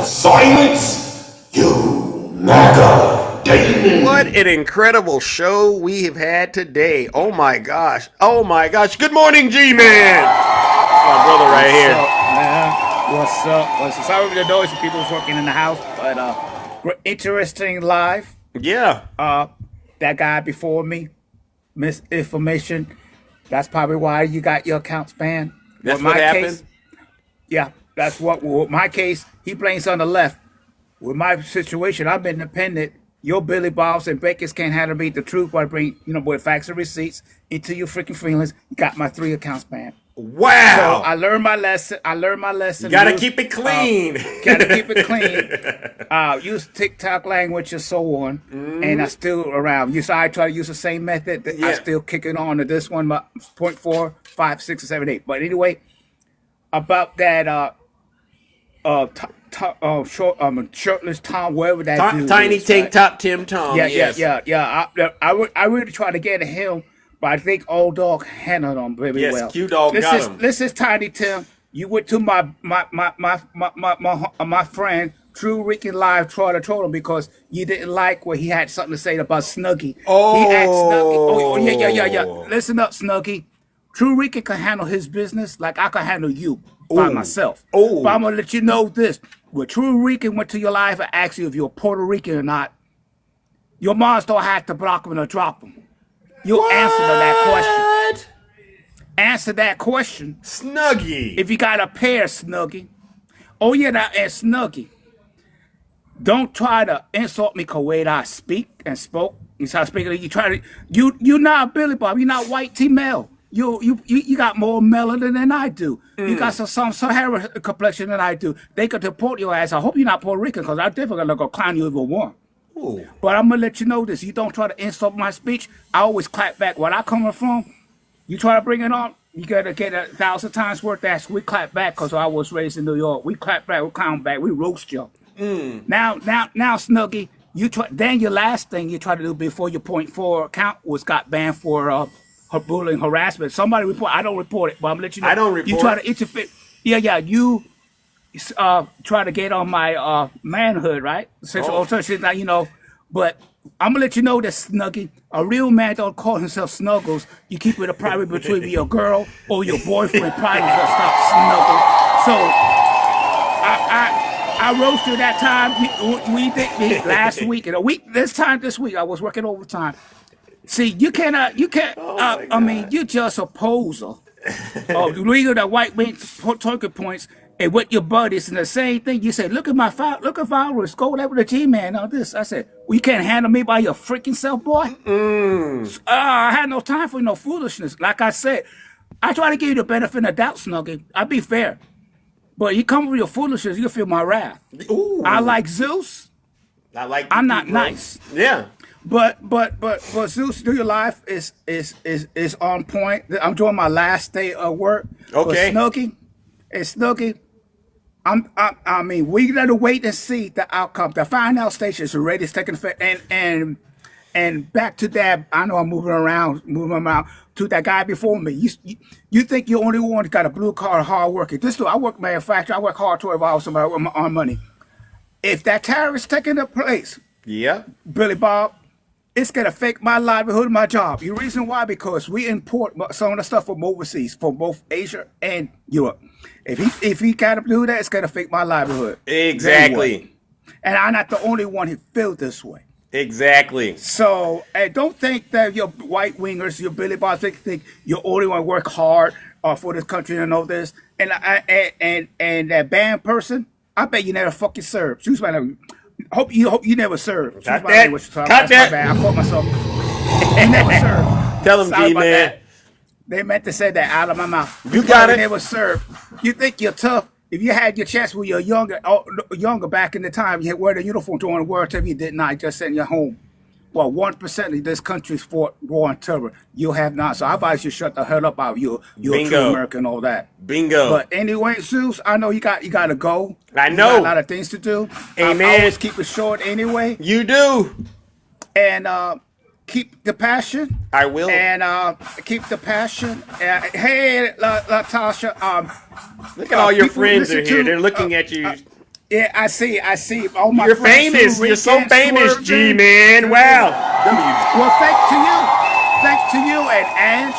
Silence, you MAGA Damon. What an incredible show we have had today. Oh my gosh. Oh my gosh. Good morning, G-Man. My brother right here. What's up? Sorry for the noise. People was working in the house, but interesting live. Yeah. That guy before me, misinformation. That's probably why you got your accounts banned. That's With what my happened? Case, yeah, that's what. With my case, he blames on the left. With my situation, I'm independent. Your Billy Bobs and Bakers can't handle me the truth, but I bring, with facts and receipts into your freaking feelings. You got my 3 accounts banned. Wow. So I learned my lesson. You gotta keep it clean. Gotta keep it clean. Use TikTok language and so on. And I still around. I try to use the same method. That I still kick it on to this one, 0.4, 5, 6, 7, 8. But anyway, about that shirtless Tom, wherever that dude Tiny is, Tank right? Top Tim Tom. Yeah. I really try to get at him. But I think Old Dog handled him very well. Yes, Q-Dog got him. This is Tiny Tim. You went to my friend True Rican Live told him because you didn't like what he had something to say about Snuggie. Oh. He asked Snuggie. Yeah. Listen up, Snuggie. True Rican can handle his business like I can handle you by myself. But I'm gonna let you know this: when True Rican went to your live and asked you if you're Puerto Rican or not, your moms don't have to block him or drop him. You answer to that question. Answer that question. Snuggie. If you got a pair, Snuggie. Oh, yeah, and Snuggie. Don't try to insult me because way I speak and spoke. You start speaking. You're not Billy Bob. You're not white T-Mel. You got more melanin than I do. You got some Sahara complexion than I do. They could deport your ass. I hope you're not Puerto Rican because I'm definitely going to go clown you even more. Ooh. But I'm gonna let you know this. You don't try to insult my speech. I always clap back. Where I coming from, you try to bring it on, you gotta get 1,000 times worth that. We clap back because I was raised in New York. We clap back, we clown back, we roast you. Now, Snuggie, then your last thing you try to do before your 0.4 account got banned for bullying, harassment. Somebody report. I don't report it, but I'm gonna let you know. I don't report. You try to interfere. Yeah. You try to get on my manhood, right? But I'm gonna let you know that Snuggie, a real man don't call himself Snuggles. You keep it a private between your girl or your boyfriend private for stop Snuggles. So I roasted that time. We did last week and this week I was working overtime. See, you can't. I mean, you're just a poser. Legal the white man talking points. And with your buddies and the same thing, you say, look at followers, go over the G-Man on this. I said, well, you can't handle me by your freaking self, boy. I had no time for no foolishness. Like I said, I try to give you the benefit of the doubt, Snuggie. I'll be fair. But you come with your foolishness, you'll feel my wrath. Ooh. I like Zeus. I'm not nice. Yeah. But Zeus, do your life is on point. I'm doing my last day of work. Okay. But Snuggie, I mean, we gotta wait and see the outcome. The final station is already taking effect, and back to that. I know I'm moving around to that guy before me. You think you're the only one that got a blue collar, hard working? I work manufacturing. I work hard 12 hours on money. If that tariff is taking place, Billy Bob, it's gonna affect my livelihood and my job. The reason why? Because we import some of the stuff from overseas, from both Asia and Europe. If he gotta do that, it's gonna affect my livelihood. Exactly. And I'm not the only one who feels this way. Exactly. So, and don't think that your white wingers, your Billy Bob, think you're only one work hard for this country and all this. And that band person, I bet you never fucking served. Hope you never served. Got that. Got that. My bad. I caught myself. You never served. Tell him, G-Man. They meant to say that out of my mouth. You got it. Never served. You think you're tough. If you had your chance when you're younger back in the time, you had wear the uniform during the war term, you did not just send you home. Well, 1% of this country's fought war on terror. You have not. So I advise you shut the hell up out. You're a true American and all that. Bingo. But anyway, Zeus, I know you got to go. I know. You got a lot of things to do. Amen. I always keep it short anyway. You do. And keep the passion. I will. And keep the passion. Hey, Latasha. Look at all your friends are here. They're looking at you. Yeah, I see. All my You're friends, famous. You're so famous, G-Man. Wow. Well, thank to you and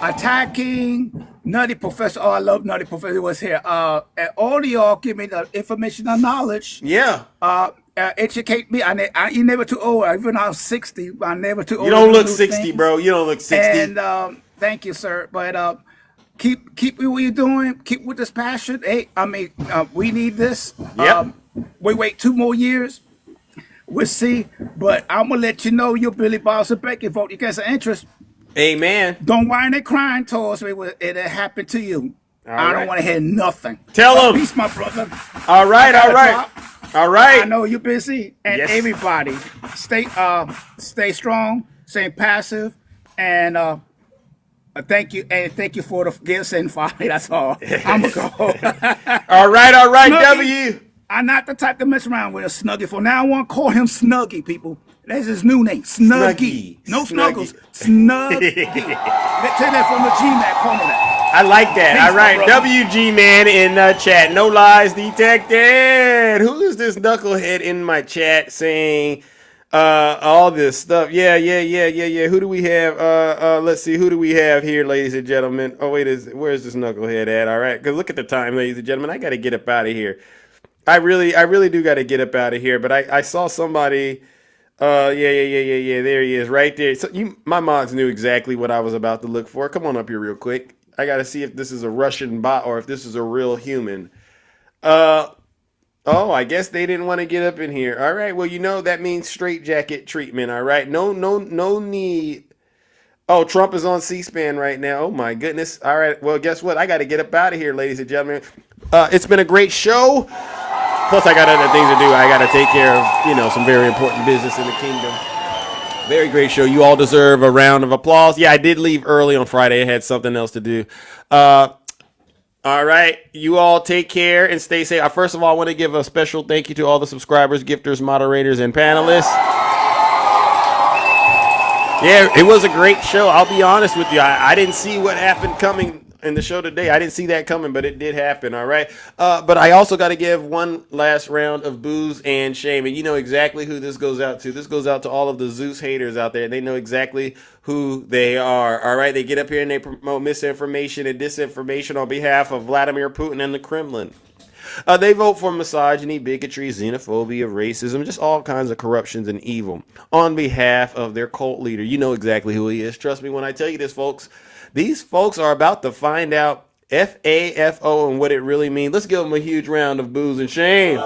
attacking Nutty Professor. Oh, I love Nutty Professor was here. And all of y'all give me the information and knowledge. Yeah. Educate me. You never too old. Even though I'm 60, I'm never too old. You don't look 60, bro. You don't look 60. And thank you, sir. But keep what you're doing. Keep with this passion. Hey, we need this. Yep. We wait 2 more years. We'll see. But I'm gonna let you know you're Billy Bob's a Becky vote. You get some interest. Amen. Don't whine and crying towards me. It'll happen to you. I don't want to hear nothing. Tell him. Peace, my brother. All right. All right. I know you're busy, and everybody stay strong, stay passive, and thank you for the gifts and folly. That's all. I'm gonna go. All right, Snuggie. W. I'm not the type to mess around with a Snuggie. For now, I want to call him Snuggie, people. That's his new name, Snuggie. No Snuggles, Snuggie. Let's take that from the G-Man. Call me that. I like that. Peace, all right, brother. WG man in chat. No lies detected. Who is this knucklehead in my chat saying all this stuff? Yeah. Who do we have? Let's see. Who do we have here, ladies and gentlemen? Oh wait, where's this knucklehead at? All right, because look at the time, ladies and gentlemen. I got to get up out of here. I really do got to get up out of here. But I saw somebody. Yeah. There he is, right there. So my mods knew exactly what I was about to look for. Come on up here real quick. I got to see if this is a Russian bot or if this is a real human. Oh, I guess they didn't want to get up in here. All right. Well, that means straitjacket treatment. All right. No need. Oh, Trump is on C-SPAN right now. Oh my goodness. All right. Well, guess what? I got to get up out of here, ladies and gentlemen. It's been a great show. Plus, I got other things to do. I got to take care of, some very important business in the kingdom. Very great show. You all deserve a round of applause. Yeah, I did leave early on Friday. I had something else to do. All right. You all take care and stay safe. First of all, I want to give a special thank you to all the subscribers, gifters, moderators, and panelists. Yeah, it was a great show. I'll be honest with you. I didn't see what happened coming in the show today. I didn't see that coming, but it did happen, all right? But I also got to give one last round of booze and shame. And you know exactly who this goes out to. This goes out to all of the Zeus haters out there. They know exactly who they are, all right? They get up here and they promote misinformation and disinformation on behalf of Vladimir Putin and the Kremlin. They vote for misogyny, bigotry, xenophobia, racism, just all kinds of corruptions and evil on behalf of their cult leader. You know exactly who he is. Trust me when I tell you this, folks. These folks are about to find out FAFO and what it really means. Let's give them a huge round of booze and shame.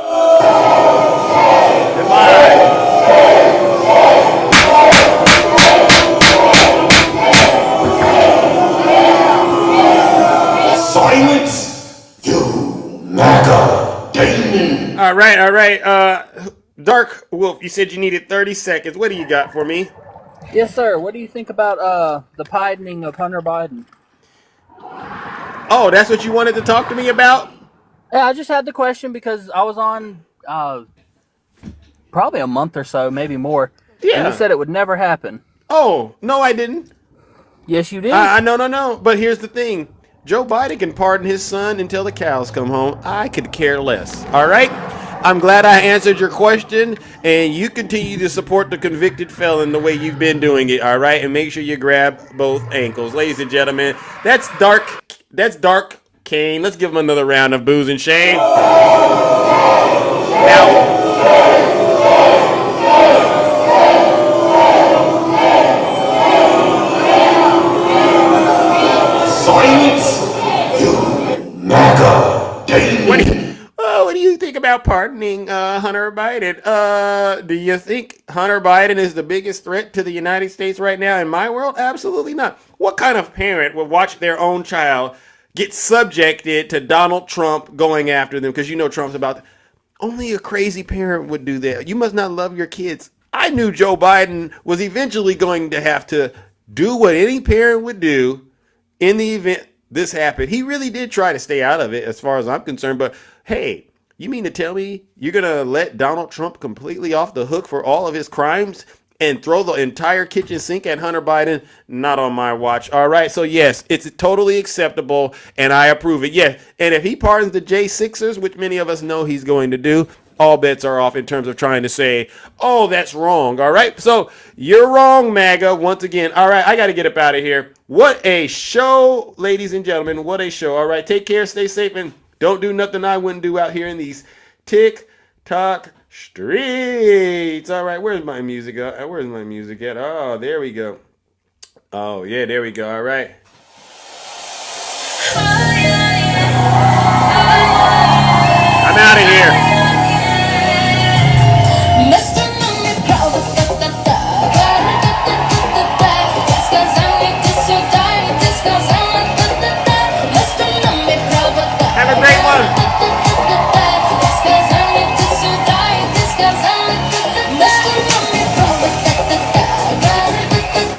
Silence, you MAGA demon. All right. Dark Wolf, you said you needed 30 seconds. What do you got for me? Yes, sir. What do you think about the pardoning of Hunter Biden? Oh, that's what you wanted to talk to me about? Yeah, I just had the question because I was on probably a month or so, maybe more. Yeah. And you said it would never happen. Oh, no, I didn't. Yes, you did. No. But here's the thing. Joe Biden can pardon his son until the cows come home. I could care less. All right? I'm glad I answered your question, and you continue to support the convicted felon the way you've been doing it, all right? And make sure you grab both ankles. Ladies and gentlemen, that's Dark Kane. Let's give him another round of booze and shame. Silence, you MAGA demon. What do you think about pardoning Hunter Biden? Do you think Hunter Biden is the biggest threat to the United States right now in my world? Absolutely not. What kind of parent would watch their own child get subjected to Donald Trump going after them? Because Trump's about to... Only a crazy parent would do that. You must not love your kids. I knew Joe Biden was eventually going to have to do what any parent would do in the event this happened. He really did try to stay out of it as far as I'm concerned, but hey, you mean to tell me you're going to let Donald Trump completely off the hook for all of his crimes and throw the entire kitchen sink at Hunter Biden, not on my watch. All right. So, yes, it's totally acceptable, and I approve it. Yeah. And if he pardons the J6ers, which many of us know he's going to do, all bets are off in terms of trying to say, oh, that's wrong. All right. So, you're wrong, MAGA, once again. All right. I got to get up out of here. What a show, ladies and gentlemen. What a show. All right. Take care. Stay safe, and don't do nothing I wouldn't do out here in these TikTok streets. All right, where's my music at? Where's my music at? Oh, there we go. Oh, yeah, there we go. All right. I'm out of here. Have a great one.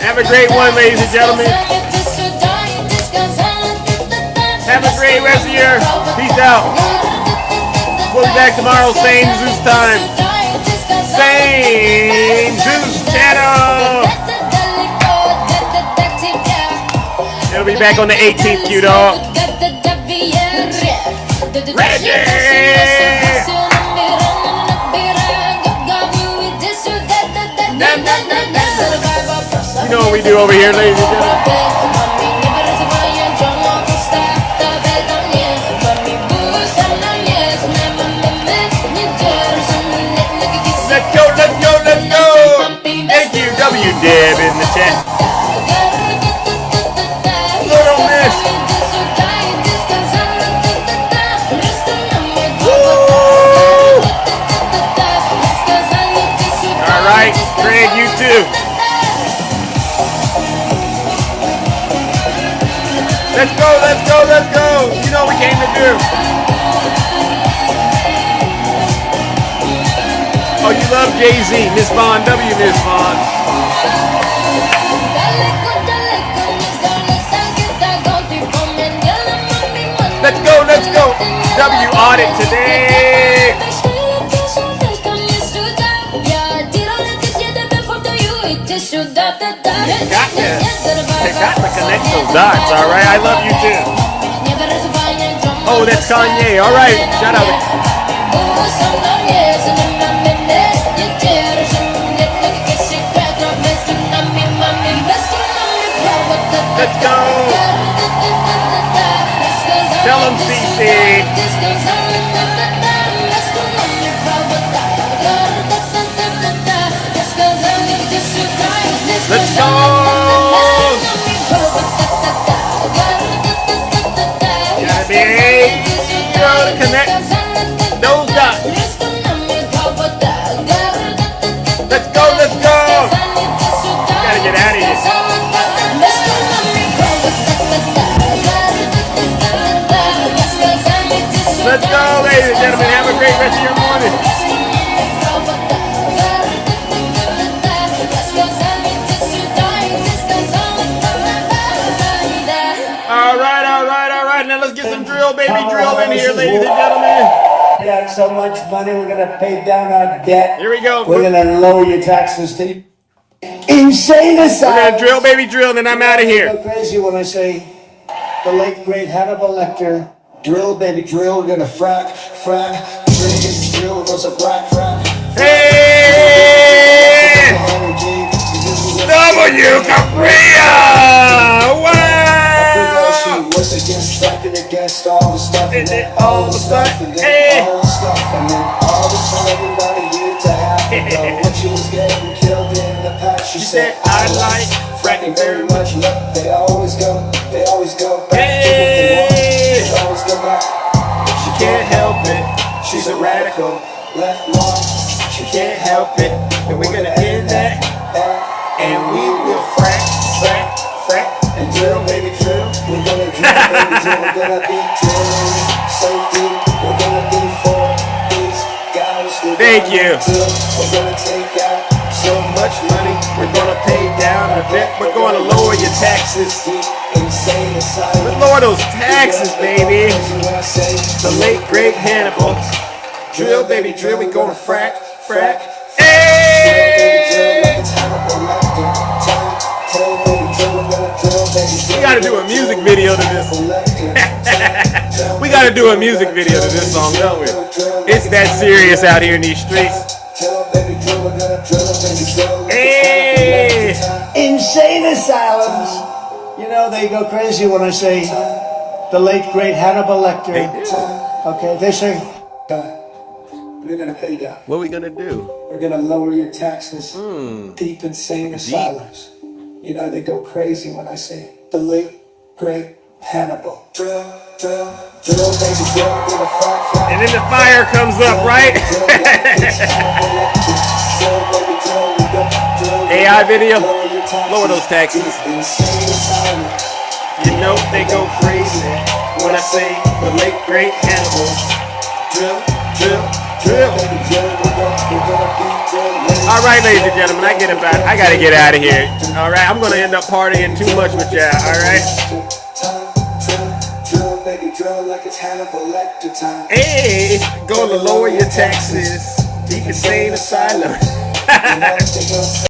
Have a great one, ladies and gentlemen. Have a great rest of your. Peace out. We'll be back tomorrow, same Zeus time. Same Zeus channel. It'll be back on the 18th, Q-Dog. Reggie! You know what we do over here, ladies and gentlemen. Let's go, let's go, let's go! Thank you, W-Deb in the chat. Little Miss. Woo! All right, Craig, you too. Let's go, let's go, let's go. You know what we came to do. Oh, you love Jay-Z. Miss Vaughn, W, Miss Vaughn. Let's go, let's go. W audit today. Got to connect those dots, all right? I love you too. Oh, that's Kanye. All right, shout out. Let's go. Tell him, CC. Let's go. Gotta be to connect those dots. Let's go, let's go. Gotta get out of here. Let's go, ladies and gentlemen. Have a great rest of your morning. All right. Now let's get some drill, baby. Drill in here, ladies and gentlemen. We got so much money, we're going to pay down our debt. Here we go. We're going to lower your taxes to insane aside. We're going to drill, baby, drill, and then I'm out of here. I go crazy when I say the late, great Hannibal Lecter. Drill, baby, drill. We're going to frack. Drill, it goes a frack. Hey! W Capria! Wow! Against all the stuff and then all the stuff and then all the stuff and then all the time everybody here to have to go. When she was getting killed in the past, she said I like fracking very much. Look, they always go back. Hey! They always go back. She can't help it. She's a radical left one. She can't help it. And we're gonna end that. And we will frack and drill, baby, drill. We're gonna drill, baby, drill. We're gonna be drilling so deep. We're gonna be for these guys. Thank you. We're gonna take out so much money. We're gonna pay down our debt. We're gonna lower your taxes. Let's lower those taxes, baby. The late great Hannibal. Drill, baby, drill. We gonna frack. Hey! We gotta do a music video to this. We gotta do a music video to this song, don't we? It's that serious out here in these streets. Hey! Insane asylums. You know, they go crazy when I say the late, great Hannibal Lecter. They do. Okay, they say, we're going to pay down. What are we gonna do? We're going to lower your taxes. Deep insane asylums. You know, they go crazy when I say the late, great Hannibal. And then the fire comes up, right? AI video, lower those taxes. You know they go crazy when I say the late, great Hannibal. Drill, drill, drill. All right, ladies and gentlemen, I gotta get out of here. All right, I'm gonna end up partying too much with y'all. All right. Hey, gonna lower your taxes. Deep insane asylum.